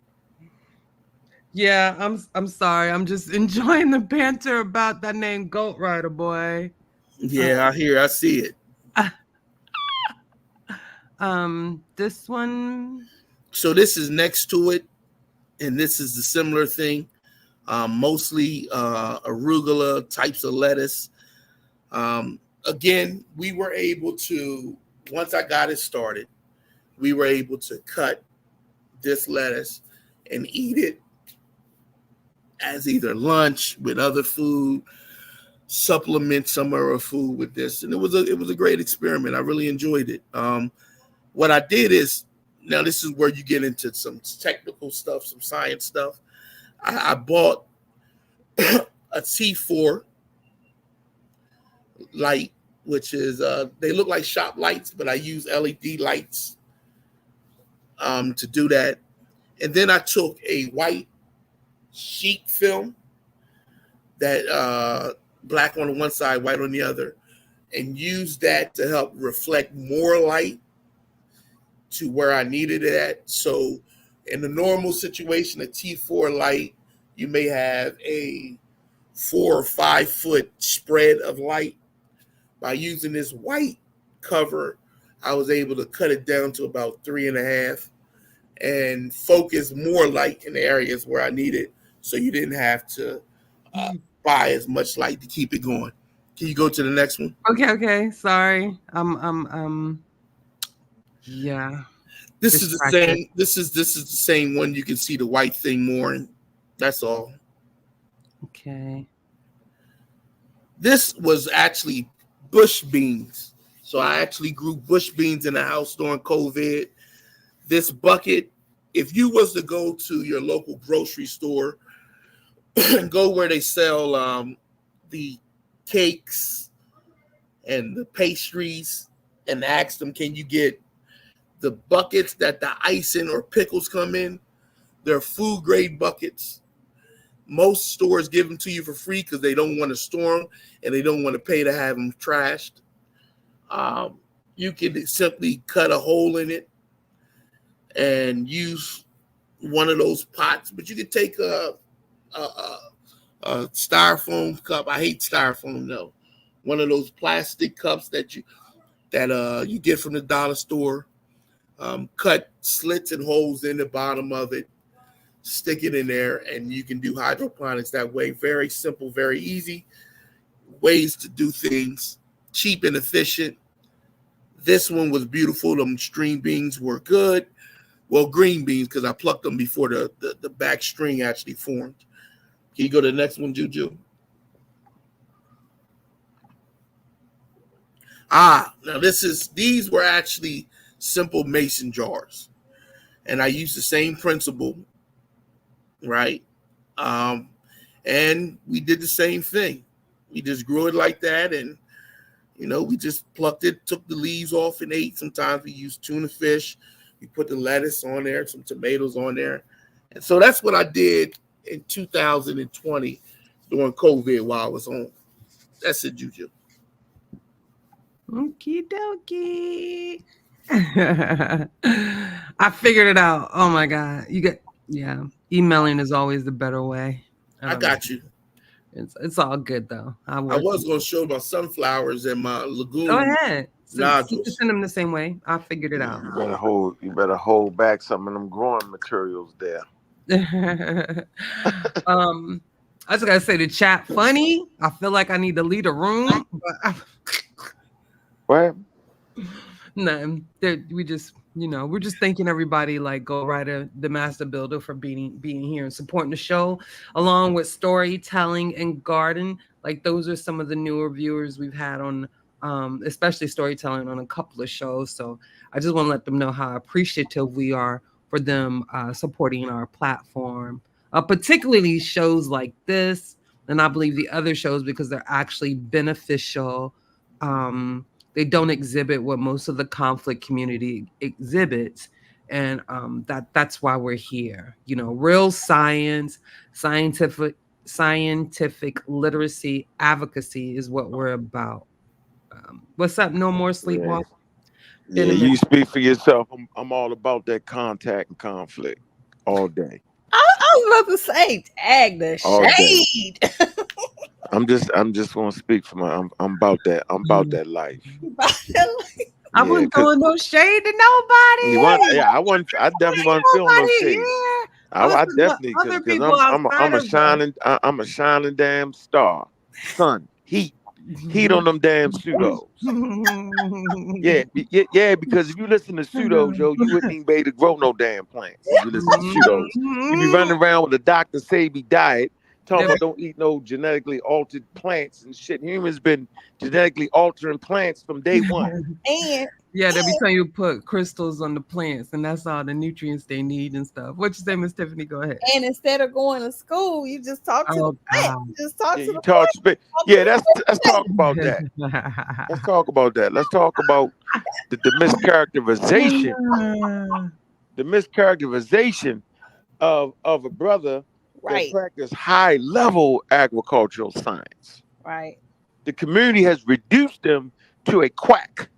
Yeah, I'm sorry. I'm just enjoying the banter about that name Goat Rider boy. Yeah, I see it. This one. So this is next to it, and this is the similar thing. Mostly arugula types of lettuce. Again, we were able to, once I got it started, we were able to cut this lettuce and eat it as either lunch with other food, supplement some of our food with this, and it was a great experiment. I really enjoyed it. What I did is, now this is where you get into some technical stuff, some science stuff. I bought a T4 light, which is they look like shop lights, but I use LED lights to do that. And then I took a white sheet film that black on the one side, white on the other, and used that to help reflect more light to where I needed it at. So in the normal situation, a T4 light, you may have a 4 or 5 foot spread of light. By using this white cover, I was able to cut it down to about 3.5 and focus more light in the areas where I needed, so you didn't have to buy as much light to keep it going. Can you go to the next one? Okay. Sorry. Yeah. This is the same. This is the same one. You can see the white thing more, and that's all. Okay. This was actually bush beans. So I actually grew bush beans in the house during COVID. This bucket, if you was to go to your local grocery store and go where they sell the cakes and the pastries and ask them, can you get the buckets that the icing or pickles come in? They're food grade buckets. Most stores give them to you for free because they don't want to store them and they don't want to pay to have them trashed. You can simply cut a hole in it and use one of those pots, but you could take a styrofoam cup. I hate styrofoam though. One of those plastic cups that you get from the dollar store. Cut slits and holes in the bottom of it, stick it in there, and you can do hydroponics that way. Very simple, very easy ways to do things, cheap and efficient. This one was beautiful. Them string beans were good. Well, green beans, because I plucked them before the back string actually formed. Can you go to the next one, Juju? Now these were actually simple mason jars. and I used the same principle, right? And we did the same thing. We just grew it like that, and we just plucked it, took the leaves off, and ate. Sometimes we used tuna fish. We put the lettuce on there, some tomatoes on there, and so that's what I did in 2020 during COVID while I was home. That's it, Juju. Okie dokie. I figured it out. Oh my God. Emailing is always the better way. I got you. It's all good though. I was going to show my sunflowers and my legumes. Go ahead. Nodules. Send them the same way. I figured it out. You better hold back some of them growing materials there. I just gotta say the chat funny. I feel like I need to leave the room, but What? no, we're just thanking everybody like Go Ryder, the Master Builder, for being here and supporting the show, along with storytelling and garden. Like those are some of the newer viewers we've had on, especially storytelling on a couple of shows. So I just want to let them know how appreciative we are for them supporting our platform, particularly shows like this, and I believe the other shows, because they're actually beneficial. They don't exhibit what most of the conflict community exhibits. And that's why we're here. Real science, scientific literacy, advocacy is what we're about. What's up? No more sleepwalking. Yeah, you speak for yourself. I'm all about that contact and conflict all day. I was about to say, tag the shade. I'm just gonna speak for I'm about that. I'm about that life. I wasn't throwing no shade to nobody. I definitely wasn't feeling no shade. I definitely, because I'm a shining damn star. Sun, heat on them damn pseudos. yeah, because if you listen to pseudos, yo, you wouldn't even be able to grow no damn plants. If you listen to pseudos, you be running around with a Dr. Sebi diet, talking about don't eat no genetically altered plants and shit. Humans been genetically altering plants from day one. And they be telling you to put crystals on the plants, and that's all the nutrients they need and stuff. What you say, Miss Tiffany? Go ahead. And instead of going to school, you just talk to the plant. You just talk to the plant. Let's talk about that. Let's talk about that. Let's talk about the mischaracterization. The mischaracterization of a brother that practice high-level agricultural science. Right. The community has reduced them to a quack.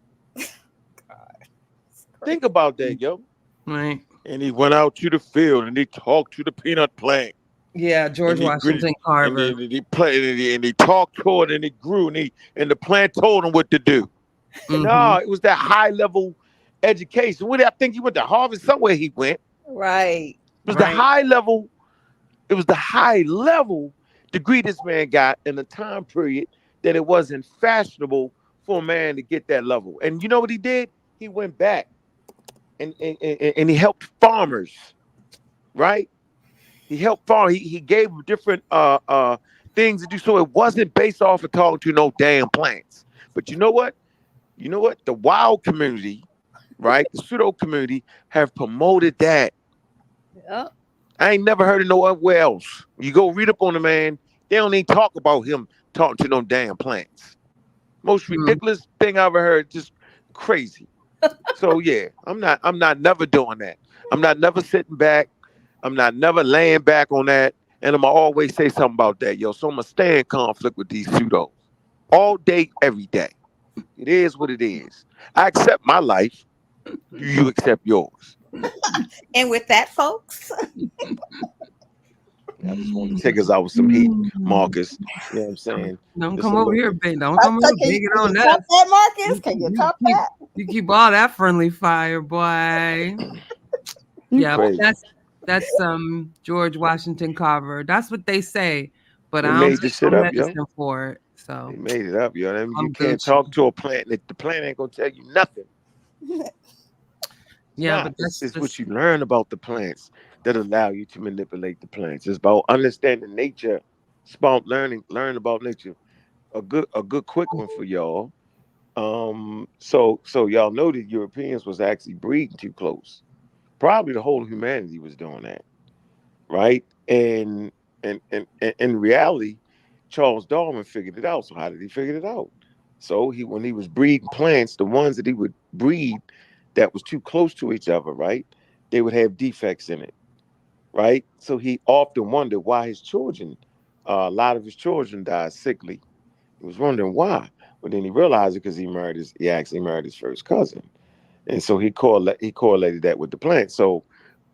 Think about that, yo. Right. And he went out to the field and he talked to the peanut plant. Yeah, George Washington Carver. And he played and he talked to it and it grew and the plant told him what to do. Mm-hmm. No, it was that high-level education. I think he went to Harvard somewhere. He went. Right. It was the high level. It was the high level degree this man got in a time period that it wasn't fashionable for a man to get that level. And you know what he did? He went back and he helped farmers, right? He helped farmers. He gave them different things to do. So it wasn't based off of talking to no damn plants. But you know what? The wild community, right? The pseudo community have promoted that. Yep. I ain't never heard of nowhere else. You go read up on the man, they don't even talk about him talking to no damn plants. Most ridiculous thing I ever heard, just crazy. So yeah, I'm not never doing that. I'm not never sitting back. I'm not never laying back on that. And I'm gonna always say something about that, yo. So I'm gonna stay in conflict with these pseudos all day, every day. It is what it is. I accept my life. You accept yours. And with that, folks, I just want to take us out with some heat, Marcus. You know what I'm saying? Don't come over here, babe. Don't come over here. Get on that. Marcus? Can you top that? You keep all that friendly fire, boy. Yeah, but that's George Washington Carver. That's what they say, but I don't take no medicine for it. So they made it up, yo. You can't talk to a plant. The plant ain't gonna tell you nothing. Yeah, but it's what you learn about the plants that allow you to manipulate the plants. It's about understanding nature. It's about learn about nature. A good quick one for y'all. So y'all know that Europeans was actually breeding too close. Probably the whole of humanity was doing that, right? And in reality, Charles Darwin figured it out. So how did he figure it out? So when he was breeding plants, the ones that he would breed that was too close to each other, right? They would have defects in it, right? So he often wondered why his children, a lot of his children died sickly. He was wondering why, but then he realized it because he actually married his first cousin, and so he correlated that with the plant. So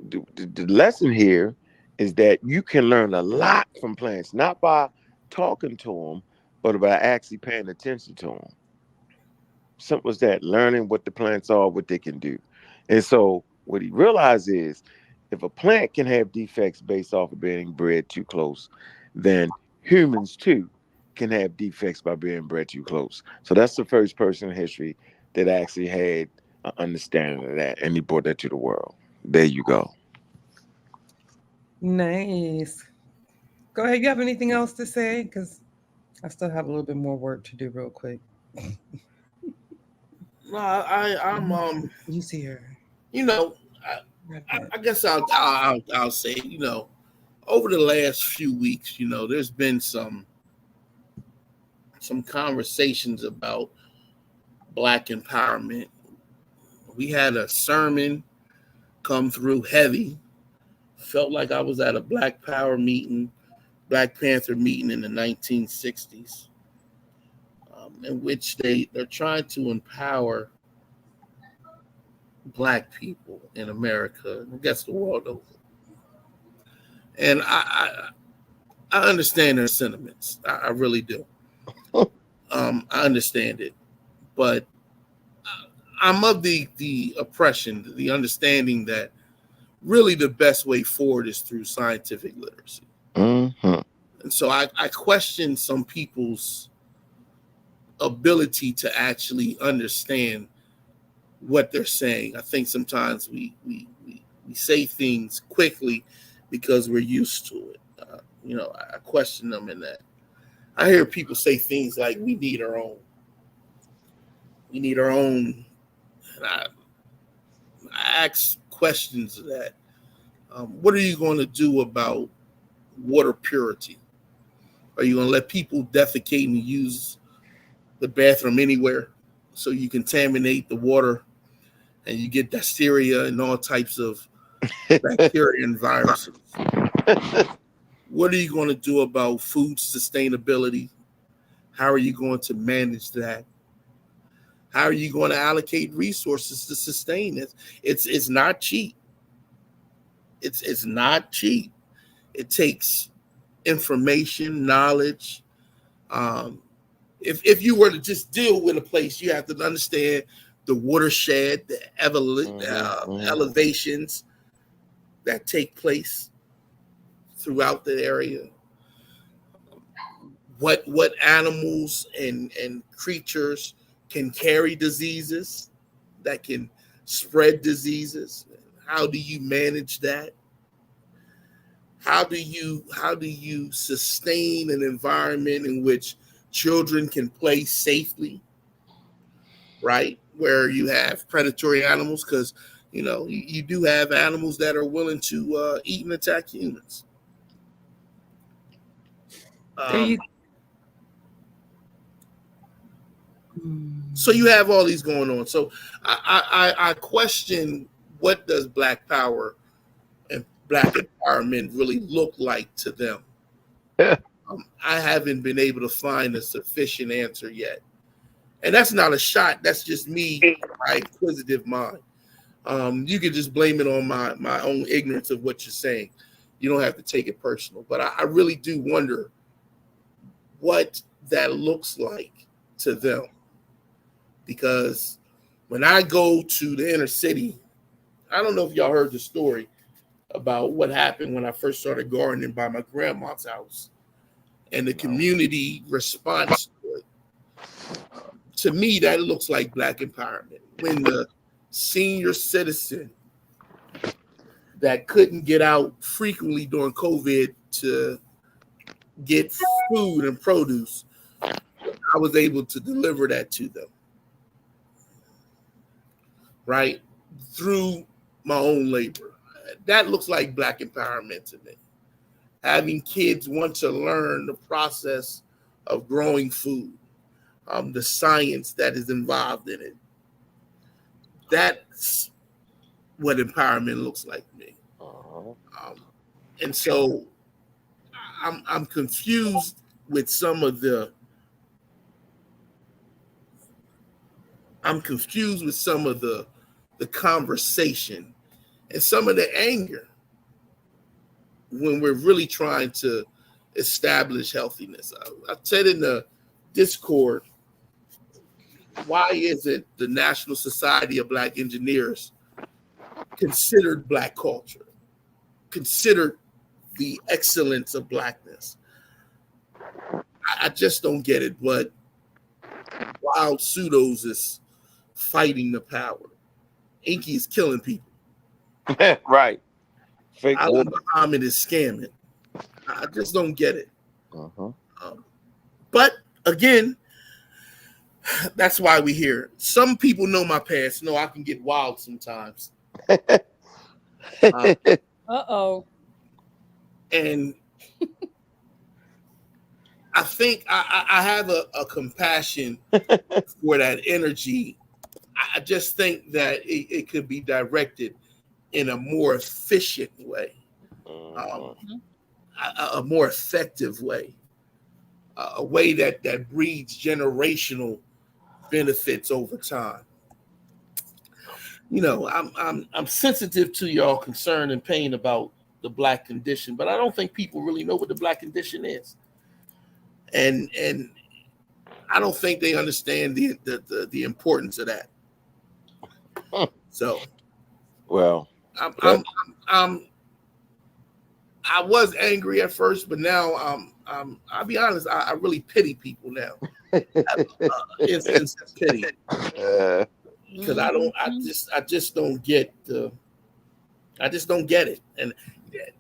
the lesson here is that you can learn a lot from plants, not by talking to them, but by actually paying attention to them. Simple as that, learning what the plants are, what they can do. And so what he realized is if a plant can have defects based off of being bred too close, then humans too can have defects by being bred too close. So that's the first person in history that actually had an understanding of that, and he brought that to the world. There you go. Nice. Go ahead. You have anything else to say? Because I still have a little bit more work to do real quick. No, I'm You see her. you know, I guess I'll say, over the last few weeks, there's been some conversations about Black empowerment. We had a sermon come through heavy. Felt like I was at a Black Power meeting, Black Panther meeting in the 1960s, in which they're trying to empower Black people in America, I guess the world over. And I understand their sentiments. I really do. I understand it, but I'm of the oppression, the understanding that really the best way forward is through scientific literacy. Mm-hmm. And so I question some people's ability to actually understand what they're saying. I think sometimes we say things quickly because we're used to it. I question them in that. I hear people say things like, we need our own. We need our own. And I ask questions of that. What are you going to do about water purity? Are you going to let people defecate and use the bathroom anywhere so you contaminate the water and you get diphtheria and all types of bacteria and viruses? What are you going to do about food sustainability? How are you going to manage that? How are you going to allocate resources to sustain it? It's not cheap. It's not cheap. It takes information, knowledge. If you were to just deal with a place, you have to understand the watershed, the elevations that take place throughout the area. What animals and creatures can carry diseases, that can spread diseases. How do you manage that? How do you sustain an environment in which children can play safely, right? Where you have predatory animals, because you do have animals that are willing to eat and attack humans. So you have all these going on. So I question, what does Black power and Black empowerment really look like to them? I haven't been able to find a sufficient answer yet. And that's not a shot. That's just me, my inquisitive mind. You can just blame it on my own ignorance of what you're saying. You don't have to take it personal. But I really do wonder what that looks like to them. Because when I go to the inner city, I don't know if y'all heard the story about what happened when I first started gardening by my grandma's house and the community response to it. To me, that looks like Black empowerment. When the senior citizen that couldn't get out frequently during COVID to get food and produce, I was able to deliver that to them. Right? Through my own labor. That looks like Black empowerment to me. Having kids want to learn the process of growing food, the science that is involved in it. That's what empowerment looks like to me. And so I'm confused with some of the conversation and some of the anger when we're really trying to establish healthiness. I said in the Discord, why isn't the National Society of Black Engineers considered Black culture, considered the excellence of Blackness? I just don't get it. But while Pseudos is fighting the power, Inky is killing people. Right. Fake Ali Muhammad is scamming. I just don't get it. But again, that's why we here. Some people know my past. Know I can get wild sometimes. And I think I have a compassion for that energy. I just think that it could be directed in a more efficient way, a more effective way, a way that breeds generational benefits over time. You know, I'm sensitive to y'all concern and pain about the Black condition, but I don't think people really know what the Black condition is, and I don't think they understand the importance of that. So, well, I was angry at first, but now I'll be honest. I really pity people now. Instance of pity, because I just don't get it. And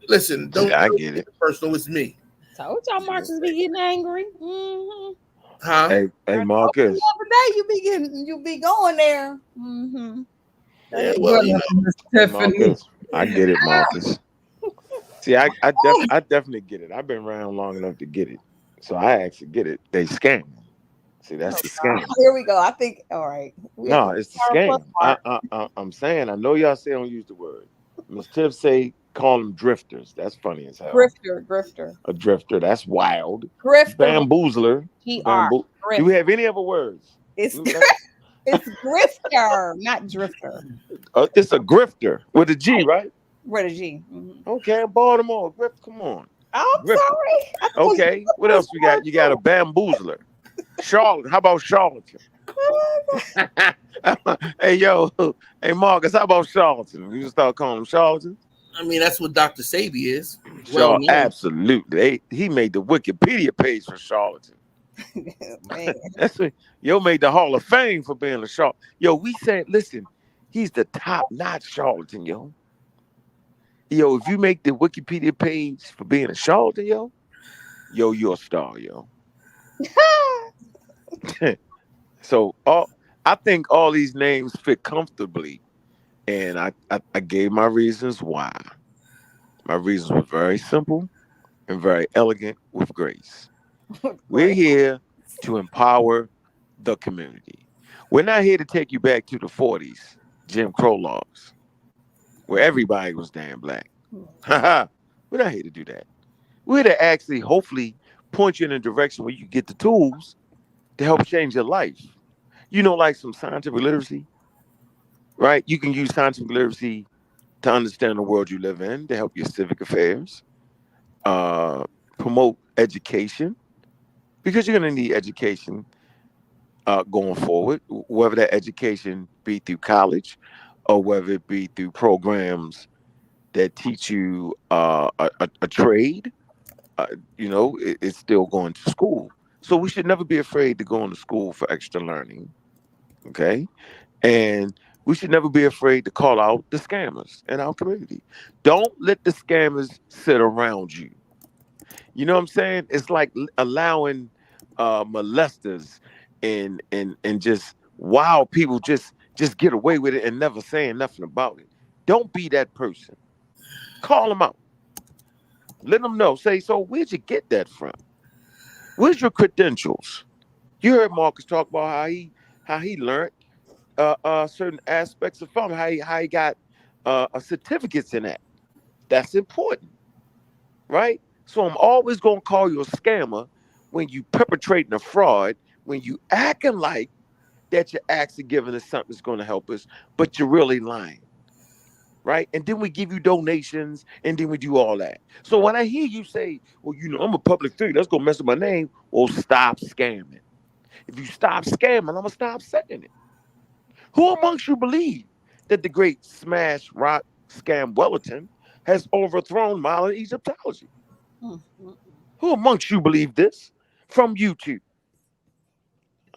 listen, don't get it personal. It's me. Told y'all Marcus be getting angry. Huh? Hey, Marcus. You be going there. Yeah, well, you know, Marcus, I get it, Marcus. See, I definitely get it. I've been around long enough to get it, so I actually get it. They scam. See, that's the scam. Here we go. I think. All right. No, it's the scam. I'm saying. I know y'all say don't use the word. Ms. Tiff say call them drifters. That's funny as hell. Grifter. A drifter. That's wild. Grifter. Bamboozler. Grifter. Do we have any other words? It's grifter, not drifter. It's a grifter with a G, right? With a G. Okay, Baltimore. Come on. Oh, I'm sorry. Okay, what else we got? You got a bamboozler. Charlotte. How about charlatan? Hey, Marcus, how about charlatan? We just start calling them charlatans. I mean, that's what Dr. Sabi is. Absolutely. He made the Wikipedia page for charlatan. Man. That's what made the Hall of Fame for being a charlatan. We said, listen, he's the top-notch charlatan, yo. If you make the Wikipedia page for being a charlatan, you're a star, yo. So I think all these names fit comfortably, and I gave my reasons why. My reasons were very simple and very elegant with grace. We're here to empower the community. We're not here to take you back to the 40s, Jim Crow laws, where everybody was damn black. We're not here to do that. We're here to actually, hopefully, point you in a direction where you get the tools to help change your life. Like some scientific literacy, right? You can use scientific literacy to understand the world you live in, to help your civic affairs, promote education, because you're going to need education going forward, whether that education be through college or whether it be through programs that teach you a trade. It's still going to school. So we should never be afraid to go into school for extra learning, okay? And we should never be afraid to call out the scammers in our community. Don't let the scammers sit around you. You know what I'm saying? It's like allowing molesters and just wild people just get away with it and never saying nothing about it. Don't be that person. Call them out. Let them know. Say, so where'd you get that from? Where's your credentials? You heard Marcus talk about how he learned certain aspects of farming, how he got certificates in that. That's important, right? So I'm always gonna call you a scammer when you perpetrating a fraud, when you acting like that you're actually giving us something that's gonna help us, but you're really lying. Right? And then we give you donations and then we do all that. So when I hear you say, well, I'm a public figure, that's gonna mess up my name, well, stop scamming. If you stop scamming, I'm gonna stop saying it. Who amongst you believe that the great smash rock scam Wellington has overthrown modern Egyptology? Who amongst you believe this? From YouTube.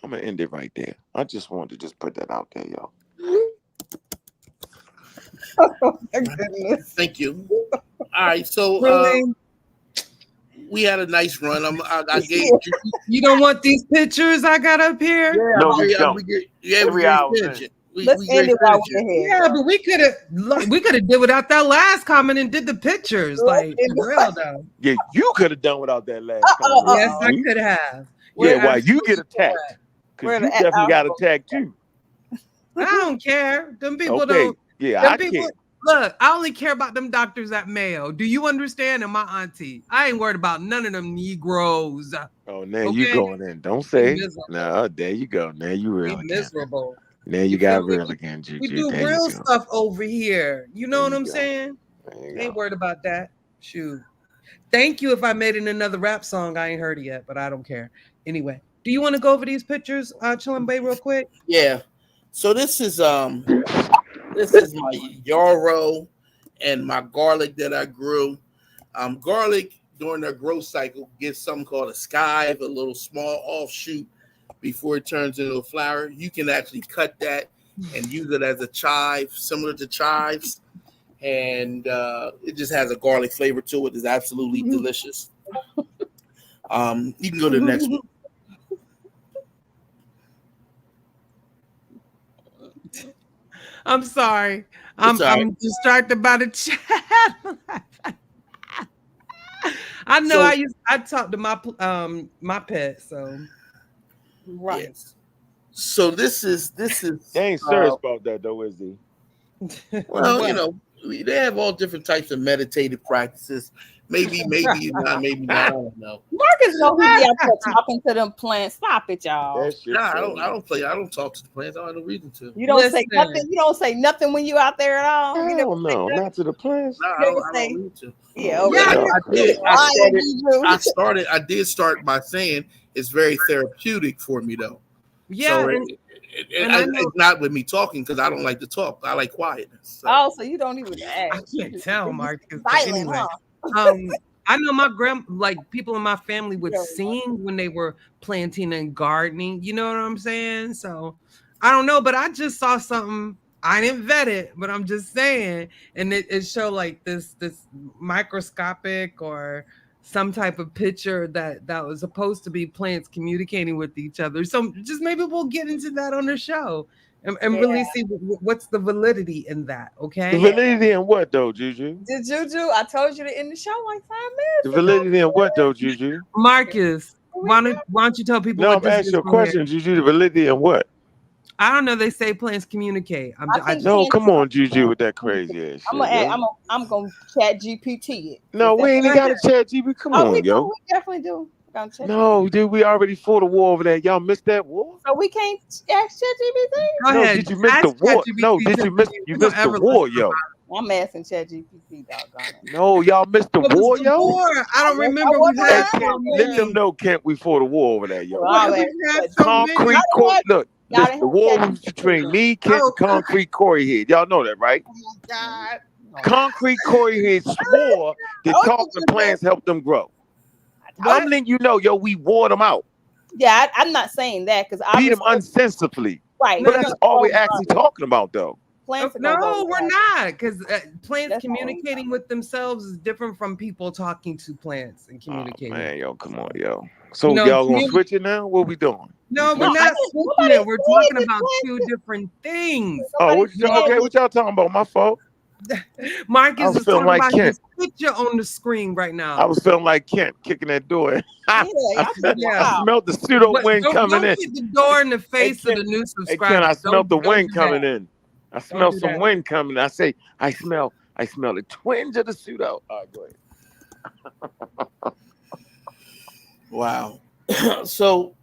I'm gonna end it right there. I just wanted to just put that out there, y'all. Oh my goodness. Thank you. All right, so Really? we had a nice run. I gave You don't want these pictures I got up here? No, we don't. We hour, finish. Let's end it while we're here. Yeah, but we could have did without that last comment and did the pictures. Like, for real though. Yeah, you could have done without that last Uh-oh. comment. Yes, I could have. Yeah, why you absolutely get attacked? correct. Because you definitely got attacked too. I don't care. Them people Okay, don't. yeah, Them I people, can't. look, I only care about them doctors at Mayo. Do you understand? And my auntie. I ain't worried about none of them Negroes. Oh, now Okay. you going in. Don't say. miserable. No, there you go. Now you Be real again. miserable. Now you You got feel me? real again, Juju. We do There you real go. stuff over here. You know There what you I'm go. saying? There you Ain't go. worried about that. Shoot. Thank you if I made it another rap song. I ain't heard it yet, but I don't care. Anyway, do you want to go over these pictures, Chilembwe, real quick? Yeah. So this is my yarrow and my garlic that I grew. Garlic during their growth cycle gets something called a skive, a little small offshoot before it turns into a flower. You can actually cut that and use it as a chive, similar to chives. And it just has a garlic flavor to it. It's absolutely delicious. You can go to the next one. I'm sorry. It's all right. I'm distracted by the chat. I know So- I talked to my pet, so Right. Yes. So this is They ain't serious about that though, is he? well, What? they have all different types of meditative practices. Maybe not, maybe not. I don't know. Marcus know he be out there talking to them plants. Stop it, y'all. That shit. Nah, I don't talk to the plants. I don't have no reason to. You don't say Listen. nothing. You don't say nothing when you out there at all. You Hell never say no, nothing? not to the plants. Nah, I Never don't say- need to. Yeah, Oh, okay. yeah. I did start by saying it's very therapeutic for me though. Yeah, So and I know- it's not with me talking because I don't like to talk. I like quietness. So. Oh, so you don't even ask. I can't tell, Marcus. But Silent, anyway, huh? I know my people in my family would Yeah. sing when they were planting and gardening. You know what I'm saying? So I don't know, but I just saw something. I didn't vet it, but I'm just saying, and it showed like this microscopic or some type of picture that was supposed to be plants communicating with each other. So just maybe we'll get into that on the show and really see what's the validity in that. Okay. The validity in what though, Juju? Did Juju? I told you to end the show like 5 minutes. The validity in what though, Juju? Marcus, why don't you tell people No, what I'm this asking is you a from here? question, Juju. The validity in what? I don't know. They say plants communicate. No, come on, Juju, with that crazy ass shit. I'm gonna chat GPT it. No, we ain't got a chat GB. Come Oh, we on, yo. do. We definitely do. We're gonna chat No, dude, we already fought a war over that. Y'all missed that war? So we can't ask ChatGPT? Go No, ahead. did you miss Ask the war? ChatGPT No, did you miss you the ever war, listen yo? I'm asking ChatGPT, doggone it. No, y'all missed the What was war, the yo? war? I don't remember. I We've had wasn't so Let them many. know, Kent, we fought a war over that, yo. Well, I'll We've ask had so many. Concrete Corey, look, Y'all listen, the war didn't was between me, Kent, and Concrete Corey Head. Y'all know that, right? Oh my God. Concrete Corey Head swore that talking plants helped them grow. What? I'm letting you know, yo, we wore them out. Yeah, I'm not saying that because I Beat them unsensibly. right. But that's all we're actually talking about, though. Plants are gonna No, go we're back. not, because plants That's communicating with themselves is different from people talking to plants and Oh, communicating. man, yo, come on, yo. So No, y'all gonna switch it now? What we doing? No, We we're switching? not switching it. We're talking about two different things. Oh, Nobody said what y'all talking about? My fault. Marcus I was is feeling talking like about Kent. his picture on the screen right I now. was feeling like Kent kicking that door. Yeah, y'all Yeah. I smelled the pseudo But wind coming don't in. hit the door in the face of Ken, the new Hey Ken, I subscribers. smelled the Don't wind do coming that. in. I Don't smell do some that. wind coming. I say, I smell the twinge of the pseudo. All right, go ahead. Wow. So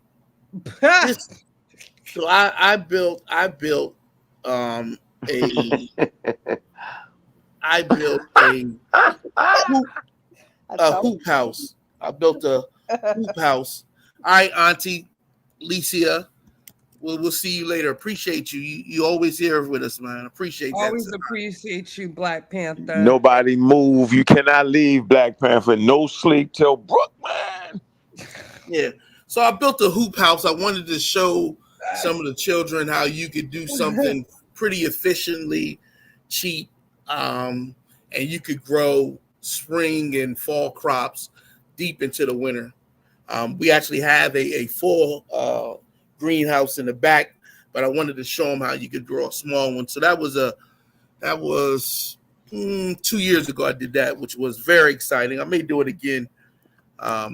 I built a hoop house. I built a hoop house. All right, Auntie Licia. We'll see you later. Appreciate you. You always here with us, man. Appreciate that. Always appreciate you, Black Panther. Nobody move. You cannot leave Black Panther. No sleep till Brookman. Yeah. So I built a hoop house. I wanted to show some of the children how you could do something pretty efficiently, cheap, and you could grow spring and fall crops deep into the winter. We actually have a full greenhouse in the back, but I wanted to show them how you could grow a small one. So that was 2 years ago I did that, which was very exciting. I may do it again a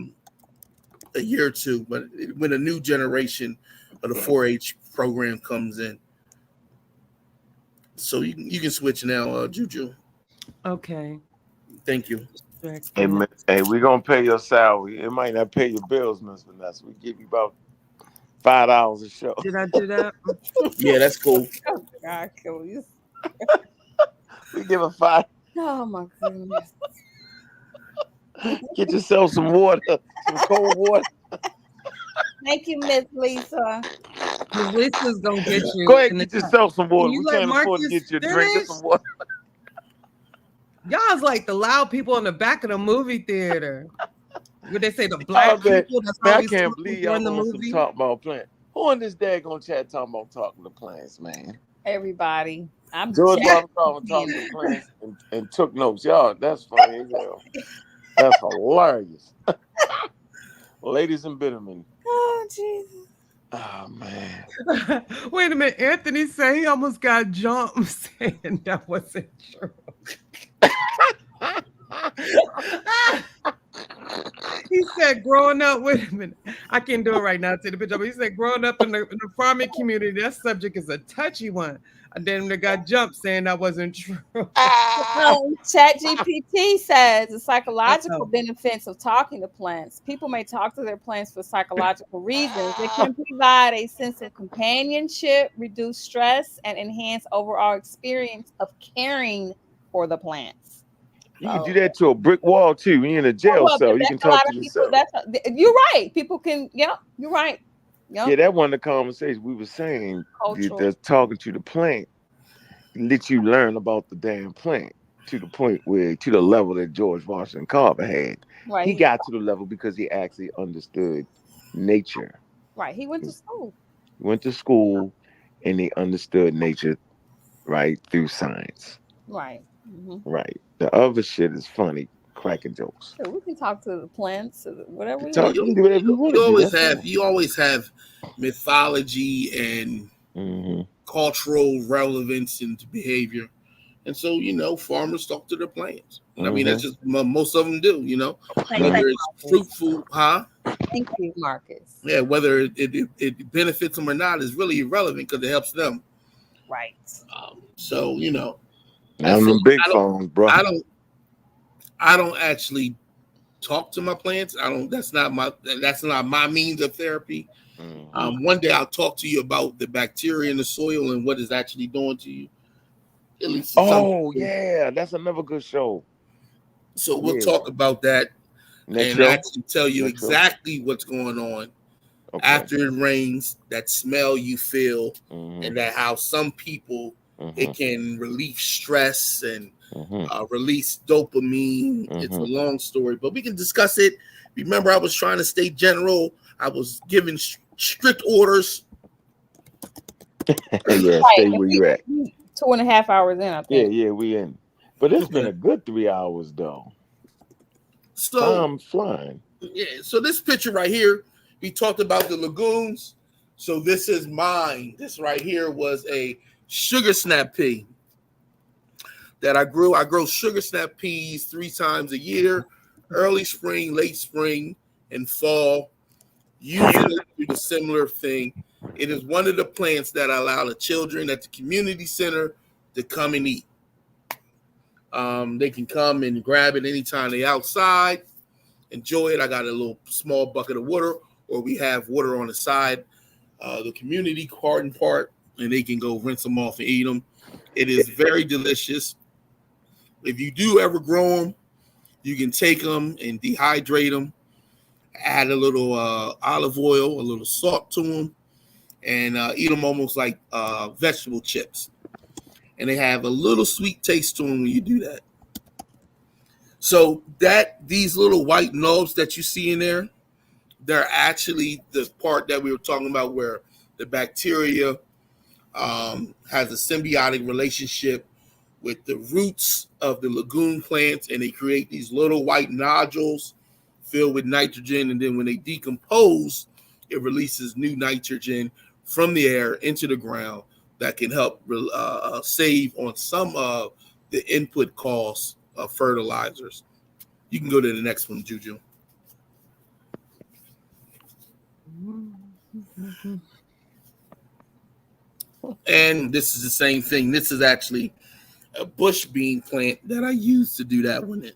year or two, but when a new generation of the 4-H program comes in. So you can switch now, Juju. Okay. Thank you. Hey, we're gonna pay your salary. It might not pay your bills, Miss Vanessa. We give you about $5 a show. Did I do that? Yeah, that's cool. Oh, God, Killias. We give a $5. Oh my goodness. Get yourself some water, some cold water. Thank you, Miss Lisa. Miss Lisa's gonna get you. Go ahead, get yourself some water. You We let can't afford to Marcus get you a drink. Get finish? some water. Y'all's like the loud people in the back of the movie theater. Would they say the black man, people? That's man, I always can't believe y'all in the want some movie. talk about plants. Who in this daggone chat talking about talking to plants, man? Everybody. I'm George chatting. Martin talking to plants and took notes. Y'all, that's funny as hell. That's hilarious. Ladies and gentlemen. Oh, Jesus. Oh, man. Wait a minute. Anthony said he almost got jumped saying that wasn't true. He said, growing up, wait a minute. I can't do it right now. Take the picture. But he said, growing up in the farming community, that subject is a touchy one. And then they got jumped saying that wasn't true. ChatGPT says the psychological benefits of talking to plants. People may talk to their plants for psychological reasons. It can provide a sense of companionship, reduce stress, and enhance overall experience of caring for the plants. You can do that to a brick wall too. When you're in a jail cell, you can talk to yourself. You're right. People can, yeah, you're right. Yep. Yeah, that one of the conversations we were saying that talking to the plant let you learn about the damn plant to the point where, to the level that George Washington Carver had. Right. He got to the level because he actually understood nature. Right. He went to school. He went to school and he understood nature, right, through science. Right. Mm-hmm. Right. The other shit is funny, cracking jokes. So we can talk to the plants, whatever we want. You can do whatever you want. You always have mythology and cultural relevance into behavior, and so farmers talk to their plants. I mean, that's just most of them do. Whether it's fruitful, Thank you, Marcus. Yeah, whether it benefits them or not is really irrelevant because it helps them. Right. So I'm the big phones, bro. I don't actually talk to my plants. That's not my means of therapy. One day I'll talk to you about the bacteria in the soil and what it's actually doing to you. At least that's another good show. So we'll talk about that actually tell you exactly what's going on after it rains, that smell you feel, and that how some people it can relieve stress and release dopamine. It's a long story, but we can discuss it. Remember, I was trying to stay general. I was giving strict orders. Stay where you at. 2.5 hours in, I think. Yeah, we in. But it's been a good 3 hours, though. So I'm flying. Yeah, so this picture right here, we talked about the legumes. So this is mine. This right here was a sugar snap pea. that I grow. I grow sugar snap peas 3 times a year, early spring, late spring, and fall. Usually do the similar thing. It is one of the plants that I allow the children at the community center to come and eat. They can come and grab it anytime they're outside, enjoy it. I got a little small bucket of water, or we have water on the side, the community garden part, and they can go rinse them off and eat them. It is very delicious. If you do ever grow them, you can take them and dehydrate them, add a little olive oil, a little salt to them, and eat them almost like vegetable chips. And they have a little sweet taste to them when you do that. So these little white knobs that you see in there, they're actually the part that we were talking about where the bacteria has a symbiotic relationship with the roots of the legume plants, and they create these little white nodules filled with nitrogen, and then when they decompose, it releases new nitrogen from the air into the ground that can help save on some of the input costs of fertilizers. You can go to the next one, Juju. And this is the same thing. This is actually a bush bean plant that I use to do that one in.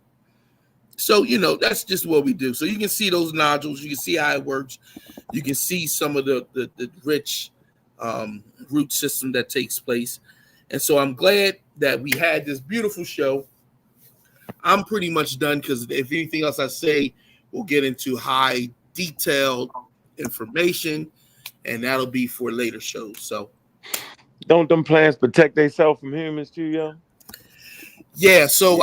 So, that's just what we do. So you can see those nodules. You can see how it works. You can see some of the rich root system that takes place. And so I'm glad that we had this beautiful show. I'm pretty much done because if anything else I say, we'll get into high detailed information, and that'll be for later shows. So don't them plants protect themselves from humans too, yo? Yeah, so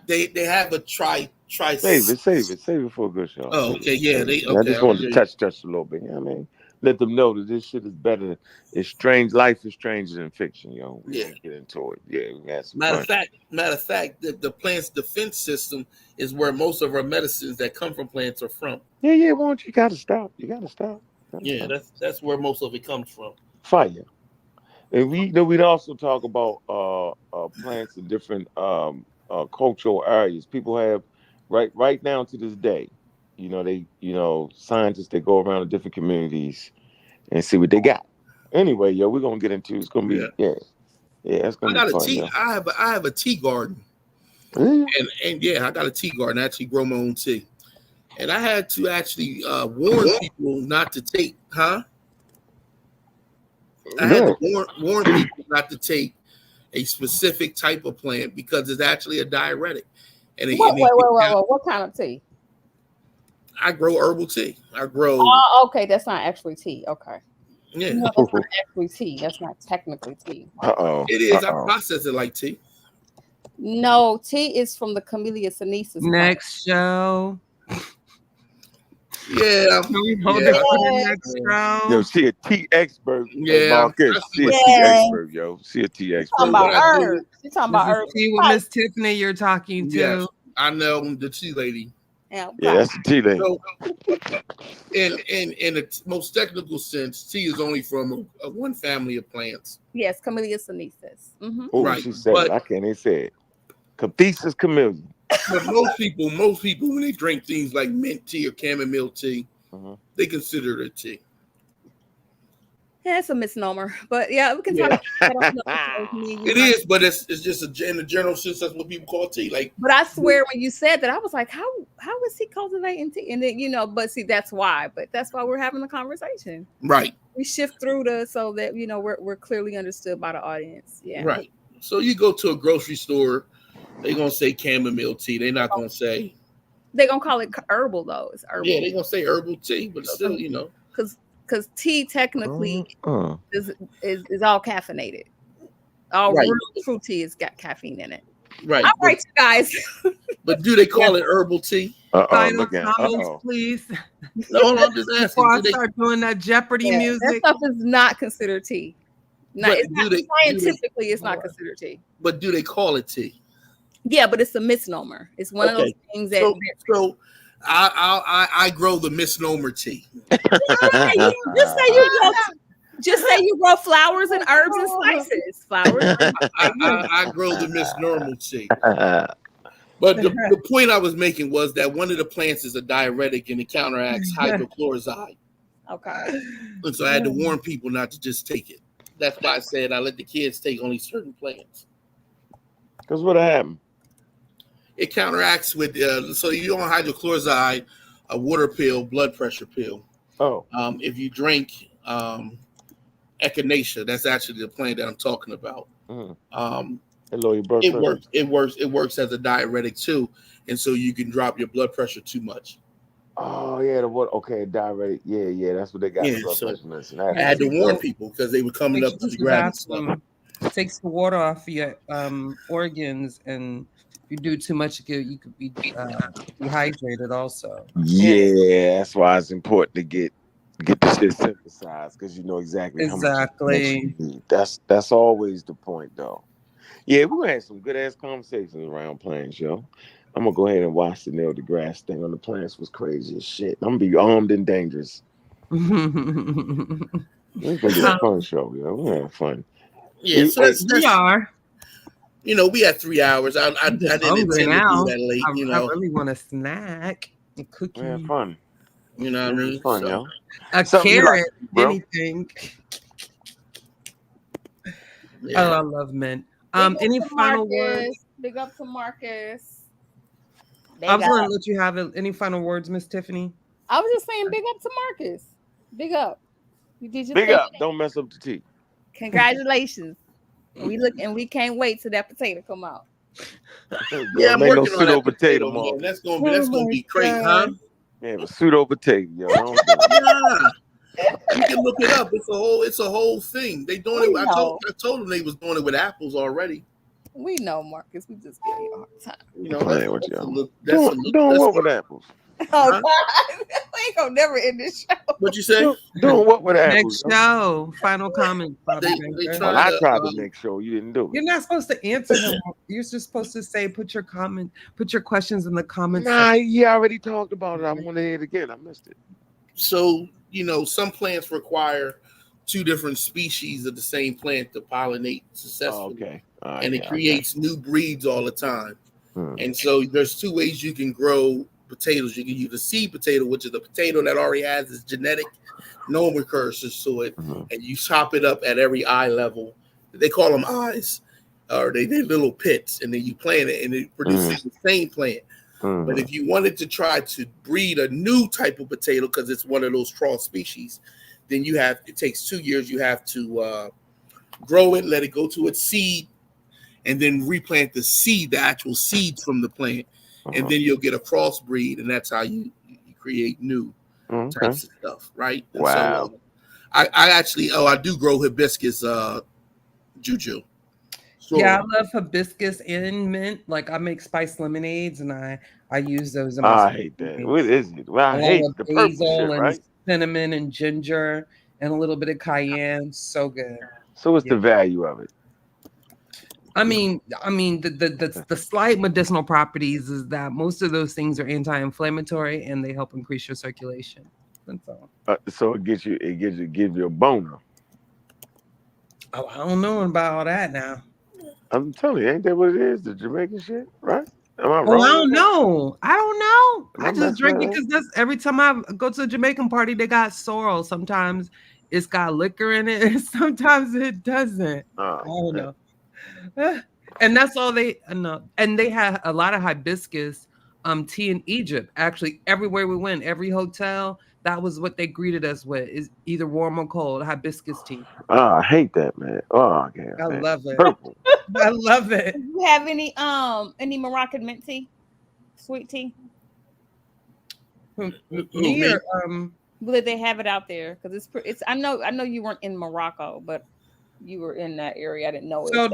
they have a try. Save it for a good show. Oh, okay, yeah. I just wanted to touch a little bit. You know what I mean? Let them know that this shit is better. It's strange. Life is stranger than fiction, yo. We get into it. Yeah, we got some matter of fact, the plant's defense system is where most of our medicines that come from plants are from. Yeah. You gotta stop. Yeah, that's where most of it comes from. Fire. And we'd also talk about plants in different cultural areas. People have right now to this day, scientists, they go around to different communities and see what they got. Anyway, yo, we're gonna get into it's gonna be it's gonna be fun. I have a tea garden. Mm. And I got a tea garden. I actually grow my own tea. And I had to actually warn people not to take, I had to warn people not to take a specific type of plant because it's actually a diuretic. And wait, what kind of tea? I grow herbal tea. Okay, that's not actually tea. Okay. Yeah. No, that's not actually tea. That's not technically tea. It is. I process it like tea. No, tea is from the Camellia sinensis. Next show. Yeah. Can we hold it for the next show? Yo, she a tea expert. Yeah. She a tea expert, yo. She a tea expert. Talking about herbs. You're talking about herbs. See what Miss Tiffany you're talking to. Yes, I know the tea lady. Yeah, that's the tea lady. So, in the most technical sense, tea is only from one family of plants. Yes, Camellia sinensis. Mm-hmm. Oh, right. She said it. I can't even say it. Cathesis camellia. But most people, when they drink things like mint tea or chamomile tea, they consider it tea. Yeah, it's a misnomer, but we can talk about it is, but it's just in the general sense that's what people call tea. But I swear, when you said that, I was like, how is he cultivating tea? And then but see, that's why. But that's why we're having a conversation, right? We shift through so that we're clearly understood by the audience. Yeah, right. So you go to a grocery store, they're gonna say chamomile tea. They're not gonna say. They're gonna call it herbal though. It's herbal. Yeah, they're gonna say herbal tea, but still, because tea technically is all caffeinated. All real true tea has got caffeine in it. Right. All right, you guys. But do they call it herbal tea? Final comments, please. No, I'm just asking. Before I start doing that Jeopardy music. That stuff is not considered tea. Scientifically, it's not considered tea. But do they call it tea? Yeah, but it's a misnomer. It's one of those things that. So I grow the misnomer tea. Just say you grow. Just say you grow flowers and herbs and spices. Flowers. I grow the Miss Normalcy. But the point I was making was that one of the plants is a diuretic and it counteracts hydrochloride. Okay. And so I had to warn people not to just take it. That's why I said I let the kids take only certain plants. Because what happened? It counteracts with, so you're on hydrochloride, a water pill, blood pressure pill. Oh. If you drink echinacea, that's actually the plant that I'm talking about. It works as a diuretic too, and so you can drop your blood pressure too much. Oh yeah, diuretic. Yeah, that's what they got. Yeah, so I had to warn people because they were coming up to the grabbing stuff. Takes the water off your organs, and if you do too much, you could be dehydrated also. Yeah, that's why it's important to get the shit synthesized because you know exactly how much you need. That's always the point, though. Yeah, we're gonna have some good ass conversations around plants, yo. I'm gonna go ahead and watch the Neil deGrasse thing on the plants. Was crazy as shit. I'm gonna be armed and dangerous. It's gonna be a fun show, yo. We're gonna have fun. Yeah, so we are. You know, we had 3 hours. I didn't intend to do that late. I really want a snack, a cookie. Yeah, fun. You know what I mean? Fun, yo. A carrot, anything. Yeah. Oh, I love mint. Any final words? Big up to Marcus. I was going to let you have it. Any final words, Miss Tiffany? I was just saying, big up to Marcus. Big up. You did your big up. Don't mess up the tea. Congratulations. We can't wait till that potato come out. Yeah, I'm working on that potato. Man. That's gonna be crazy, huh? Yeah, a pseudo potato, yo. You can look it up. It's a whole thing. They doing it. I told them they was doing it with apples already. We know, Marcus. We just give you a hard time. You know, doing what with apples? Oh God, we ain't gonna never end this show. What you say? Doing what with apples? Next show. Final comment. I tried to make sure you didn't do it. You're not supposed to answer them. You're just supposed to say, put your questions in the comments. Nah, you already talked about it. I want to hear it again. I missed it. So, you know, some plants require 2 different species of the same plant to pollinate successfully. Okay. And it creates new breeds all the time. And so there's 2 ways you can grow potatoes. You can use a seed potato, which is a potato that already has its genetic nomenclatures to it, and you chop it up at every eye level. They call them eyes, or they're little pits, and then you plant it, and it produces the same plant. But if you wanted to try to breed a new type of potato, because it's one of those cross species, then it takes 2 years. You have to grow it, let it go to its seed, and then replant the actual seeds from the plant. And then you'll get a crossbreed, and that's how you create new types of stuff, right? And wow. So, I do grow hibiscus, Juju. So, yeah, I love hibiscus and mint. Like I make spiced lemonades, and I use those. In I hate that. What is it? Well, I hate the purple shit, right? Cinnamon and ginger and a little bit of cayenne. So good. So what's the value of it? I mean, the slight medicinal properties is that most of those things are anti-inflammatory and they help increase your circulation. That's all. So it gives you a boner. Oh, I don't know about all that now. I'm telling you, ain't that what it is? The Jamaican shit, right? Am I wrong? Oh, I don't know. I just drink it because that's every time I go to a Jamaican party, they got sorrel. Sometimes it's got liquor in it, and sometimes it doesn't. I don't know. And that's all they know. And they had a lot of hibiscus tea in Egypt. Actually, everywhere we went, every hotel, that was what they greeted us with, is either warm or cold hibiscus tea. Oh, I hate that, man. Oh, okay. I love it. Purple. I love it. Do you have any Moroccan mint tea? Sweet tea? Me or, will they have it out there? Because it's I know you weren't in Morocco, but you were in that area. I didn't know it. So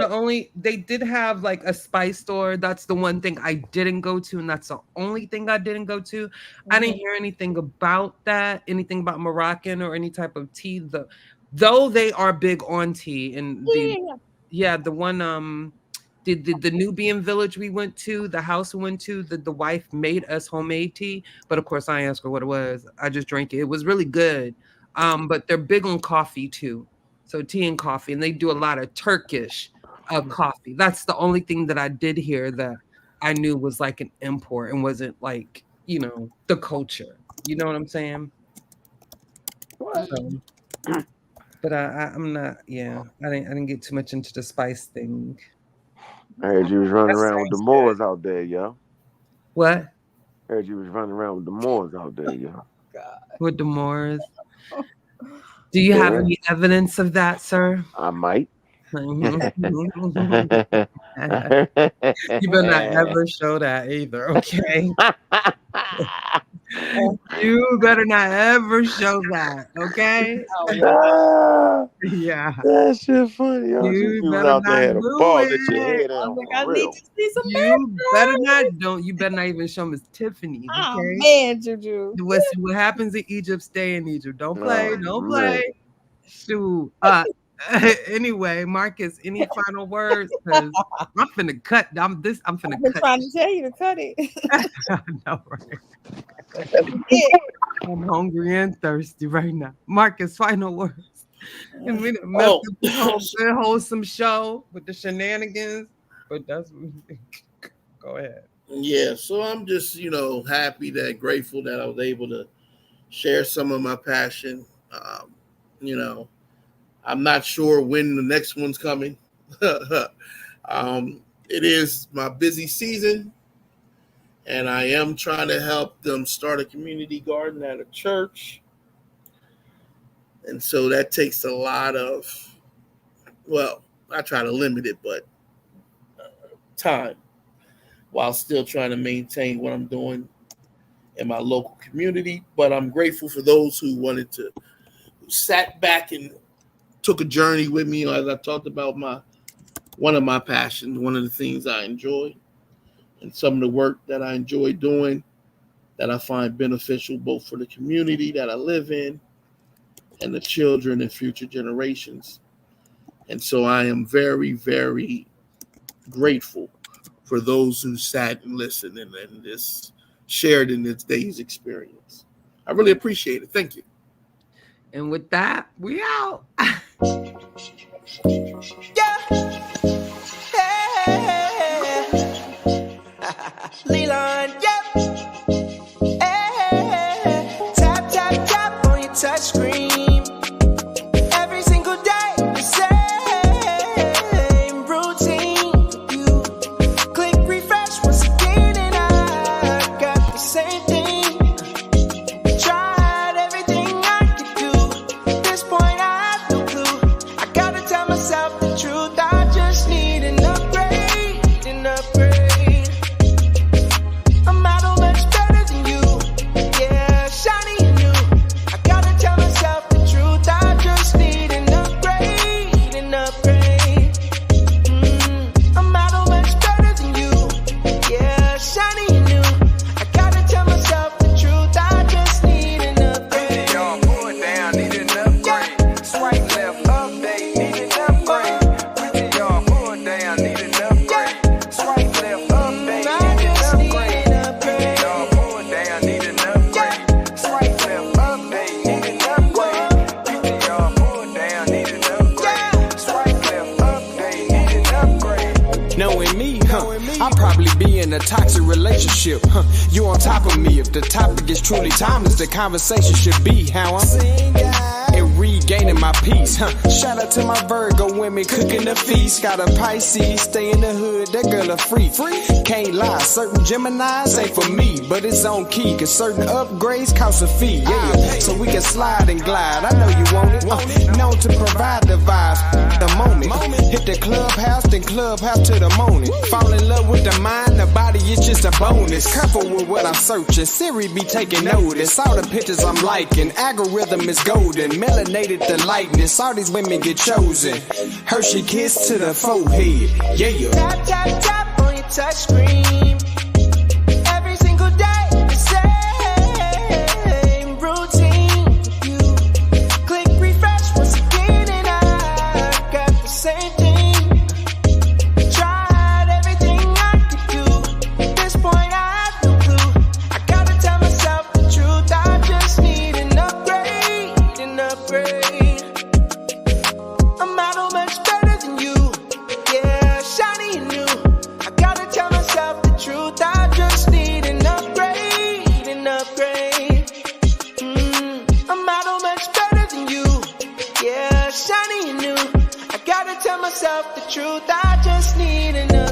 they did have like a spice store. That's the one thing I didn't go to, and that's the only thing I didn't go to. I didn't hear anything about that, anything about Moroccan or any type of tea. Though they are big on tea, and the one the Nubian village we went to, the house we went to, the wife made us homemade tea, but of course I asked her what it was. I just drank it. It was really good. But they're big on coffee too. So tea and coffee, and they do a lot of Turkish coffee. That's the only thing that I did here that I knew was like an import and wasn't like, you know, the culture. You know what I'm saying? So, but I'm not. Yeah, I didn't get too much into the spice thing. I heard you was running That around with the sounds Moors good. out there, yo. What? I heard you was running around with the Moors out there, yo. With the Moors? Do you have any evidence of that, sir? I might. You better not ever show that either, okay? You better not ever show that, okay? Yeah. That shit funny, yo. You You was better out there had a not ball do that your it. head down Like, for I real. need to see some You better not even show Miss Tiffany, Oh okay? man, Juju. What happens in Egypt, stay in Egypt. Don't play, Oh, don't man. play. Shoot. Anyway, Marcus, any final words? Because I'm finna cut. I'm finna I've been cut. trying to tell you to cut it. I know, right? Yeah. I'm hungry and thirsty right now. Marcus, final words. And we done Oh. messed up this whole good wholesome show with the shenanigans, but that's go ahead. Yeah, so I'm just, happy grateful that I was able to share some of my passion. I'm not sure when the next one's coming. It is my busy season, and I am trying to help them start a community garden at a church. And so that takes a lot of, I try to limit it, but time, while still trying to maintain what I'm doing in my local community. But I'm grateful for those who sat back and took a journey with me, as I talked about one of my passions, one of the things I enjoy, and some of the work that I enjoy doing that I find beneficial both for the community that I live in and the children and future generations. And so I am very, very grateful for those who sat and listened and this shared in this day's experience. I really appreciate it. Thank you. And with that, we out. Leland, tap, tap, tap on your touch screen. Every single day, the same routine. You click refresh once again, and I got the same thing. Tried everything I could do. At this point, I have no clue. I gotta tell myself the truth. I just need an upgrade, an upgrade. I'm out much better than you. Yeah, shiny and new. I gotta tell myself the truth. I just need an upgrade, an upgrade. I'm out much better than you. Yeah, shiny and new. I gotta tell myself the truth. I just need an upgrade. Y'all pull it down, need an upgrade. Swipe left, update, need an upgrade. Y'all pull it down, need an upgrade. Swipe left, update, I need just an need upgrade. an upgrade. Y'all pull it down, need an upgrade. Swipe left, update, need an upgrade. Y'all pull it down, need an upgrade. Swipe left, update, need an upgrade. Knowing me, I'll probably be in a toxic relationship. You on top of me. If the topic is truly timeless, the conversation should be how I'm and regaining my peace. Shout out to my Virgo women cooking the feast. Got a Pisces, stay in the hood, that girl a freak. Can't lie, certain Geminis ain't for me, but it's on key, cause certain upgrades cost a fee. Yeah, so we can slide and glide. I know you want it. Known to provide the vibes, the moment. Hit the clubhouse, then clubhouse to the morning. Fall in love with the mind, the body is just a bonus. Careful with what I'm searching, Siri be taking notice. All the pictures I'm liking, algorithm is golden. Melanated the lightness, all these women get chosen. Hershey kiss to the forehead, yeah. Tap, tap, tap on your touch screen. Every single day, the same routine. You click refresh once again, and I got the same thing. Tried everything I could do. At this point, I have no clue. I gotta tell myself the truth. I just need an upgrade, an upgrade. shiny and new. I gotta tell myself the truth, I just need enough.